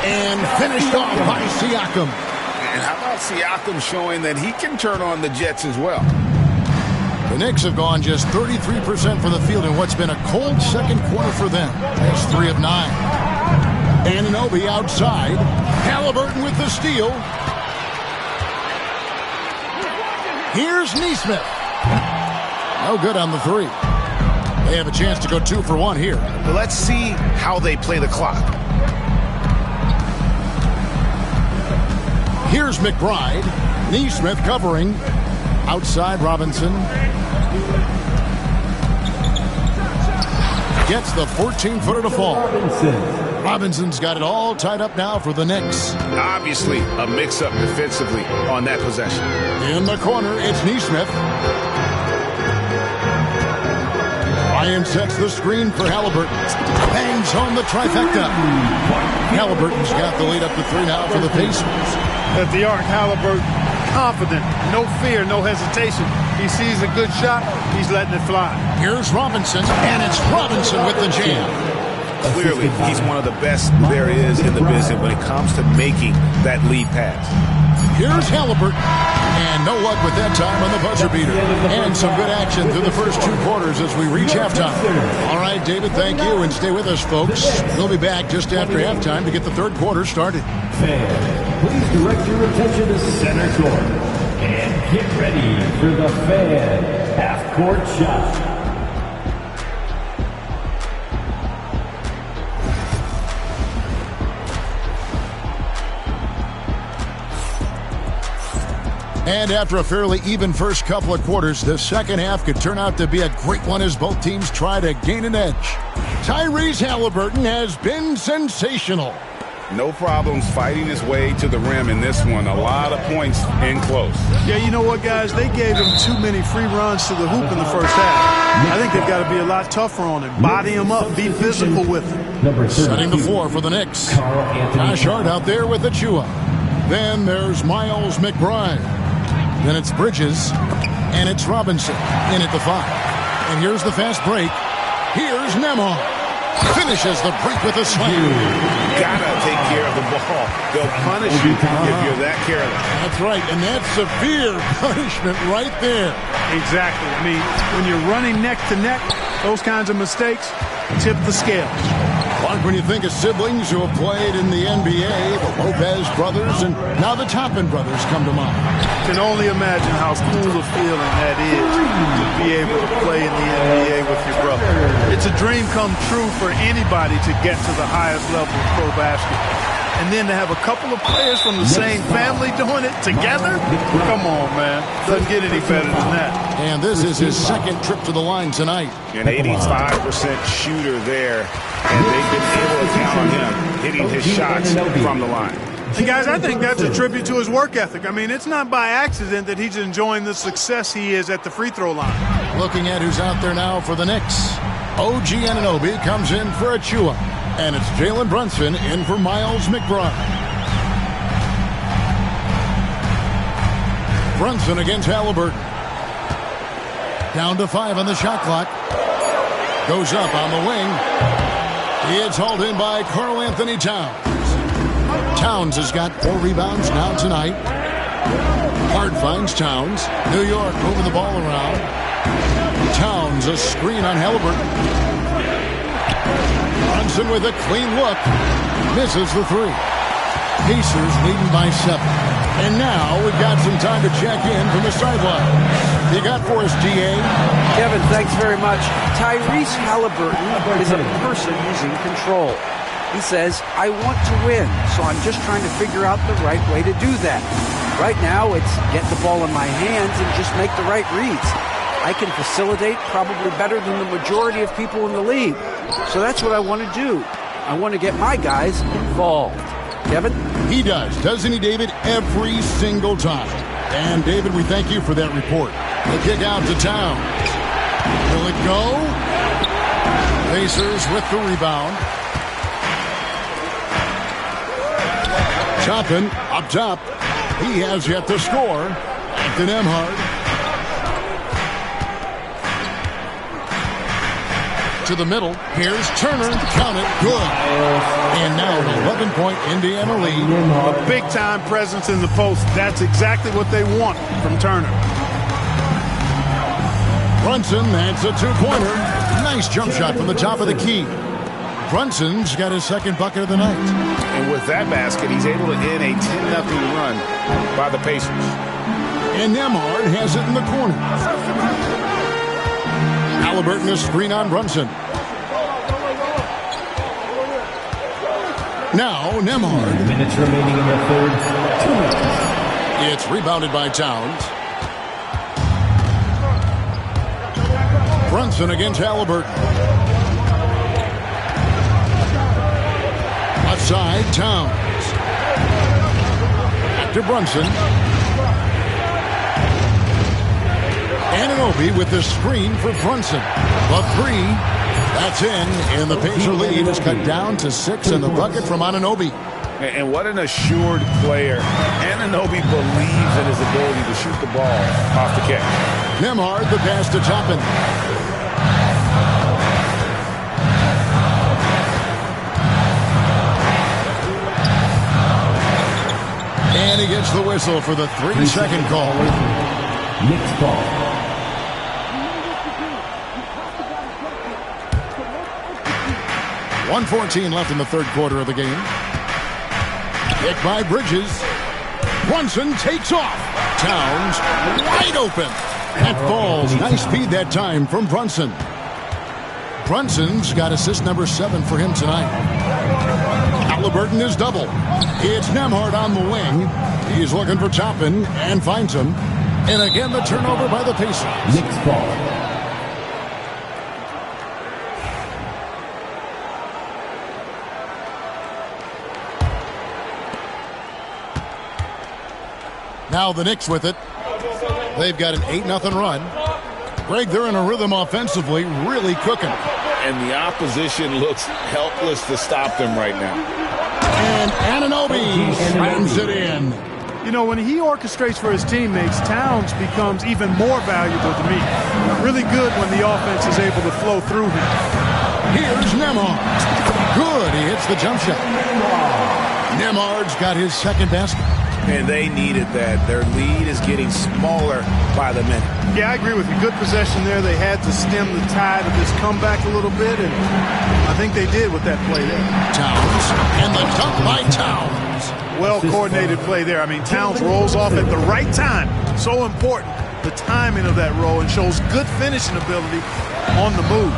And finished off by Siakam. And how about Siakam showing that he can turn on the Jets as well? The Knicks have gone just 33% for the field in what's been a cold second quarter for them. That's 3 of 9. Anunoby outside. Halliburton with the steal. Here's Nesmith. No good on the 3. They have a chance to go 2 for 1 here. Let's see how they play the clock. Here's McBride. Nesmith covering. Outside Robinson. Gets the 14-footer to fall. Robinson's got it all tied up now for the Knicks. Obviously, a mix-up defensively on that possession. In the corner, it's Nesmith. Ryan sets the screen for Halliburton. Bangs home the trifecta. Halliburton's got the lead up to 3 now for the Pacers. At the arc, Halliburton, confident, no fear, no hesitation. He sees a good shot, he's letting it fly. Here's Robinson, and it's Robinson with the jam. Clearly, he's one of the best there is in the business when it comes to making that lead pass. Here's Halliburton, and no luck with that time on the buzzer beater. And some good action through the first 2 quarters as we reach halftime. All right, David, thank you, and stay with us, folks. We'll be back just after halftime to get the 3rd quarter started. Fans, please direct your attention to center court and get ready for the Fan half-court shot. And after a fairly even first couple of quarters, the second half could turn out to be a great one as both teams try to gain an edge. Tyrese Halliburton has been sensational. No problems fighting his way to the rim in this one. A lot of points in close. Yeah, you know what, guys? They gave him too many free runs to the hoop in the first half. I think they've got to be a lot tougher on him. Body him up. Be physical with him. Setting the floor for the Knicks. Josh Hart out there with Achua. Then there's Miles McBride. Then it's Bridges. And it's Robinson in at the 5. And here's the fast break. Here's Nembhard. Finishes the break with a slam. Gotta take care of the ball. They'll punish you if you're that careless. That's right, and that's severe punishment right there. Exactly. I mean, when you're running neck to neck, those kinds of mistakes tip the scales. Like when you think of siblings who have played in the NBA, the Lopez brothers, and now the Toppin brothers come to mind. Can only imagine how cool a feeling that is to be able to play in the NBA with your brother. It's It's a dream come true for anybody to get to the highest level of pro basketball. And then to have a couple of players from the same family doing it together? Come on, man. Doesn't get any better than that. And this is his second trip to the line tonight. An 85% shooter there. And they've been able to count on him hitting his shots from the line. And guys, I think that's a tribute to his work ethic. I mean, it's not by accident that he's enjoying the success he is at the free throw line. Looking at who's out there now for the Knicks. OG Anunoby comes in for Achua. And it's Jalen Brunson in for Miles McBride. Brunson against Halliburton. Down to 5 on the shot clock. Goes up on the wing. It's hauled in by Karl Anthony Towns. Towns has got 4 rebounds now tonight. Hart finds Towns. New York moving the ball around. Towns a screen on Halliburton. Brunson with a clean look. Misses the 3. Pacers leading by 7. And now we've got some time to check in from the sideline. You got for us, GA? Kevin, thanks very much. Tyrese Halliburton is a person using control. He says, I want to win, so I'm just trying to figure out the right way to do that. Right now, it's get the ball in my hands and just make the right reads. I can facilitate probably better than the majority of people in the league. So that's what I want to do. I want to get my guys involved. Kevin? He doesn't he, David? Every single time. And, David, we thank you for that report. The kick out to Towns. Will it go? Pacers with the rebound. Choppin up top. He has yet to score. Back to Nembhard. To the middle. Here's Turner. Count it. Good. And now an 11-point Indiana lead. A big-time presence in the post. That's exactly what they want from Turner. Brunson, that's a 2-pointer. Nice jump shot from the top of the key. Brunson's got his second bucket of the night. And with that basket, he's able to end a 10-0 run by the Pacers. And Nembhard has it in the corner. Halliburton a screen on Brunson. Now Nembhard. Minutes remaining in the third. 2 minutes. It's rebounded by Towns. Brunson against Halliburton. Left side, Towns. Back to Brunson. Anunoby with the screen for Brunson. The 3, that's in. And the Pacer lead is cut down to 6 in the bucket from Anunoby. And what an assured player. Anunoby believes in his ability to shoot the ball off the catch. Nembhard, the pass to Toppin. And he gets the whistle for the 3-second call. Knicks ball. .114 left in the third quarter of the game. Kick by Bridges. Brunson takes off. Towns wide open. That falls. Nice speed that time from Brunson. Brunson's got assist number 7 for him tonight. Halliburton is double. It's Nembhard on the wing. He's looking for Toppin and finds him. And again the turnover by the Pacers. Knicks ball. Now the Knicks with it. They've got an 8-0 run. Greg, they're in a rhythm offensively, really cooking. And the opposition looks helpless to stop them right now. And Anunoby slams it in. You know, when he orchestrates for his teammates, Towns becomes even more valuable to me. Really good when the offense is able to flow through him. Here's Nembhard. Good, he hits the jump shot. Nembhard's got his second basket. And they needed that. Their lead is getting smaller by the minute. Yeah, I agree with you. Good possession there. They had to stem the tide of this comeback a little bit, and I think they did with that play there. Towns, and the dunk by Towns. Well-coordinated play there. I mean, Towns rolls off at the right time. So important, the timing of that roll, and shows good finishing ability on the move.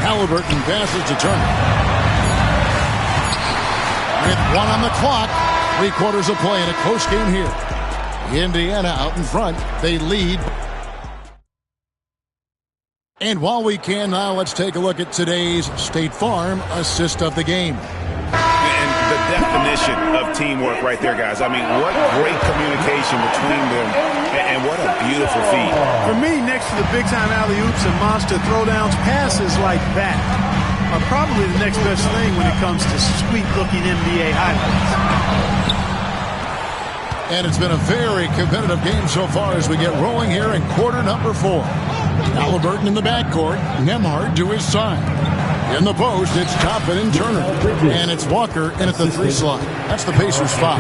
Halliburton passes to Turner. With 1 on the clock, 3 quarters of play in a close game here. Indiana out in front. They lead. And while we can now, let's take a look at today's State Farm assist of the game. And the definition of teamwork right there, guys. I mean, what great communication between them, and what a beautiful feed. For me, next to the big-time alley-oops and monster throwdowns, passes like that are probably the next best thing when it comes to sweet-looking NBA highlights. And it's been a very competitive game so far as we get rolling here in quarter number 4. Halliburton in the backcourt, Nembhard to his side. In the post, it's Toppin and Turner. And it's Walker in at the 3 slot. That's the Pacers' foul.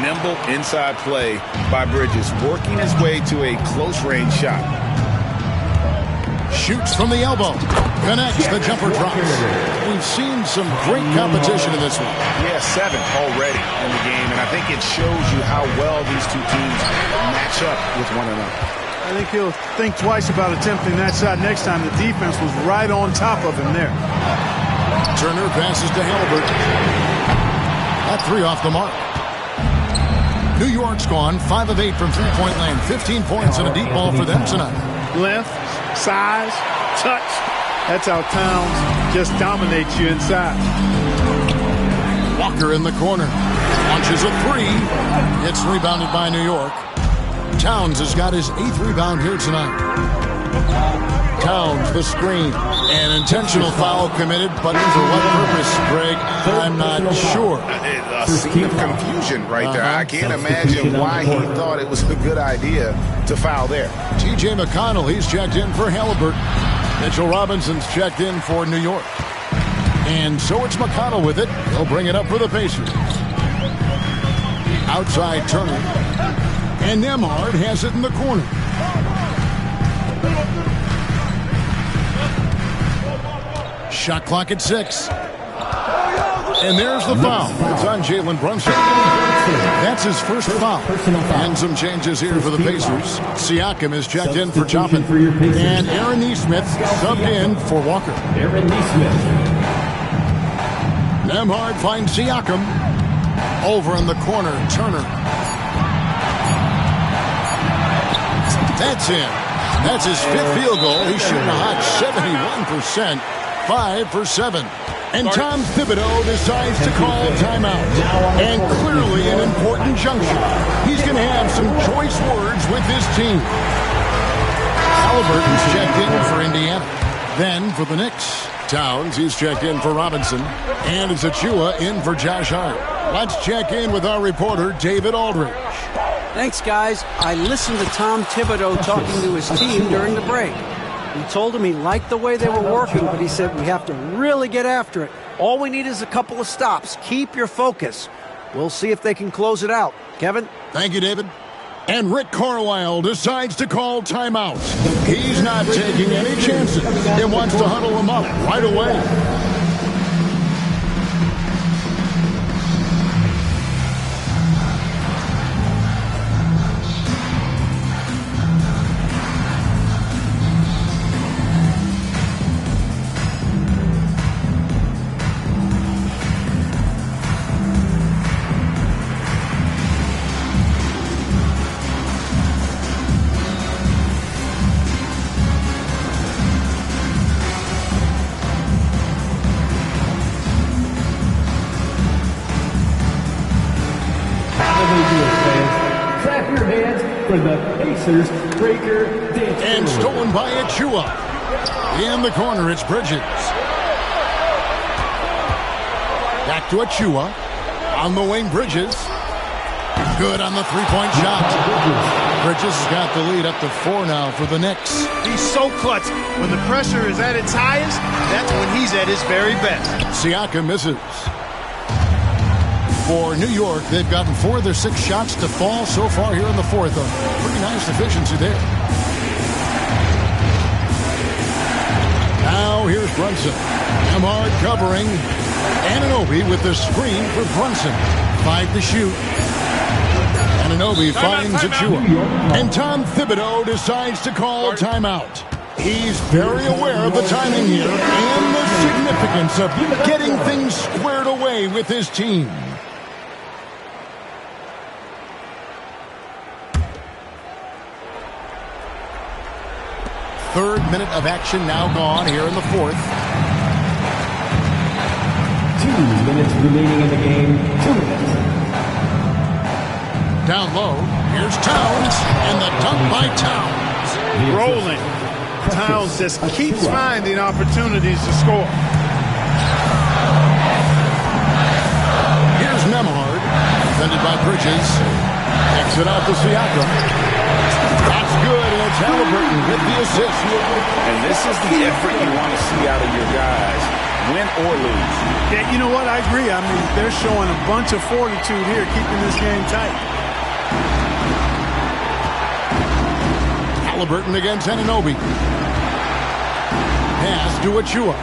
Nimble inside play by Bridges, working his way to a close-range shot. Shoots from the elbow. Connects, the jumper drops. We've seen some great competition in this one. Yeah, 7 already in the game, and I think it shows you how well these two teams match up with one another. I think he'll think twice about attempting that shot next time. The defense was right on top of him there. Turner passes to Halliburton. That 3 off the mark. New York's gone 5 of 8 from three-point land. 15 points and a deep ball for them tonight. Length, size, touch. That's how Towns just dominates you inside. Walker in the corner. Launches a 3. It's rebounded by New York. Towns has got his 8th rebound here tonight. Towns, the screen. An intentional foul committed, but for what purpose, Greg? I'm not sure. A scene of confusion right there. I can't imagine why he thought it was a good idea to foul there. T.J. McConnell, he's checked in for Halliburton. Mitchell Robinson's checked in for New York. And so it's McConnell with it. He'll bring it up for the Pacers. Outside Turner. And Nembhard has it in the corner. Shot clock at 6. And there's the foul. It's on Jalen Brunson. That's his first foul. And some changes here for the Pacers. Siakam is checked in for Toppin. And Aaron Nesmith subbed in for Walker. Nembhard finds Siakam. Over in the corner, Turner. That's in. That's his 5th field goal. He's shooting a hot 71%. 5 for 7. And Tom Thibodeau decides to call timeout. And clearly an important juncture. He's going to have some choice words with his team. Halliburton's checked in for Indiana. Then for the Knicks, Towns, he's checked in for Robinson. And it's Achua in for Josh Hart. Let's check in with our reporter, David Aldridge. Thanks, guys. I listened to Tom Thibodeau talking to his team during the break. He told him he liked the way they were working, but he said we have to really get after it. All we need is a couple of stops. Keep your focus. We'll see if they can close it out. Kevin? Thank you, David. And Rick Carlisle decides to call timeout. He's not taking any chances and wants to huddle them up right away. For the Pacers, Breaker Davis. And stolen by Achua. In the corner, it's Bridges. Back to Achua. On the wing, Bridges. Good on the three-point shot. Bridges has got the lead up to 4 now for the Knicks. He's so clutch. When the pressure is at its highest, that's when he's at his very best. Siakam misses. For New York, they've gotten 4 of their 6 shots to fall so far here in the 4th. Pretty nice efficiency there. Now here's Brunson. Nembhard covering. Anunoby with the screen for Brunson. 5 to shoot. Anunoby finds Achua. And Tom Thibodeau decides to call timeout. He's very aware of the timing here and the significance of getting things squared away with his team. Third minute of action now gone here in the fourth. 2 minutes remaining in the game. 2 minutes. Down low, here's Towns, and the dunk by Towns. Rolling. Towns just keeps finding opportunities to score. Here's Nembhard, defended by Bridges. Takes it out to Siakam. That's good, and it's Halliburton with the assist. And this is the effort you want to see out of your guys, win or lose. Yeah, you know what? I agree. I mean, they're showing a bunch of fortitude here, keeping this game tight. Halliburton against Anunoby. Pass to Achua.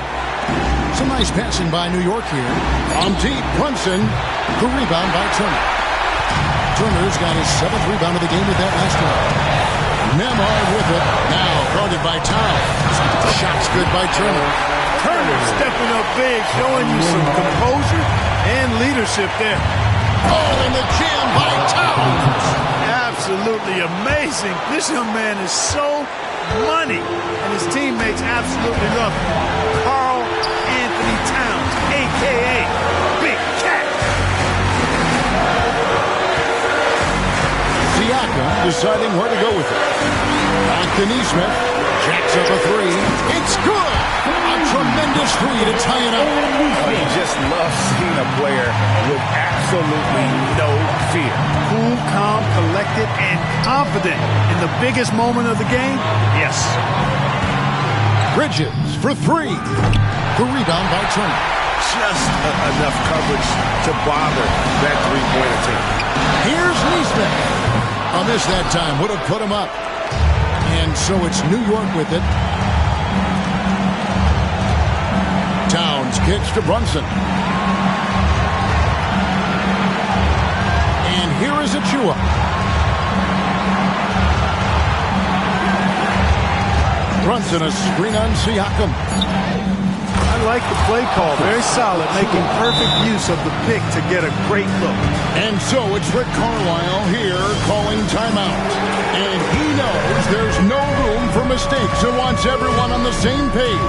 Some nice passing by New York here. On deep, Brunson. The rebound by Turner. Turner's got his 7th rebound of the game with that last one. Nembhard with it. Now guarded by Towns. Shot's good by Turner. Turner stepping up big, showing you some composure and leadership there. Oh, and the jam by Towns. Absolutely amazing. This young man is so money, and his teammates absolutely love him. Karl Anthony Towns, a.k.a. Big Cat. Siakam deciding where to go with it. Anthony Smith jacks up a three. It's good. A tremendous three to tie it up. You just love seeing a player with absolutely no fear. Cool, calm, collected, and confident in the biggest moment of the game. Yes. Bridges for three. The rebound by Turner. Just enough coverage to bother that three-point attempt. Here's Nesmith. On this that time would have put him up. And so it's New York with it. Towns kicks to Brunson. And here is Achua. Brunson a screen on Siakam. I like the play call. Very solid, making perfect use of the pick to get a great look. And so it's Rick Carlisle here calling timeout. And he knows there's no room for mistakes and wants everyone on the same page.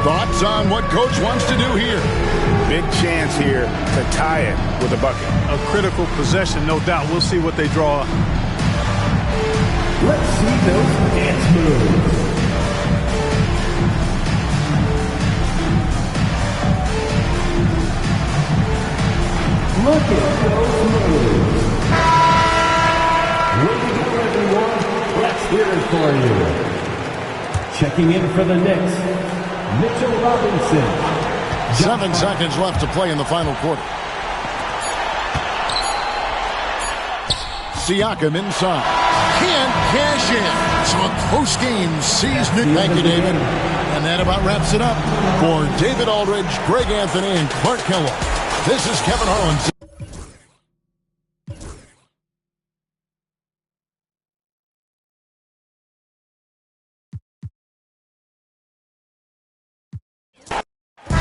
Thoughts on what Coach wants to do here? Big chance here to tie it with a bucket. A critical possession, no doubt. We'll see what they draw. Let's see those dance moves. Look at those moves. Way to go, everyone. Let's hear it for you. Checking in for the Knicks, Mitchell Robinson. 7 seconds left to play in the final quarter. Siakam inside. Can't cash in. So a close game sees New. Thank you, David. And that about wraps it up. For David Aldridge, Greg Anthony, and Clark Kellogg, this is Kevin Harlan.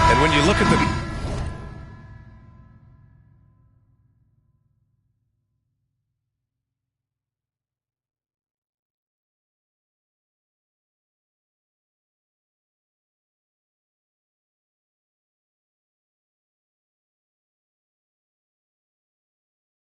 And when you look at the...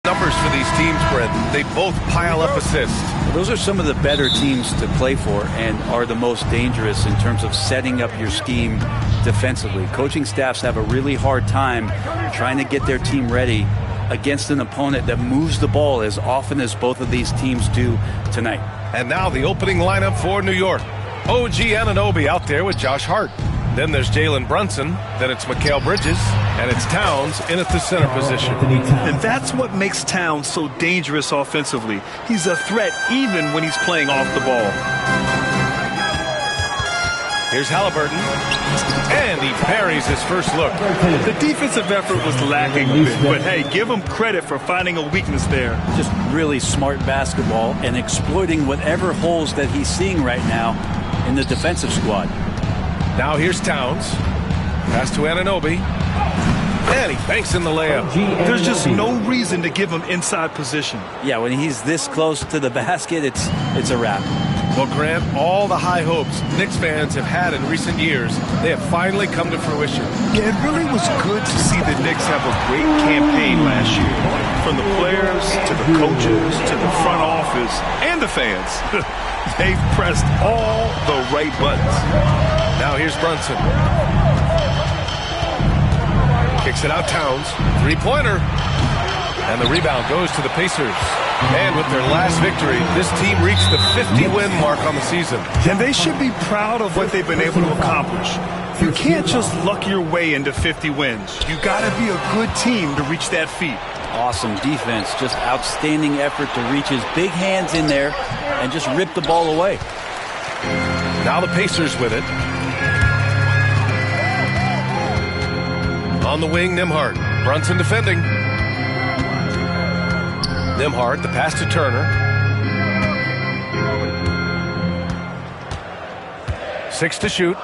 numbers for these teams, Brent, they both pile up assists. Those are some of the better teams to play for and are the most dangerous in terms of setting up your scheme defensively. Coaching staffs have a really hard time trying to get their team ready against an opponent that moves the ball as often as both of these teams do tonight. And now the opening lineup for New York. OG Anunoby out there with Josh Hart. Then there's Jalen Brunson. Then it's Mikal Bridges. And it's Towns in at the center position. And that's what makes Towns so dangerous offensively. He's a threat even when he's playing off the ball. Here's Halliburton. And he parries his first look. The defensive effort was lacking a bit, but hey, give him credit for finding a weakness there. Just really smart basketball and exploiting whatever holes that he's seeing right now in the defensive squad. Now here's Towns. Pass to Anunoby. And he banks in the layup. There's just no reason to give him inside position. Yeah, when he's this close to the basket, it's a wrap. Well, Grant, all the high hopes Knicks fans have had in recent years, they have finally come to fruition. Yeah, it really was good to see the Knicks have a great campaign last year. From the players to the coaches to the front office and the fans. They've pressed all the right buttons. Now here's Brunson. Kicks it out, Towns. Three-pointer. And the rebound goes to the Pacers. And with their last victory, this team reached the 50-win mark on the season. And they should be proud of what they've been able to accomplish. You can't just luck your way into 50 wins. You got to be a good team to reach that feat. Awesome defense, just outstanding effort to reach his big hands in there and just rip the ball away. Now the Pacers with it. On the wing, Nembhard. Brunson defending. Nembhard, the pass to Turner. 6 to shoot.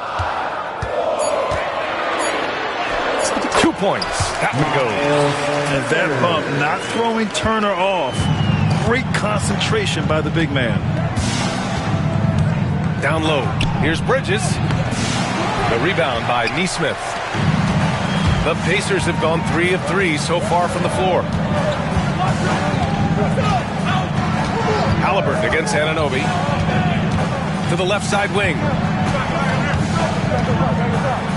2 points. That one goes. And that bump not throwing Turner off. Great concentration by the big man. Down low. Here's Bridges. The rebound by Nesmith. The Pacers have gone 3 of 3 so far from the floor. Halliburton against Anunoby. To the left side wing.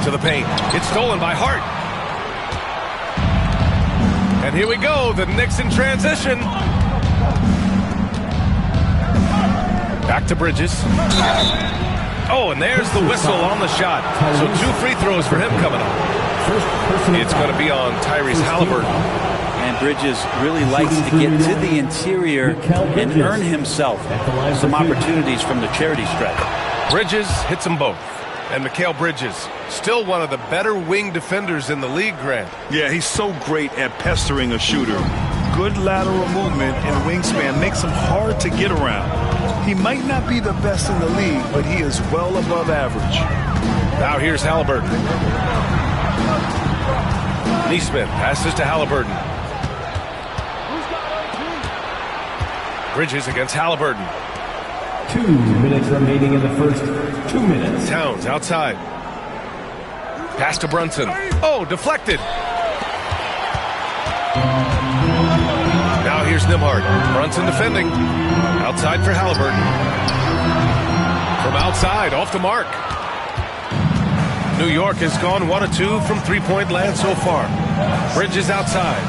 To the paint. It's stolen by Hart. And here we go. The Knicks in transition. Back to Bridges. Oh, and there's the whistle on the shot. So 2 free throws for him coming up. It's going to be on Tyrese Halliburton. And Bridges really likes to get to the interior and earn himself some opportunities from the charity stripe. Bridges hits them both. And Mikal Bridges, still one of the better wing defenders in the league, Grant. Yeah, he's so great at pestering a shooter. Good lateral movement and wingspan makes him hard to get around. He might not be the best in the league, but he is well above average. Now here's Halliburton. Nesmith passes to Halliburton. Bridges against Halliburton. 2 minutes remaining in the first 2 minutes. Towns outside. Pass to Brunson. Oh, deflected. Now here's Nembhard. Brunson defending. Outside for Halliburton. From outside, off the mark. New York has gone 1 of 2 from three-point land so far. Bridges outside.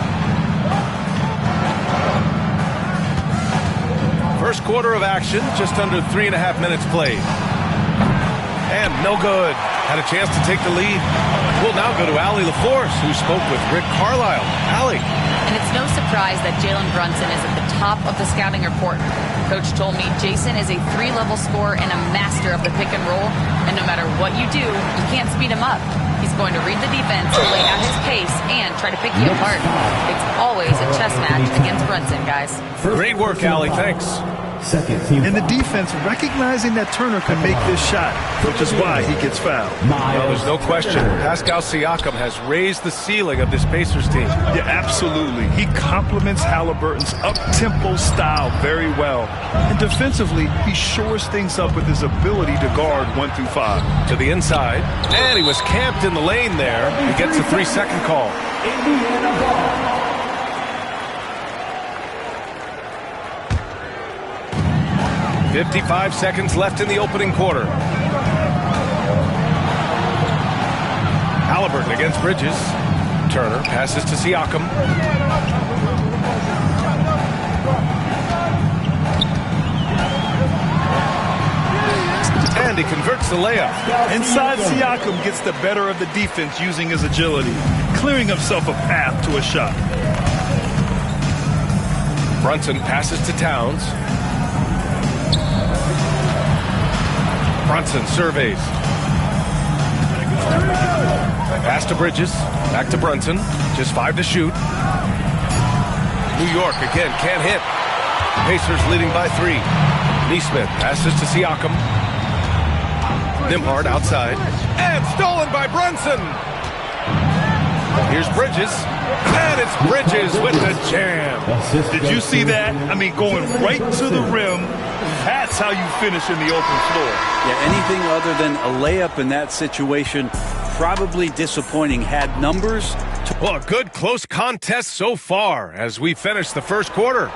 First quarter of action, just under 3.5 minutes played. And no good. Had a chance to take the lead. We'll now go to Allie LaForce, who spoke with Rick Carlisle. Allie. And it's no surprise that Jalen Brunson is at the top of the scouting report. Coach told me Jason is a 3-level scorer and a master of the pick and roll. And no matter what you do, you can't speed him up. He's going to read the defense, lay out his pace, and try to pick you apart. It's always a chess match against Brunson, guys. Great work, Allie. Thanks. And the defense recognizing that Turner can make this shot, which is why he gets fouled. No, there's no question. Pascal Siakam has raised the ceiling of this Pacers team. Yeah, absolutely. He complements Halliburton's up-tempo style very well. And defensively, he shores things up with his ability to guard 1 through 5. To the inside. And he was camped in the lane there. He gets a 3-second call. Indiana ball. 55 seconds left in the opening quarter. Halliburton against Bridges. Turner passes to Siakam. And he converts the layup. Inside, Siakam gets the better of the defense using his agility, clearing himself a path to a shot. Brunson passes to Towns. Brunson surveys. Pass to Bridges. Back to Brunson. Just 5 to shoot. New York again can't hit. Pacers leading by 3. Nesmith passes to Siakam. Nembhard outside. And stolen by Brunson. Here's Bridges. And it's Bridges with the jam. Did you see that? I mean, going right to the rim. That's how you finish in the open floor. Yeah, anything other than a layup in that situation, probably disappointing. Had numbers. Well, a good close contest so far as we finish the first quarter.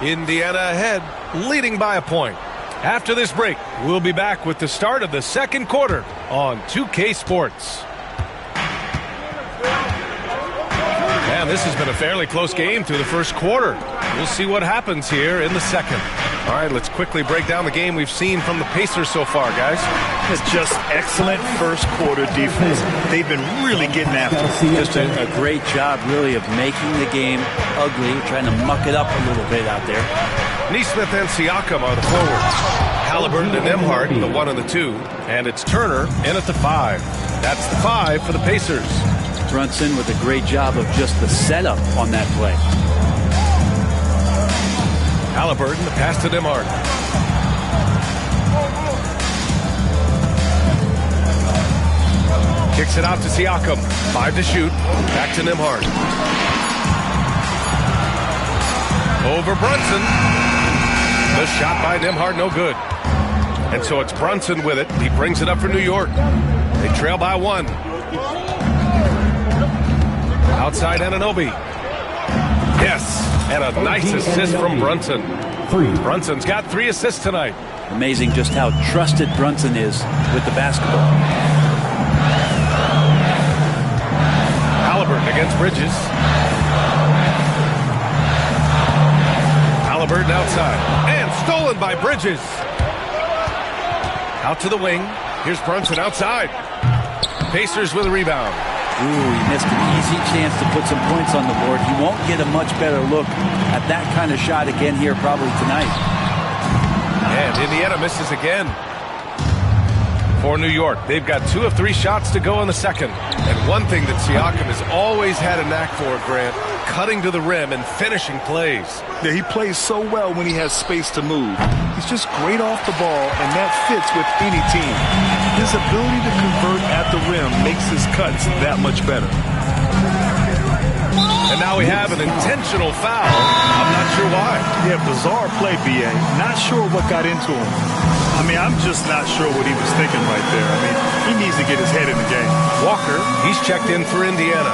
Indiana ahead, leading by a point. After this break, we'll be back with the start of the second quarter on 2K Sports. And this has been a fairly close game through the first quarter. We'll see what happens here in the second. All right, let's quickly break down the game we've seen from the Pacers so far, guys. It's just excellent first quarter defense. They've been really getting after it. Just a great job, really, of making the game ugly, trying to muck it up a little bit out there. Nesmith and Siakam are the forwards. Halliburton and Nembhard, the 1 and the 2. And it's Turner in at the 5. That's the 5 for the Pacers. Brunson with a great job of just the setup on that play. Halliburton, the pass to Nembhard. Kicks it out to Siakam. 5 to shoot. Back to Nembhard. Over Brunson. The shot by Nembhard, no good. And so it's Brunson with it. He brings it up for New York. They trail by 1. Outside Anunoby. Yes, and a nice assist from Brunson. Brunson's got 3 assists tonight. Amazing just how trusted Brunson is with the basketball. Halliburton against Bridges. Halliburton outside. And stolen by Bridges. Out to the wing. Here's Brunson outside. Pacers with a rebound. Ooh, he missed an easy chance to put some points on the board. He won't get a much better look at that kind of shot again here probably tonight. And Indiana misses again. For New York, they've got 2 of 3 shots to go in the second. And one thing that Siakam has always had a knack for, Grant, cutting to the rim and finishing plays. Yeah, he plays so well when he has space to move. He's just great off the ball, and that fits with any team. His ability to convert at the rim makes his cuts that much better. And now we have an intentional foul. I'm not sure why. Yeah, bizarre play, B.A. Not sure what got into him. I mean, I'm just not sure what he was thinking right there. I mean, he needs to get his head in the game. Walker, he's checked in for Indiana.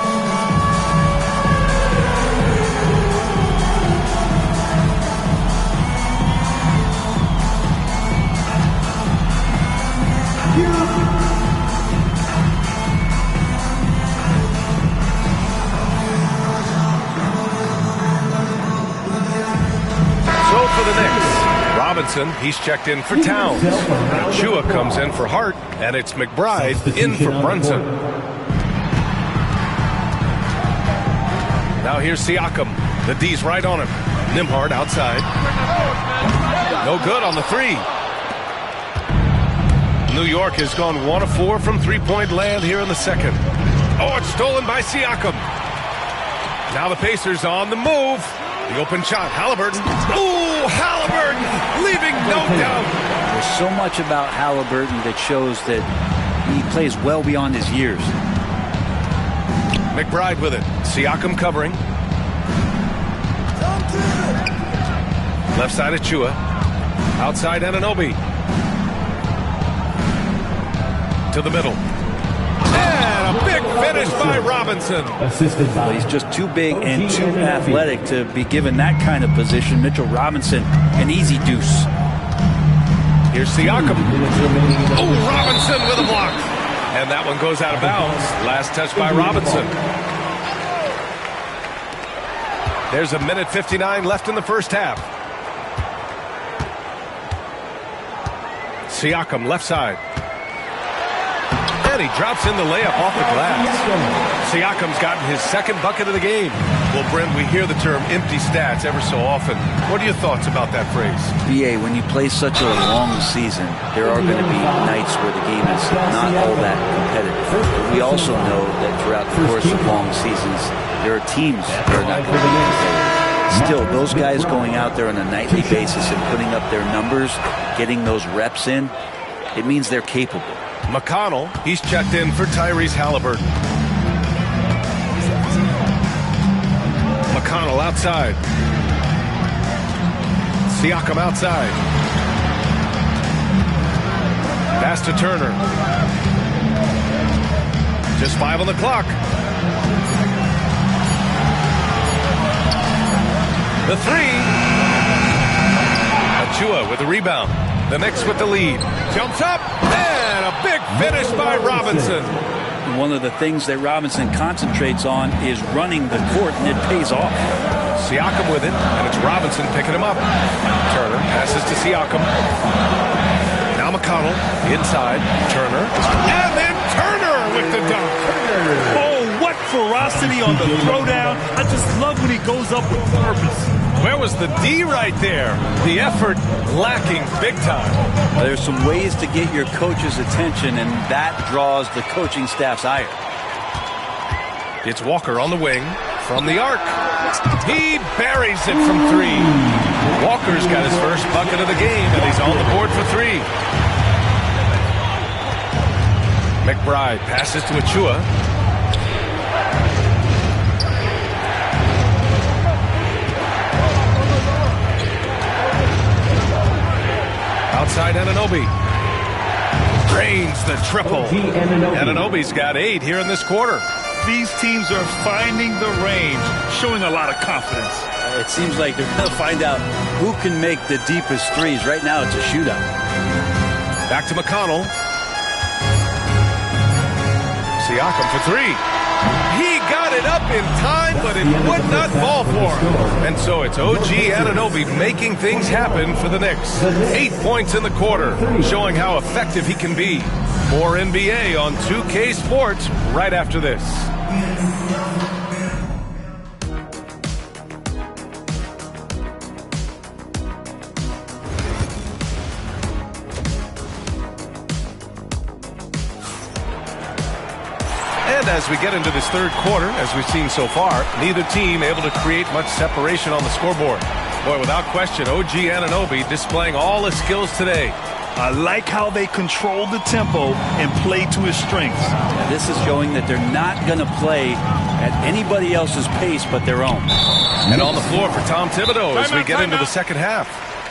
For the Knicks, Robinson, he's checked in for Towns. Chua comes in for Hart, and it's McBride in for Brunson. Now here's Siakam. The D's right on him. Nembhard outside. No good on the 3. New York has gone 1 of 4 from three-point land here in the second. Oh, it's stolen by Siakam. Now the Pacers on the move. The open shot, Halliburton. Ooh, Halliburton, leaving no doubt. There's so much about Halliburton that shows that he plays well beyond his years. McBride with it. Siakam covering. Left side of Chua. Outside Anunoby. To the middle. And a big finish by Robinson. Well, he's just too big and too athletic to be given that kind of position. Mitchell Robinson, an easy deuce. Here's Siakam. Oh, Robinson with a block. And that one goes out of bounds. Last touch by Robinson. There's a minute 59 left in the first half. Siakam left side. And he drops in the layup off the glass. Siakam's gotten his second bucket of the game. Well, Brent, we hear the term empty stats ever so often. What are your thoughts about that phrase? BA, when you play such a long season, there are going to be nights where the game is not all that competitive. But we also know that throughout the course of long seasons, there are teams that are not going to be competitive. Still, those guys going out there on a nightly basis and putting up their numbers, getting those reps in, it means they're capable. McConnell, he's checked in for Tyrese Halliburton. McConnell outside. Siakam outside. Pass to Turner. Just 5 on the clock. The three. Achua with the rebound. The Knicks with the lead. Jumps up, and a big finish by Robinson. One of the things that Robinson concentrates on is running the court, and it pays off. Siakam with it, and it's Robinson picking him up. Turner passes to Siakam. Now McConnell inside. Turner. And then Turner with the dunk. Oh, what ferocity on the throwdown. I just love when he goes up with purpose. Where was the D right there? The effort lacking big time. There's some ways to get your coach's attention, and that draws the coaching staff's ire. It's Walker on the wing from the arc. He buries it from 3. Walker's got his first bucket of the game, and he's on the board for 3. McBride passes to Achua. Outside Anunoby. Drains the triple. Anunoby's got 8 here in this quarter. These teams are finding the range, showing a lot of confidence. It seems like they're going to find out who can make the deepest threes. Right now, it's a shootout. Back to McConnell. Siakam for 3. He got it up in time, but it would not fall for him. And so it's OG Anunoby making things happen for the Knicks. 8 points in the quarter, showing how effective he can be. More NBA on 2K Sports right after this. And as we get into this third quarter, as we've seen so far, neither team able to create much separation on the scoreboard. Boy, without question, OG Anunoby displaying all his skills today. I like how they control the tempo and play to his strengths. Now, this is showing that they're not going to play at anybody else's pace but their own. And on the floor for Tom Thibodeau as we get into the second half.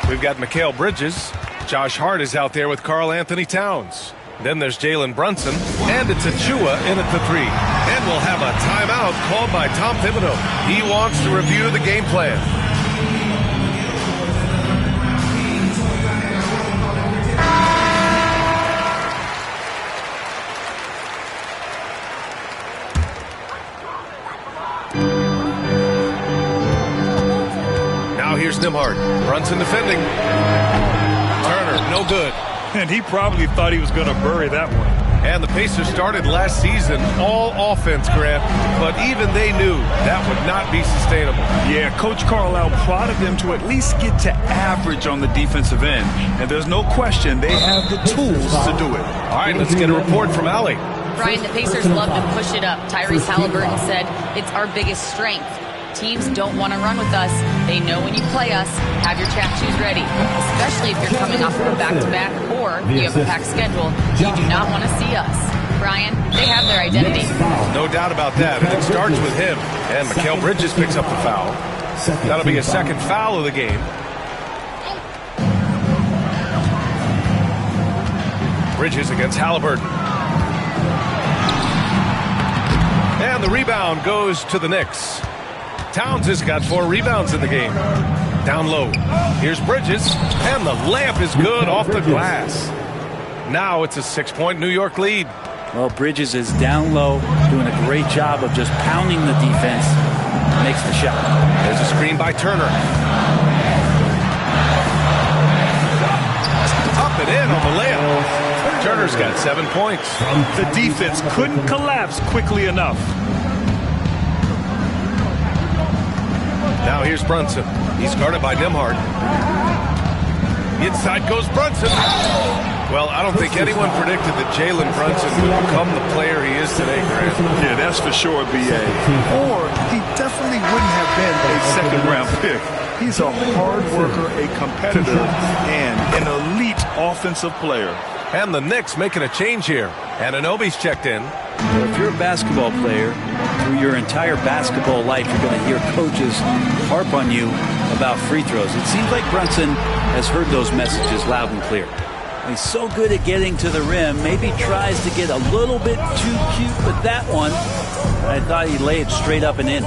We've got Mikal Bridges. Josh Hart is out there with Karl Anthony Towns. Then there's Jalen Brunson, and it's Achua in at the 3. And we'll have a timeout called by Tom Thibodeau. He wants to review the game plan. Now here's Nembhard. Brunson defending. Turner, no good. And he probably thought he was going to bury that one. And the Pacers started last season all offense, Grant, but even they knew that would not be sustainable. Yeah, Coach Carlisle prodded them to at least get to average on the defensive end. And there's no question they have the tools to do it. All right, let's get a report from Allie. Brian, the Pacers love to push it up. Tyrese Halliburton said it's our biggest strength. Teams don't want to run with us. They know when you play us, have your trap shoes ready, especially if you're coming off of a back-to-back or you have a packed schedule. You do not want to see us. Brian, they have their identity. No doubt about that, and it starts with him. And Mikal Bridges picks up the foul. That'll be his second foul of the game. Bridges against Halliburton. And the rebound goes to the Knicks. Towns has got 4 rebounds in the game. Down low. Here's Bridges, and the layup is good off the glass. Now it's a 6-point New York lead. Well, Bridges is down low, doing a great job of just pounding the defense. Makes the shot. There's a screen by Turner. Up and in on the layup. Turner's got 7 points. The defense couldn't collapse quickly enough. Now here's Brunson. He's guarded by Nembhard. Inside goes Brunson. Well, I don't think anyone predicted that Jalen Brunson would become the player he is today, Grant. Yeah, that's for sure, B.A. Or he definitely wouldn't have been a second-round pick. He's a hard worker, a competitor, and an elite offensive player. And the Knicks making a change here. Anunoby's checked in. Well, if you're a basketball player, through your entire basketball life, you're going to hear coaches harp on you about free throws. It seems like Brunson has heard those messages loud and clear. He's so good at getting to the rim, maybe tries to get a little bit too cute with that one. I thought he'd lay it straight up and in.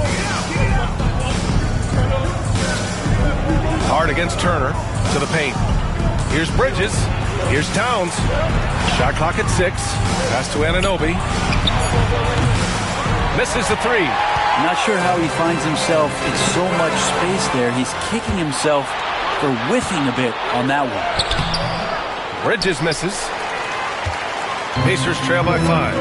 Hard against Turner to the paint. Here's Bridges. Here's Towns. Shot clock at 6. Pass to Anunoby. Misses the three. Not sure how he finds himself in so much space there. He's kicking himself for whiffing a bit on that one. Bridges misses. Pacers trail by 5.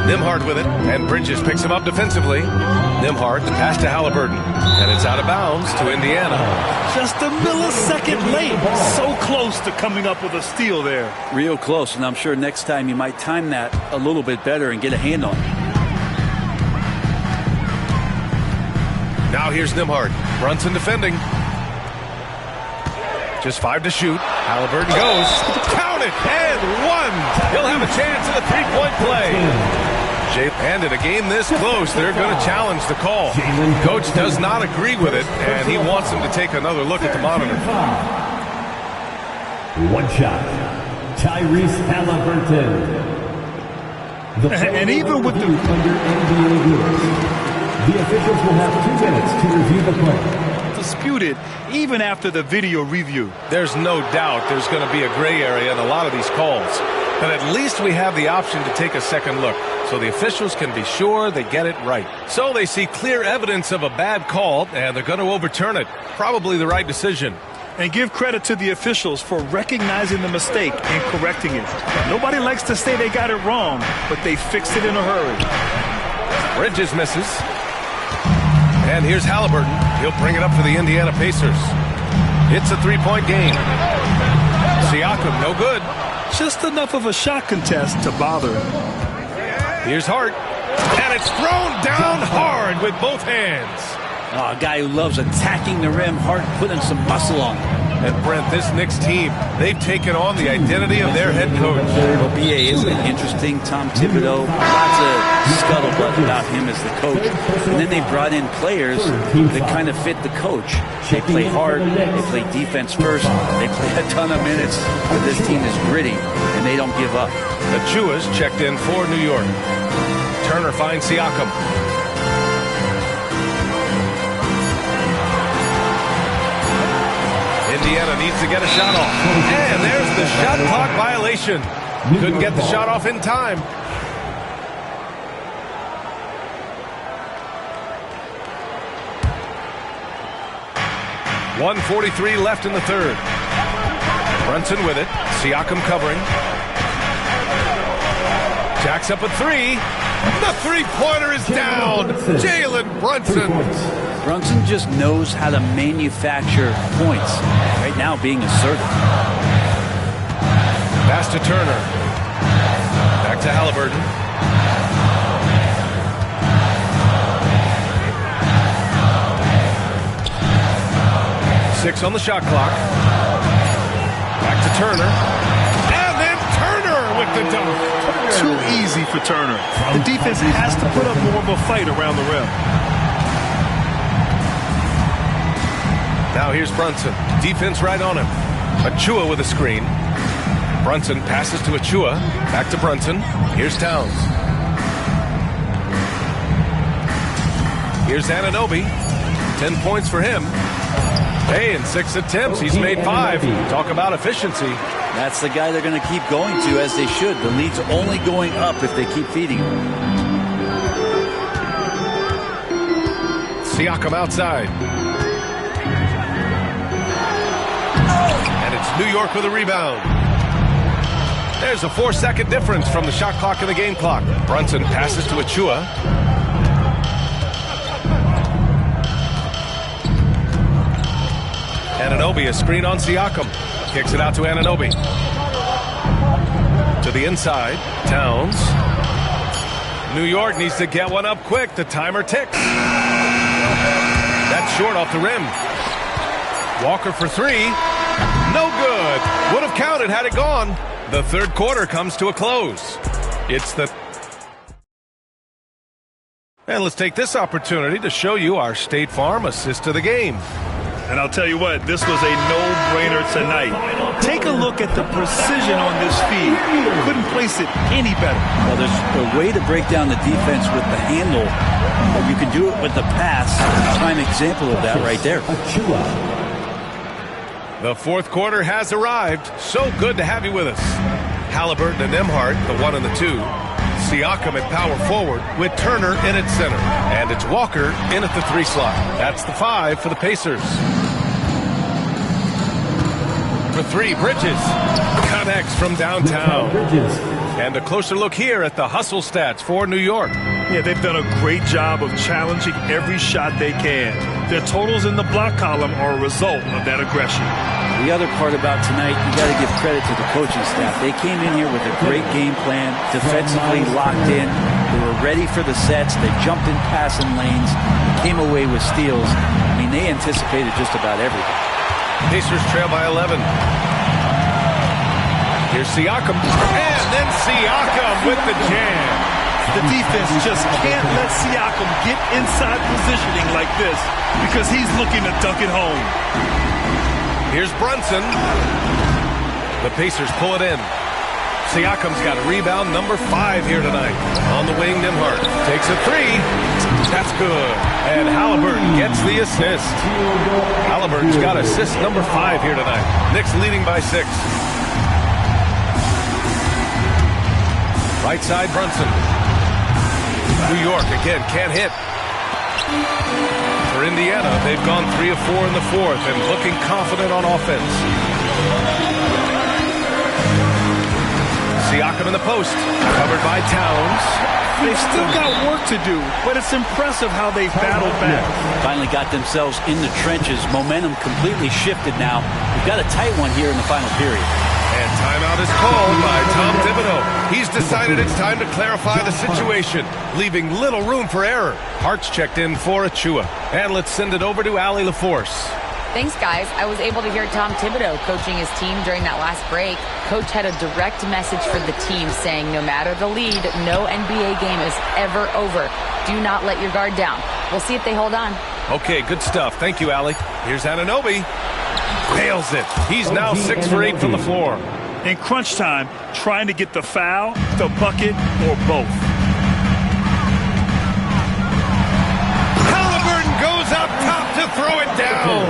Nembhard with it, and Bridges picks him up defensively. Nembhard, the pass to Halliburton, and it's out of bounds to Indiana. Just a millisecond late. So close to coming up with a steal there. Real close, and I'm sure next time you might time that a little bit better and get a hand on it. Now here's Nembhard. Brunson defending. Just 5 to shoot. Halliburton goes. Count it! And 1! He'll have a chance at a three-point play. And in a game this close, they're going to challenge the call. Coach does not agree with it, and he wants him to take another look at the monitor. One shot. Tyrese Halliburton. And even with the under NBA rules, the officials will have 2 minutes to review the play. disputed even after the video review. There's no doubt there's going to be a gray area in a lot of these calls. But at least we have the option to take a second look, so the officials can be sure they get it right. So they see clear evidence of a bad call, and they're going to overturn it. Probably the right decision. And give credit to the officials for recognizing the mistake and correcting it. Nobody likes to say they got it wrong, but they fixed it in a hurry. Bridges misses. And here's Halliburton. He'll bring it up for the Indiana Pacers. It's a three-point game. Siakam, no good. Just enough of a shot contest to bother him. Here's Hart. And it's thrown down hard with both hands. Oh, a guy who loves attacking the rim. Hart putting some muscle on it. And Brent, this Knicks team, they've taken on the identity of their head coach. Well, B.A., isn't it interesting? Tom Thibodeau, lots of scuttlebutt about him as the coach. And then they brought in players that kind of fit the coach. They play hard, they play defense first, they play a ton of minutes, but this team is gritty, and they don't give up. Achua's checked in for New York. Turner finds Siakam. Indiana needs to get a shot off. And there's the shot clock violation. Couldn't get the shot off in time. .143 left in the third. Brunson with it. Siakam covering. Jacks up a three. The three-pointer is down. Jalen Brunson. Brunson just knows how to manufacture points. Right now being assertive. Pass to Turner. Back to Halliburton. Six on the shot clock. Back to Turner. And then Turner with the dunk. Too easy for Turner. The defense has to put up more of a fight around the rim. Now here's Brunson. Defense right on him. Achua with a screen. Brunson passes to Achua. Back to Brunson. Here's Towns. Here's Anunoby. 10 points for him. Hey, in 6 attempts, he's made 5. Talk about efficiency. That's the guy they're going to keep going to, as they should. The lead's only going up if they keep feeding him. Siakam outside. And it's New York with a rebound. There's a 4-second difference from the shot clock and the game clock. Brunson passes to Achua. Anunoby, a screen on Siakam. Kicks it out to Anunoby. To the inside, Towns. New York needs to get one up quick. The timer ticks. That's short off the rim. Walker for 3. No good. Would have counted had it gone. The third quarter comes to a close. And let's take this opportunity to show you our State Farm assist to the game. And I'll tell you what, this was a no-brainer tonight. Take a look at the precision on this feed. Couldn't place it any better. Well, there's a way to break down the defense with the handle. You can do it with the pass. A prime example of that right there. The fourth quarter has arrived. So good to have you with us. Halliburton and Nembhard, the 1 and the 2. Siakam at power forward with Turner in at center. And it's Walker in at the 3 slot. That's the 5 for the Pacers. For 3, Bridges connects from downtown. And a closer look here at the hustle stats for New York. Yeah, they've done a great job of challenging every shot they can. Their totals in the block column are a result of that aggression. The other part about tonight, you got to give credit to the coaching staff. They came in here with a great game plan, defensively locked in. They were ready for the sets. They jumped in passing lanes, came away with steals. I mean, they anticipated just about everything. Pacers trail by 11. Here's Siakam, and then Siakam with the jam. The defense just can't let Siakam get inside positioning like this because he's looking to dunk it home. Here's Brunson. The Pacers pull it in. Siakam's got rebound number 5 here tonight. On the wing, Nembhard takes a 3. That's good. And Halliburton gets the assist. Halliburton's got assist number 5 here tonight. Knicks leading by 6. Right side, Brunson. New York again can't hit. For Indiana, they've gone 3 of 4 in the fourth and looking confident on offense. Siakam in the post, covered by Towns. They've still got work to do, but it's impressive how they've battled back. Finally got themselves in the trenches. Momentum completely shifted now. We've got a tight one here in the final period. And timeout is called by Tom Thibodeau. He's decided it's time to clarify the situation, leaving little room for error. Hart's checked in for Achua. And let's send it over to Allie LaForce. Thanks, guys. I was able to hear Tom Thibodeau coaching his team during that last break. Coach had a direct message for the team saying no matter the lead, no NBA game is ever over. Do not let your guard down. We'll see if they hold on. Okay, good stuff. Thank you, Allie. Here's Anunoby. Nails it. He's now 6 for 8 from the floor. In crunch time, trying to get the foul, the bucket, or both. Halliburton goes up top to throw it down.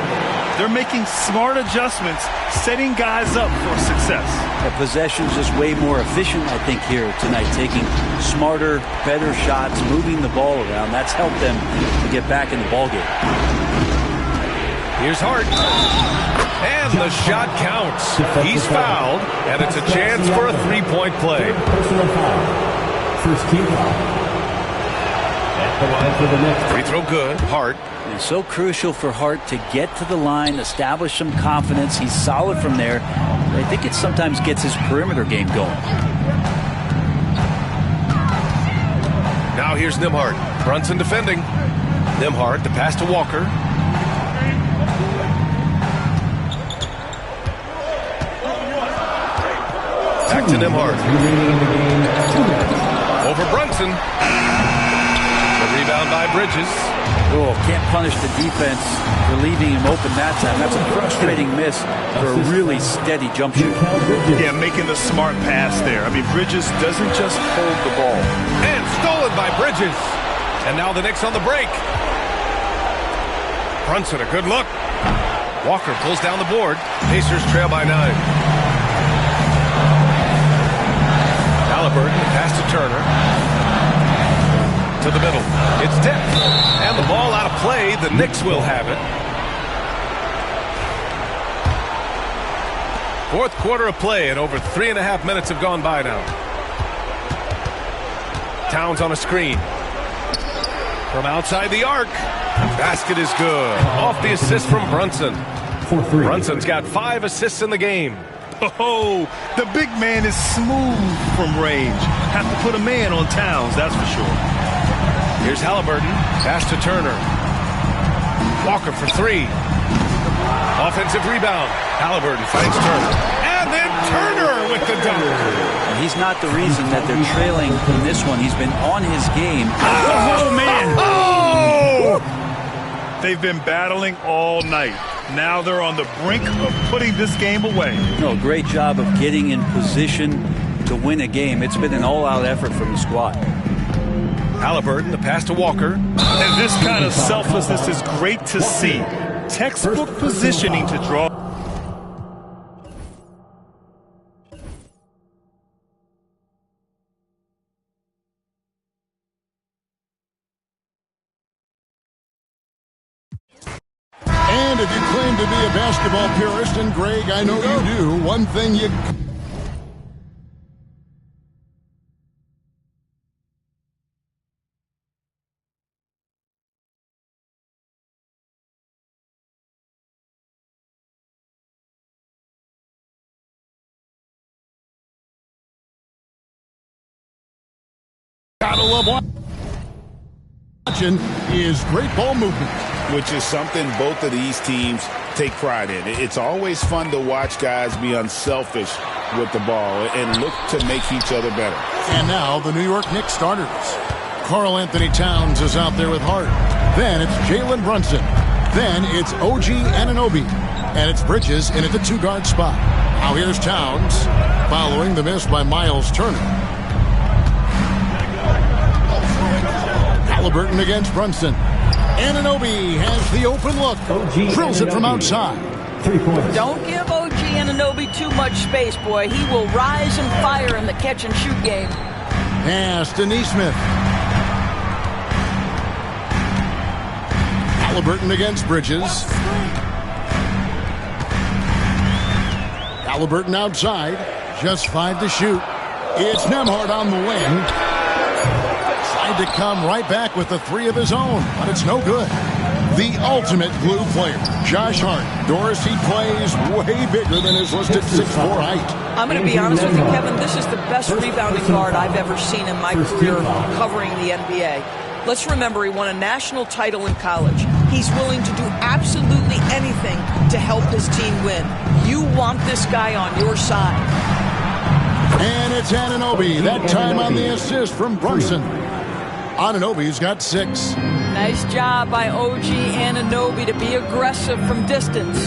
They're making smart adjustments, setting guys up for success. The possession's just way more efficient, I think, here tonight. Taking smarter, better shots, moving the ball around. That's helped them to get back in the ballgame. Here's Hart. And the shot counts. He's fouled, and it's a chance for a 3-point play. Personal foul. First team foul. At the line for the next. Free throw good. Hart. It's so crucial for Hart to get to the line, establish some confidence. He's solid from there. But I think it sometimes gets his perimeter game going. Now here's Nembhard. Brunson defending. Nembhard, the pass to Walker. Back to Nembhard. Over Brunson. The rebound by Bridges. Oh, can't punish the defense for leaving him open that time. That's a frustrating miss for a really steady jump shoot. Yeah, making the smart pass there. I mean, Bridges doesn't just hold the ball. And stolen by Bridges. And now the Knicks on the break. Brunson, a good look. Walker pulls down the board. Pacers trail by 9. Halliburton, pass to Turner. To the middle. It's tipped. And the ball out of play. The Knicks will have it. Fourth quarter of play, and over 3.5 minutes have gone by now. Towns on a screen. From outside the arc. Basket is good. Off the assist from Brunson. Brunson's got 5 assists in the game. Oh, the big man is smooth from range. Have to put a man on Towns, that's for sure. Here's Halliburton. Pass to Turner. Walker for 3. Offensive rebound. Halliburton finds Turner. And And then Turner with the dunk. He's not the reason that they're trailing in this one. He's been on his game. Oh, man. Oh! They've been battling all night. Now they're on the brink of putting this game away. No, great job of getting in position to win a game. It's been an all-out effort from the squad. Halliburton, the pass to Walker. And this kind of selflessness is great to see. Textbook positioning to draw. And if you claim to be a basketball purist, and Greg, I know you do, one thing you... gotta love watching is great ball movement. Which is something both of these teams take pride in. It's always fun to watch guys be unselfish with the ball and look to make each other better. And now the New York Knicks starters. Karl Anthony Towns is out there with Hart. Then it's Jalen Brunson. Then it's OG Anunoby. And it's Bridges in at the two-guard spot. Now here's Towns following the miss by Miles Turner. Halliburton against Brunson. Anunoby has the open look. Drills it from outside. 3 points. Don't give OG Anunoby too much space, boy. He will rise and fire in the catch-and-shoot game. Pass to Nesmith. Halliburton against Bridges. Halliburton outside. Just 5 to shoot. It's Nembhard on the wing. Tried to come right back with the 3 of his own, but it's no good. The ultimate glue player, Josh Hart. Doris, he plays way bigger than his listed 6'4" height. I'm going to be honest with you, Kevin. This is the best rebounding guard I've ever seen in my career covering the NBA. Let's remember he won a national title in college. He's willing to do absolutely anything to help his team win. You want this guy on your side. And it's Anunoby, that time on the assist from Brunson. Anunoby's got 6. Nice job by OG Anunoby to be aggressive from distance.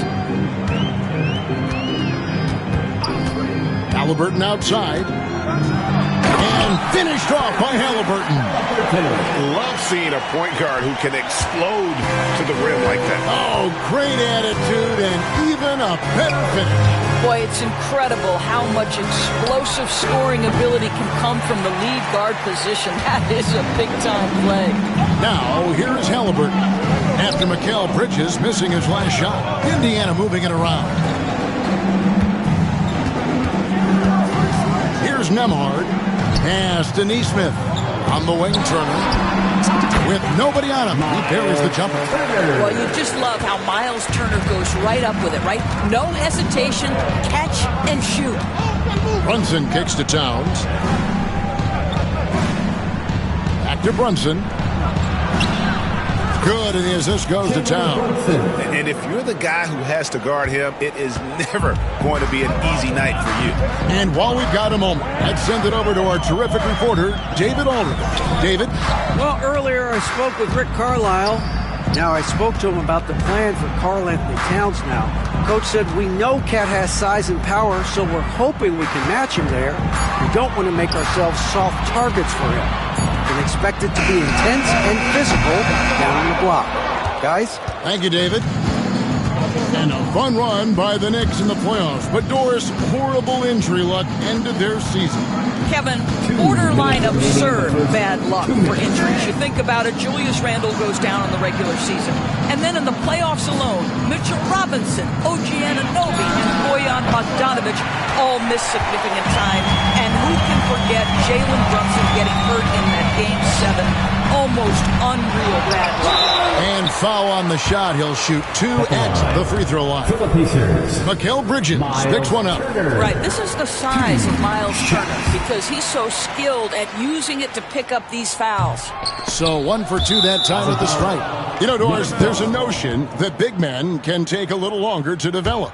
Halliburton outside. And finished off by Halliburton. Love seeing a point guard who can explode to the rim like that. Oh, great attitude and even a better finish. Boy, it's incredible how much explosive scoring ability can come from the lead guard position. That is a big-time play. Now, here's Halliburton. After Mikal Bridges missing his last shot. Indiana moving it around. Here's Nembhard. Pass to Nesmith. On the wing, Turner. With nobody on him, he buries the jumper. Well, you just love how Miles Turner goes right up with it, right? No hesitation, catch and shoot. Brunson kicks to Towns. Back to Brunson. Good, and the assist goes to Towns. And if you're the guy who has to guard him, it is never going to be an easy night for you. And while we've got a moment, let's send it over to our terrific reporter, David Aldridge. David? Well, earlier I spoke with Rick Carlisle. Now I spoke to him about the plan for Karl Anthony Towns now. Coach said, we know Cat has size and power, so we're hoping we can match him there. We don't want to make ourselves soft targets for him. And expect it to be intense and physical down the block. Guys? Thank you, David. And a fun run by the Knicks in the playoffs. But Doris, horrible injury luck ended their season. Kevin, borderline absurd bad luck for injuries. You think about it, Julius Randle goes down in the regular season. And then in the playoffs alone, Mitchell Robinson, OG Anunoby, and Bojan Bogdanovic all miss significant time. And who can forget Jalen Brunson getting hurt in that Game 7? Almost unreal bad luck. And foul on the shot. He'll shoot 2 at the free throw line. Mikal Bridges picks one up. Right, this is the size of Miles Turner because he's so skilled at using it to pick up these fouls. So 1 for 2 that time at the stripe. You know, Doris, there's a notion that big men can take a little longer to develop.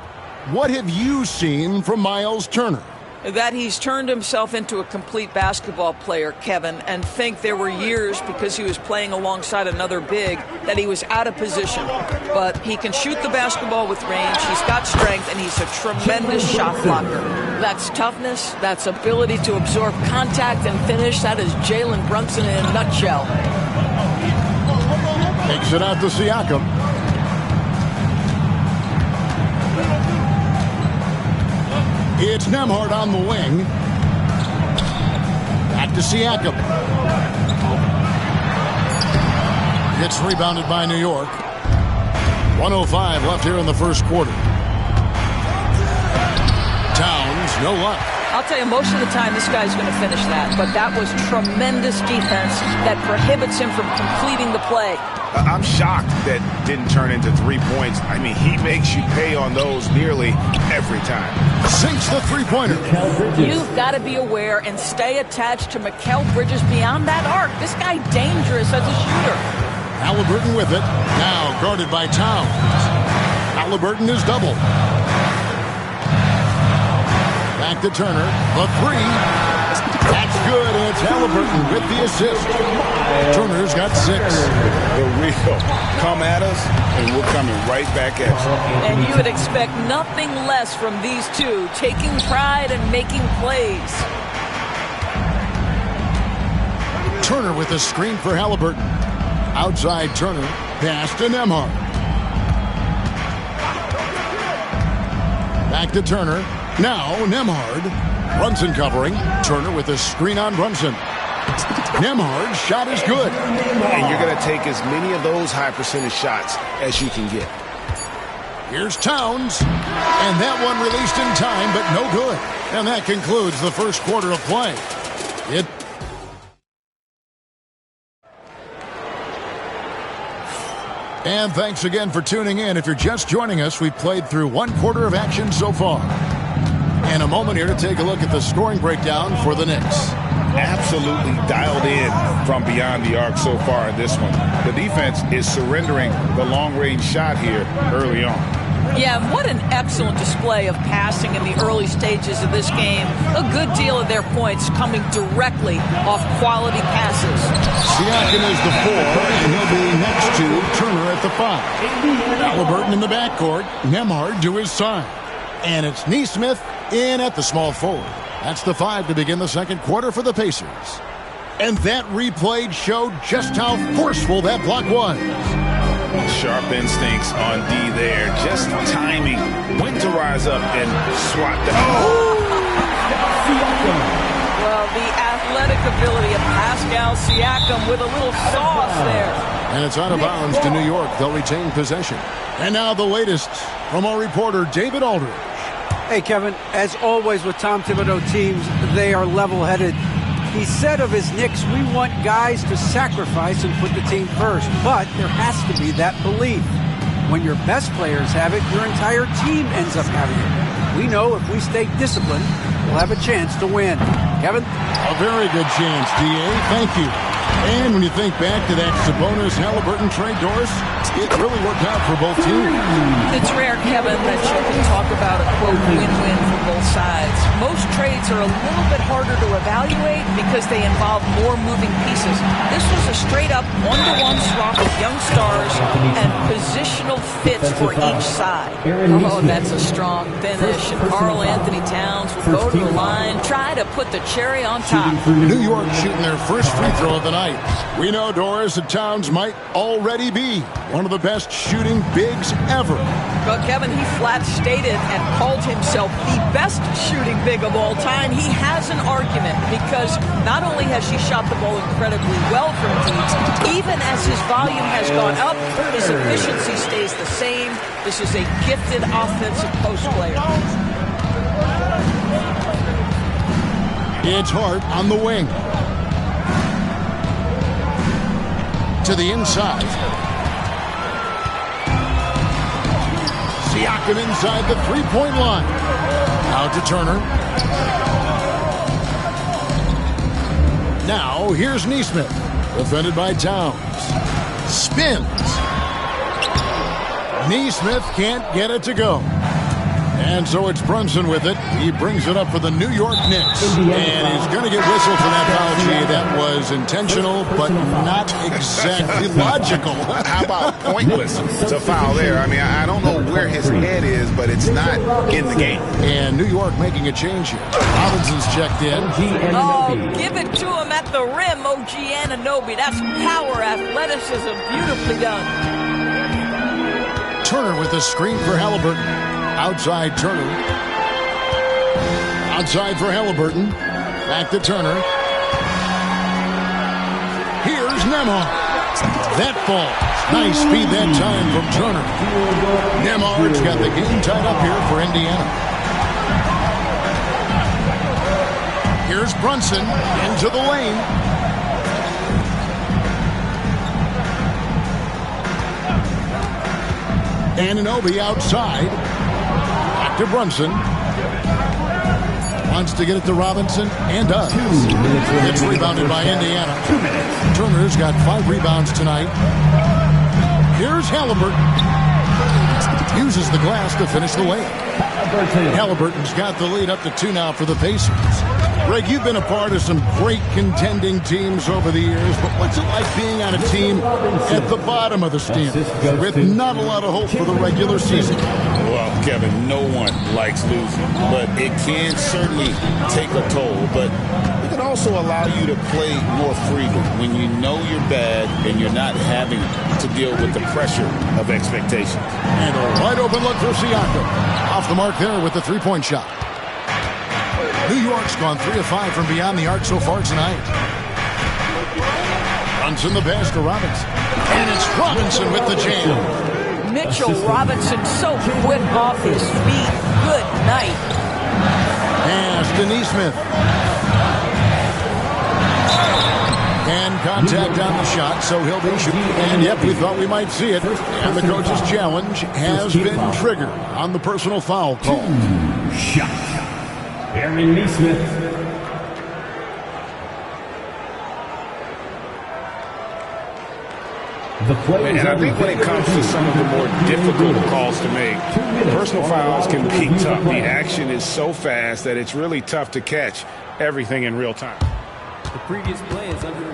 what have you seen from Miles Turner? That he's turned himself into a complete basketball player, Kevin, and think there were years because he was playing alongside another big that he was out of position. But he can shoot the basketball with range, he's got strength, and he's a tremendous shot blocker. That's toughness, that's ability to absorb contact and finish. That is Jalen Brunson in a nutshell. Takes it out to Siakam. It's Nembhard on the wing. Back to Siakam. It's rebounded by New York. 1:05 left here in the first quarter. Towns, no luck. I'll tell you, most of the time this guy's going to finish that, but that was tremendous defense that prohibits him from completing the play. I'm shocked that didn't turn into 3 points. I mean, he makes you pay on those nearly every time. Sinks the three-pointer. You've got to be aware and stay attached to Mikal Bridges beyond that arc. This guy dangerous as a shooter. Halliburton with it. Now guarded by Towns. Halliburton is doubled. Back to Turner. The three. That's good, and it's Halliburton with the assist. Turner's got 6. The real come at us, and we're coming right back at you. And you would expect nothing less from these two, taking pride and making plays. Turner with a screen for Halliburton. Outside Turner, pass to Nembhard. Back to Turner. Now Nembhard. Brunson covering. Turner with a screen on Brunson. Nembhard's shot is good. And you're going to take as many of those high percentage shots as you can get. Here's Towns. And that one released in time, but no good. And that concludes the first quarter of play. And thanks again for tuning in. If you're just joining us, we've played through 1 quarter of action so far. And a moment here to take a look at the scoring breakdown for the Knicks. Absolutely dialed in from beyond the arc so far in this one. The defense is surrendering the long-range shot here early on. Yeah, what an excellent display of passing in the early stages of this game. A good deal of their points coming directly off quality passes. Siakam is the 4, and he'll be next to Turner at the 5. Halliburton in the backcourt. Nembhard to his side. And it's Nesmith in at the small forward. That's the 5 to begin the second quarter for the Pacers. And that replay showed just how forceful that block was. Sharp instincts on D there. Just timing. When to rise up and swat that. Oh! Well, the athletic ability of Pascal Siakam with a little sauce there. And it's out of bounds to New York. They'll retain possession. And now the latest from our reporter, David Aldridge. Hey, Kevin, as always with Tom Thibodeau teams, they are level-headed. He said of his Knicks, we want guys to sacrifice and put the team first. But there has to be that belief. When your best players have it, your entire team ends up having it. We know if we stay disciplined, we'll have a chance to win. Kevin? A very good chance, D.A. Thank you. And when you think back to that Sabonis-Halliburton trade, Doris, it really worked out for both teams. It's rare, Kevin, that you can talk about a, quote, win-win for both sides. Most trades are a little bit harder to evaluate because they involve more moving pieces. This was a straight-up one-to-one swap of young stars and positional fits for each side. Oh, that's a strong finish. And Karl Anthony Towns will go to the line, try to put the cherry on top. New York shooting their first free throw of the night. We know, Doris, that Towns might already be one of the best shooting bigs ever. But Kevin, he flat stated and called himself the best shooting big of all time. He has an argument because not only has he shot the ball incredibly well from deep, even as his volume has gone up, his efficiency stays the same. This is a gifted offensive post player. It's Hart on the wing. To the inside. Siakam inside the three-point line. Out to Turner. Now here's Nesmith. Defended by Towns. Spins. Nesmith can't get it to go. And so it's Brunson with it. He brings it up for the New York Knicks. And he's going to get whistled for that foul, G. That was intentional, but not exactly logical. How about pointless to foul there? I mean, I don't know where his head is, but it's not in the game. And New York making a change here. Robinson's checked in. Oh, give it to him at the rim, OG Anunoby. That's power, athleticism, beautifully done. Turner with the screen for Halliburton. Outside Turner. Outside for Halliburton. Back to Turner. Here's Nembhard. That falls. Nice speed that time from Turner. Nembhard's got the game tied up here for Indiana. Here's Brunson into the lane. Anunoby outside. Back to Brunson. Wants to get it to Robinson and does. It's rebounded by Indiana. Turner's got 5 rebounds tonight. Here's Halliburton. Uses the glass to finish the layup. Halliburton's got the lead up to 2 now for the Pacers. Greg, you've been a part of some great contending teams over the years, but what's it like being on a team at the bottom of the standings with not a lot of hope for the regular season? Well, Kevin, no one likes losing, but it can certainly take a toll. But it can also allow you to play more freely when you know you're bad and you're not having to deal with the pressure of expectations. And a wide open look for Siakam. Off the mark there with the three-point shot. New York's gone 3 of 5 from beyond the arc so far tonight. Runs in the pass to Robinson. And it's Robinson with the jam. Mitchell Robinson so quick off his feet. Good night. Pass to Nesmith. And contact on the shot, so he'll be shooting. And yep, we thought we might see it. And the coach's challenge has been triggered on the personal foul call. Shot. Aaron Nesmith. And I think when it comes to some of the more difficult calls to make, personal fouls can be tough. The action is so fast that it's really tough to catch everything in real time. The previous play is under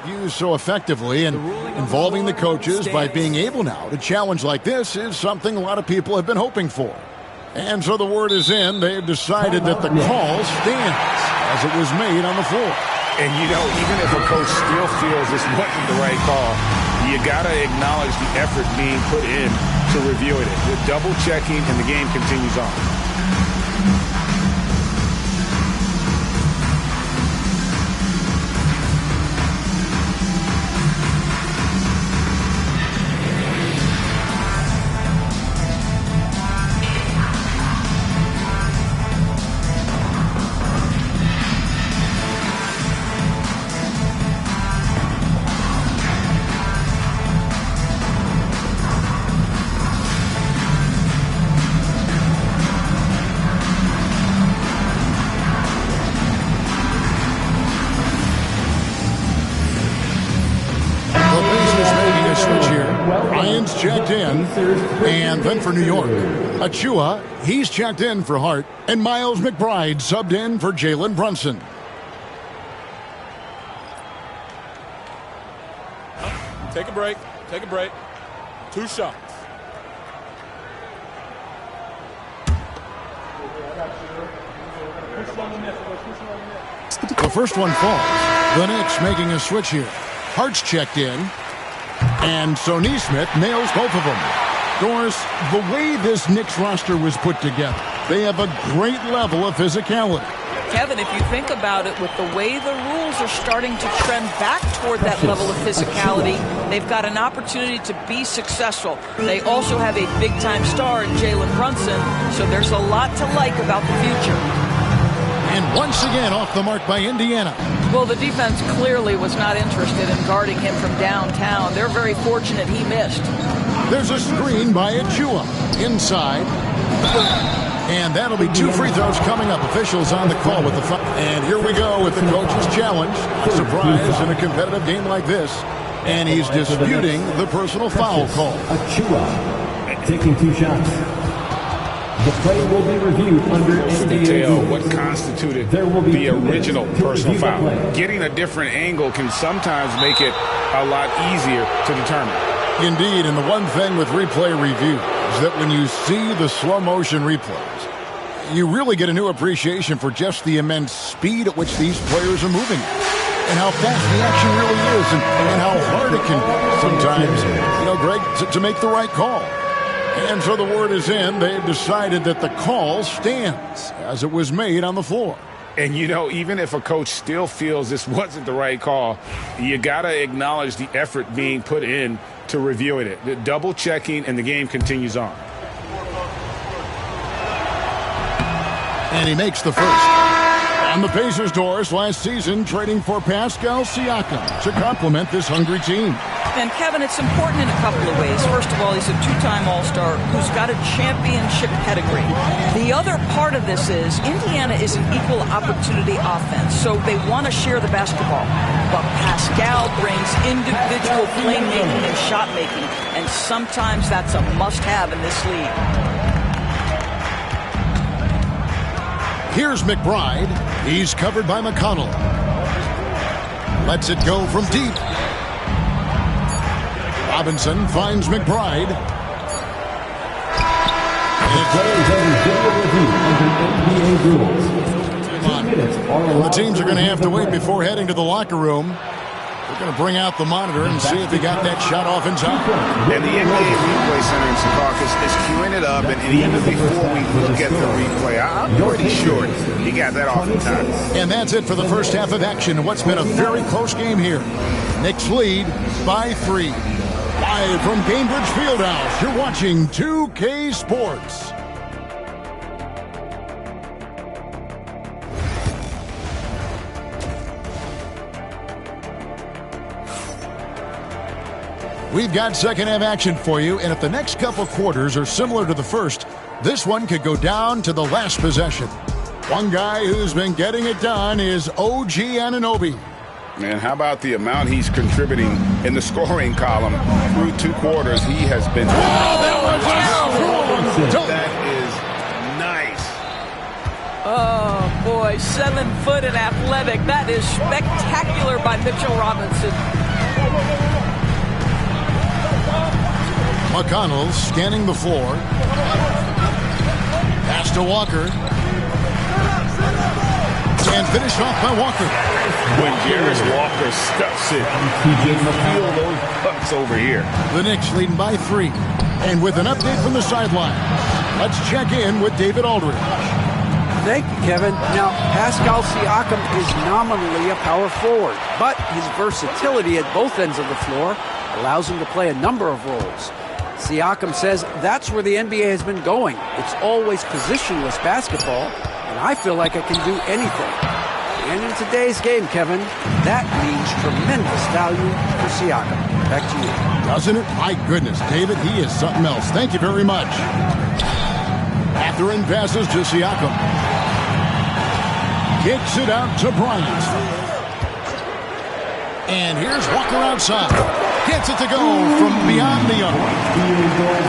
used so effectively, and involving the coaches by being able now to challenge like this is something a lot of people have been hoping for. And so the word is in. They've decided that the call stands as it was made on the floor. And, you know, even if a coach still feels this wasn't the right call, you got to acknowledge the effort being put in to reviewing it. With double checking, and the game continues on. Checked in, and then for New York, Achua, he's checked in for Hart, and Miles McBride subbed in for Jalen Brunson. Take a break. Take a break. 2 shots. The first one falls. The Knicks making a switch here. Hart's checked in. And so Nesmith nails both of them. Doris, the way this Knicks roster was put together, they have a great level of physicality. Kevin, if you think about it, with the way the rules are starting to trend back toward that level of physicality, they've got an opportunity to be successful. They also have a big-time star in Jalen Brunson, so there's a lot to like about the future. And once again off the mark by Indiana. Well, the defense clearly was not interested in guarding him from downtown. They're very fortunate he missed. There's a screen by Achua inside. And that'll be 2 free throws coming up. Officials on the call with the foul. And here we go with the coach's challenge. Surprise in a competitive game like this. And he's disputing the personal foul call. Achua taking 2 shots. The play will be reviewed under NBA detail rules. what constituted the original personal foul. Getting a different angle can sometimes make it a lot easier to determine. Indeed, and the one thing with replay review is that when you see the slow motion replays, you really get a new appreciation for just the immense speed at which these players are moving and how fast the action really is and how hard it can be sometimes, Greg, to make the right call. And so the word is in. They've decided that the call stands as it was made on the floor. And, even if a coach still feels this wasn't the right call, you got to acknowledge the effort being put in to reviewing it. The double checking, and the game continues on. And he makes the first. On the Pacers' doors last season, trading for Pascal Siakam to complement this hungry team. And, Kevin, it's important in a couple of ways. First of all, he's a two-time All-Star who's got a championship pedigree. The other part of this is Indiana is an equal opportunity offense, so they want to share the basketball. But Pascal brings individual playmaking and shot-making, and sometimes that's a must-have in this league. Here's McBride. He's covered by McConnell. Lets it go from deep. Robinson finds McBride. The teams are going to have to wait before heading to the locker room. We're going to bring out the monitor and see if he got that shot off in time. And the NBA Replay Center in Secaucus is queuing it up, and even before we look at the replay, I'm pretty sure he got that off in time. And that's it for the first half of action in what's been a very close game here. Knicks lead by 3. Live from Cambridge Fieldhouse, you're watching 2K Sports. We've got second half action for you, and if the next couple quarters are similar to the first, this one could go down to the last possession. One guy who's been getting it done is OG Anunoby. Man, how about the amount he's contributing in the scoring column through 2 quarters? He has been... That is nice. Oh, boy, 7 foot and athletic. That is spectacular by Mitchell Robinson. McConnell scanning the floor. Pass to Walker. And finished off by Walker. When Jarris Walker stuffs it, you feel those bucks over here. The Knicks leading by 3. And with an update from the sideline, let's check in with David Aldridge. Thank you, Kevin. Now, Pascal Siakam is nominally a power forward, but his versatility at both ends of the floor allows him to play a number of roles. Siakam says that's where the NBA has been going. It's always positionless basketball, and I feel like I can do anything. And in today's game, Kevin, that means tremendous value for Siakam. Back to you. Doesn't it? My goodness, David, he is something else. Thank you very much. Mathurin passes to Siakam. Kicks it out to Bryant. And here's Walker outside. Gets it to go from beyond the arc.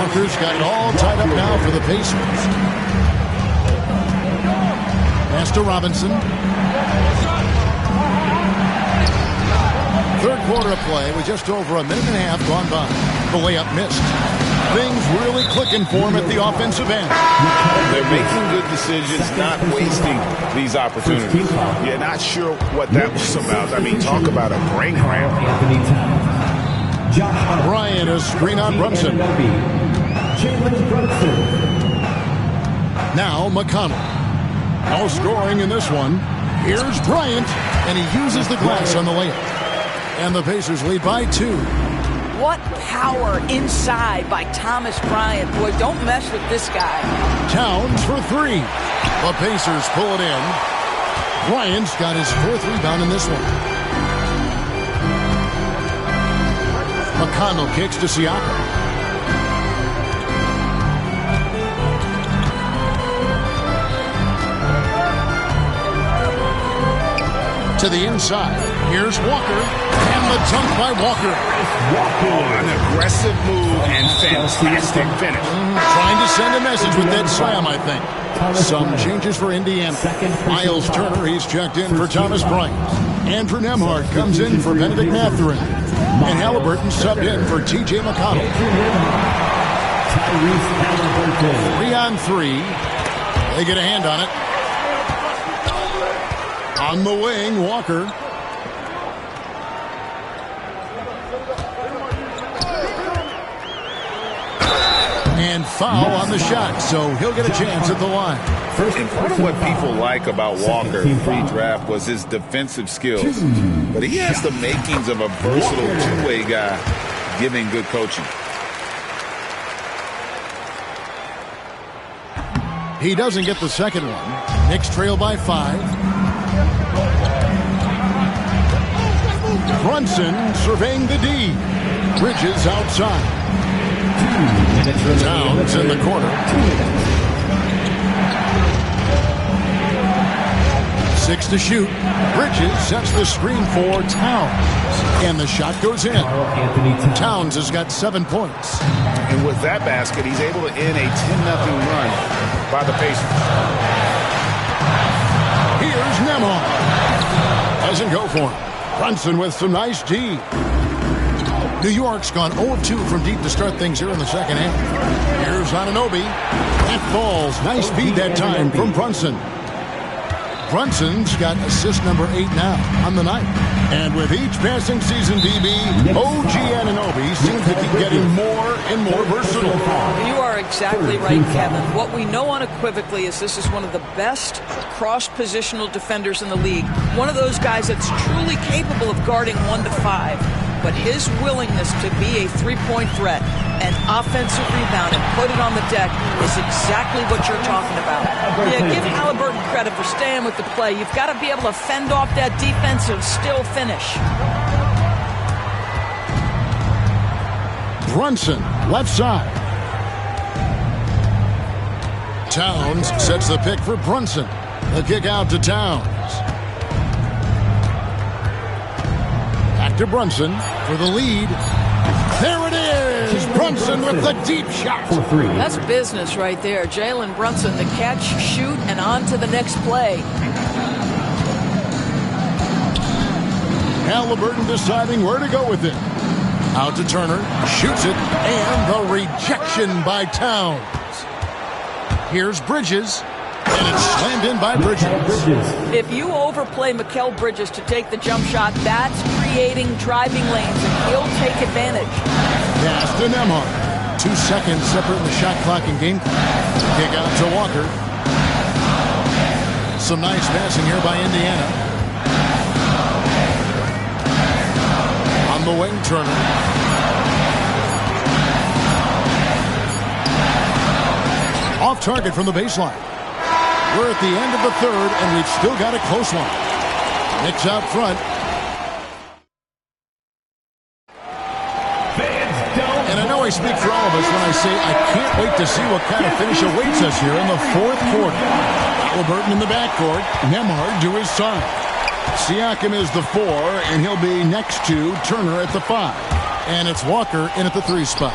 Walker's got it all tied up now for the Pacers. Pass to Robinson. Third quarter of play with just over a minute and a half gone by. The layup missed. Things really clicking for him at the offensive end. They're making good decisions, not wasting these opportunities. You're not sure what that was about. I mean, talk about a brain cramp. Bryant is screen on Brunson. Now McConnell. No scoring in this one. Here's Bryant, and he uses the glass on the layup. And the Pacers lead by 2. What power inside by Thomas Bryant. Boy, don't mess with this guy. Towns for 3. The Pacers pull it in. Bryant's got his 4th rebound in this one. McConnell kicks to Siakam. To the inside. Here's Walker. And the dunk by Walker. An aggressive move and fantastic finish. Trying to send a message with that slam, I think. Some changes for Indiana. Miles Turner, he's checked in for Thomas Bryant. Andrew Nembhard comes in for Benedict Mathurin. And Halliburton subbed in for T.J. McConnell. 3-on-3. They get a hand on it. On the wing, Walker. And foul on the shot, so he'll get a chance at the line. And part of what people like about Walker pre-draft was his defensive skills. But he has the makings of a versatile two-way guy, giving good coaching. He doesn't get the second one. Knicks trail by 5. Brunson surveying the D. Bridges outside. Towns in the corner. 6 to shoot. Bridges sets the screen for Towns. And the shot goes in. Towns has got 7 points. And with that basket, he's able to end a 10-0 run by the Pacers. Here's Nembhard. Doesn't go for him. Brunson with some nice D. New York's gone 0-2 from deep to start things here in the second half. Here's Anunoby. That falls. Nice feed that time from Brunson. Brunson's got assist number 8 now on the night. And with each passing season, DB, OG Anunoby seems to keep getting more and more versatile. You are exactly right, Kevin. What we know unequivocally is this is one of the best cross-positional defenders in the league. One of those guys that's truly capable of guarding 1 to 5. But his willingness to be a three-point threat, an offensive rebound, and put it on the deck is exactly what you're talking about. Yeah, give Halliburton credit for staying with the play. You've got to be able to fend off that defense and still finish. Brunson, left side. Towns sets the pick for Brunson. The kick out to Towns. Back to Brunson for the lead. There it is! Brunson with the deep shot. That's business right there. Jalen Brunson, the catch, shoot, and on to the next play. Halliburton deciding where to go with it. Out to Turner, shoots it, and the rejection by Towns. Here's Bridges, and it's slammed in by Bridges. If you overplay Mikal Bridges to take the jump shot, that's creating driving lanes, and he'll take advantage. Pass to Nembhard. 2 seconds separating the shot clock and game clock. Kick out to Walker. Some nice passing here by Indiana. On the wing, Turner. Off target from the baseline. We're at the end of the third, and we've still got a close one. Knicks out front. And I know I speak for all of us when I say I can't wait to see what kind of finish awaits us here in the fourth quarter. Halliburton in the backcourt. Nembhard to his side. Siakam is the 4, and he'll be next to Turner at the 5. And it's Walker in at the 3 spot.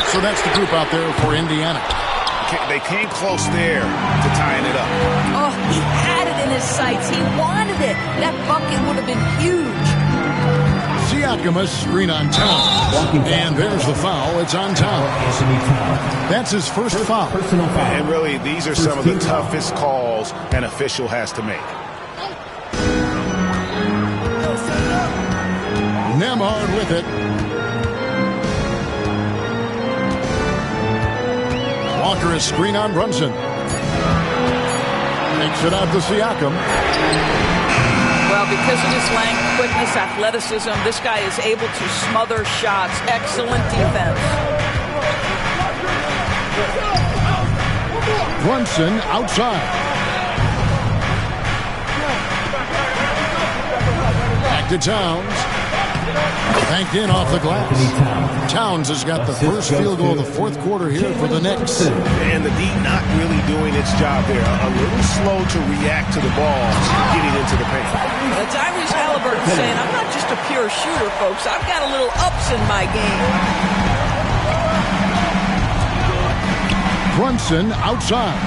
So that's the group out there for Indiana. They came close there to tying it up. Oh, he had it in his sights. He wanted it. That bucket would have been huge. Siakam a screen on Towns. And there's the foul. It's on Towns. That's his first foul. And really, these are some of the toughest calls an official has to make. Nembhard with it. Walker is screen on Brunson. Makes it out to Siakam. Well, because of his length, quickness, athleticism, this guy is able to smother shots. Excellent defense. Brunson outside. Back to Towns. Banked in off the glass. Towns has got the first field goal of the fourth quarter here for the Knicks. And the D not really doing its job there. A little slow to react to the ball getting into the paint. Tyrese Halliburton saying, I'm not just a pure shooter, folks. I've got a little ups in my game. Brunson outside.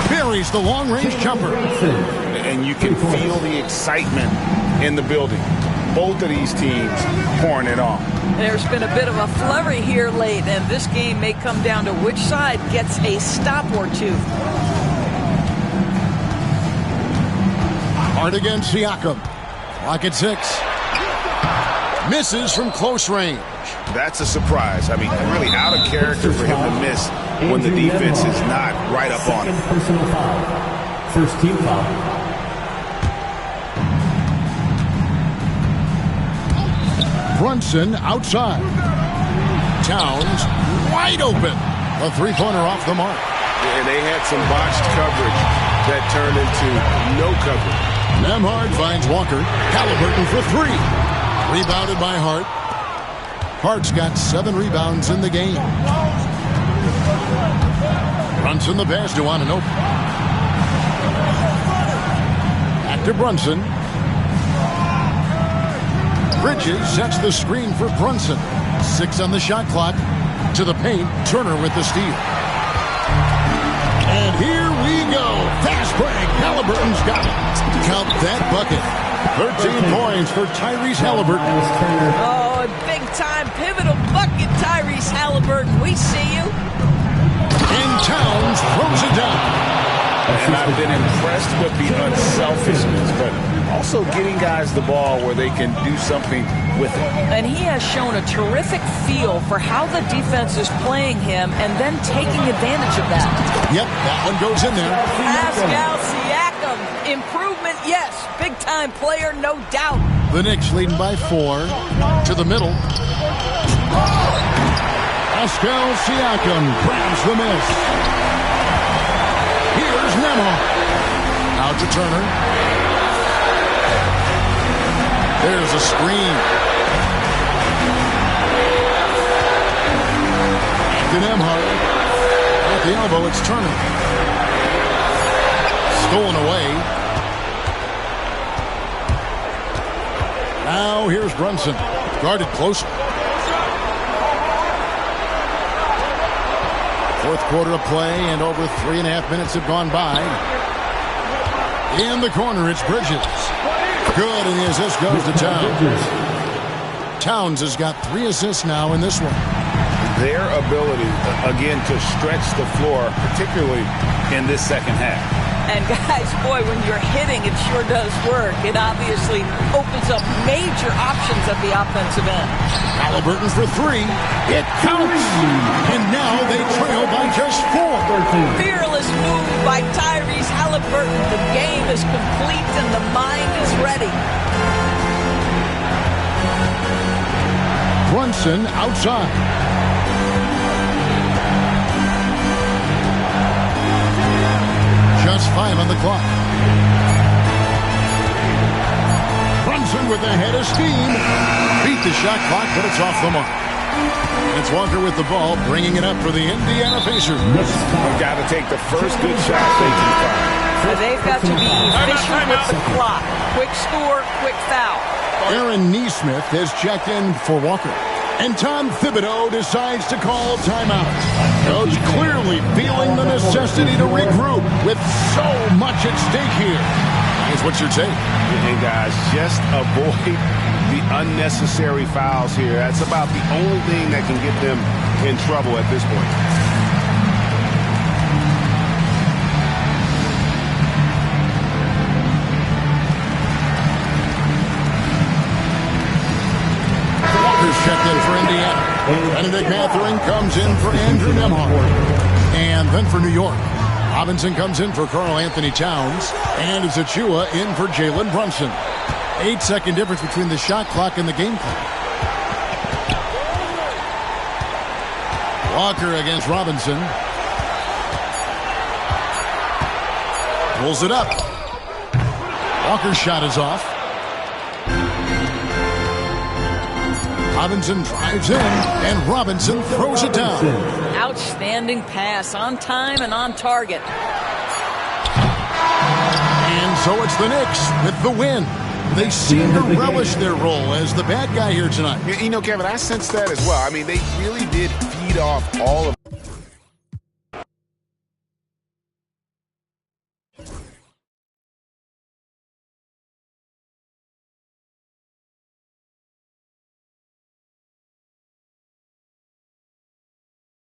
Buries the long-range jumper. And you can feel the excitement in the building. Both of these teams pouring it on. There's been a bit of a flurry here late, and this game may come down to which side gets a stop or two. Hard against Siakam. Clock at 6. Misses from close range. That's a surprise. I mean, really out of character for him to miss when the defense is not right up on him. Personal foul. First team foul. Brunson outside. Towns wide open. A three-pointer off the mark. And they had some botched coverage that turned into no coverage. Nembhard finds Walker. Halliburton for 3. Rebounded by Hart. Hart's got 7 rebounds in the game. Brunson the pass to Anunoby. Back to Brunson. Bridges sets the screen for Brunson. 6 on the shot clock. To the paint. Turner with the steal. And here we go. Fast break. Halliburton's got it. Count that bucket. 13 points for Tyrese Halliburton. Oh, a big-time pivotal bucket, Tyrese Halliburton. We see you. And Towns throws it down. And I've been impressed with the unselfishness, but also getting guys the ball where they can do something with it. And he has shown a terrific feel for how the defense is playing him and then taking advantage of that. Yep, that one goes in there. Pascal Siakam. Improvement, yes. Big-time player, no doubt. The Knicks leading by 4. To the middle. Pascal Siakam grabs the miss. Here's Nembhard. Out to Turner. There's a screen. To Nembhard. At the elbow, it's Turner. Stolen away. Now here's Brunson. Guarded closer. Fourth quarter of play, and over 3.5 minutes have gone by. In the corner, it's Bridges. Good, and the assist goes to Towns. Towns has got 3 assists now in this one. Their ability, again, to stretch the floor, particularly in this second half. And guys, boy, when you're hitting, it sure does work. It obviously opens up major options at the offensive end. Halliburton for 3. It counts. And now they trail by just 4. Fearless move by Tyrese Halliburton. The game is complete and the mind is ready. Brunson outside. Just 5 on the clock. Brunson with a head of steam. Beat the shot clock, but it's off the mark. It's Walker with the ball, bringing it up for the Indiana Pacers. They've got to take the first good shot they can find. They've got to be efficient with the clock. Quick score, quick foul. Aaron Nesmith has checked in for Walker. And Tom Thibodeau decides to call timeout. Coach clearly feeling the necessity to regroup with so much at stake here. Guys, what's your take? Hey, guys, just avoid the unnecessary fouls here. That's about the only thing that can get them in trouble at this point. Checked in for Indiana. Benedict Mathurin comes in for Andrew Nembhard. And then for New York, Robinson comes in for Karl Anthony Towns. And it's Achua in for Jalen Brunson. 8-second difference between the shot clock and the game clock. Walker against Robinson. Pulls it up. Walker's shot is off. Robinson drives in, and Robinson throws it down. Outstanding pass, on time and on target. And so it's the Knicks with the win. They seem to relish their role as the bad guy here tonight. You know, Kevin, I sense that as well. I mean, they really did feed off all of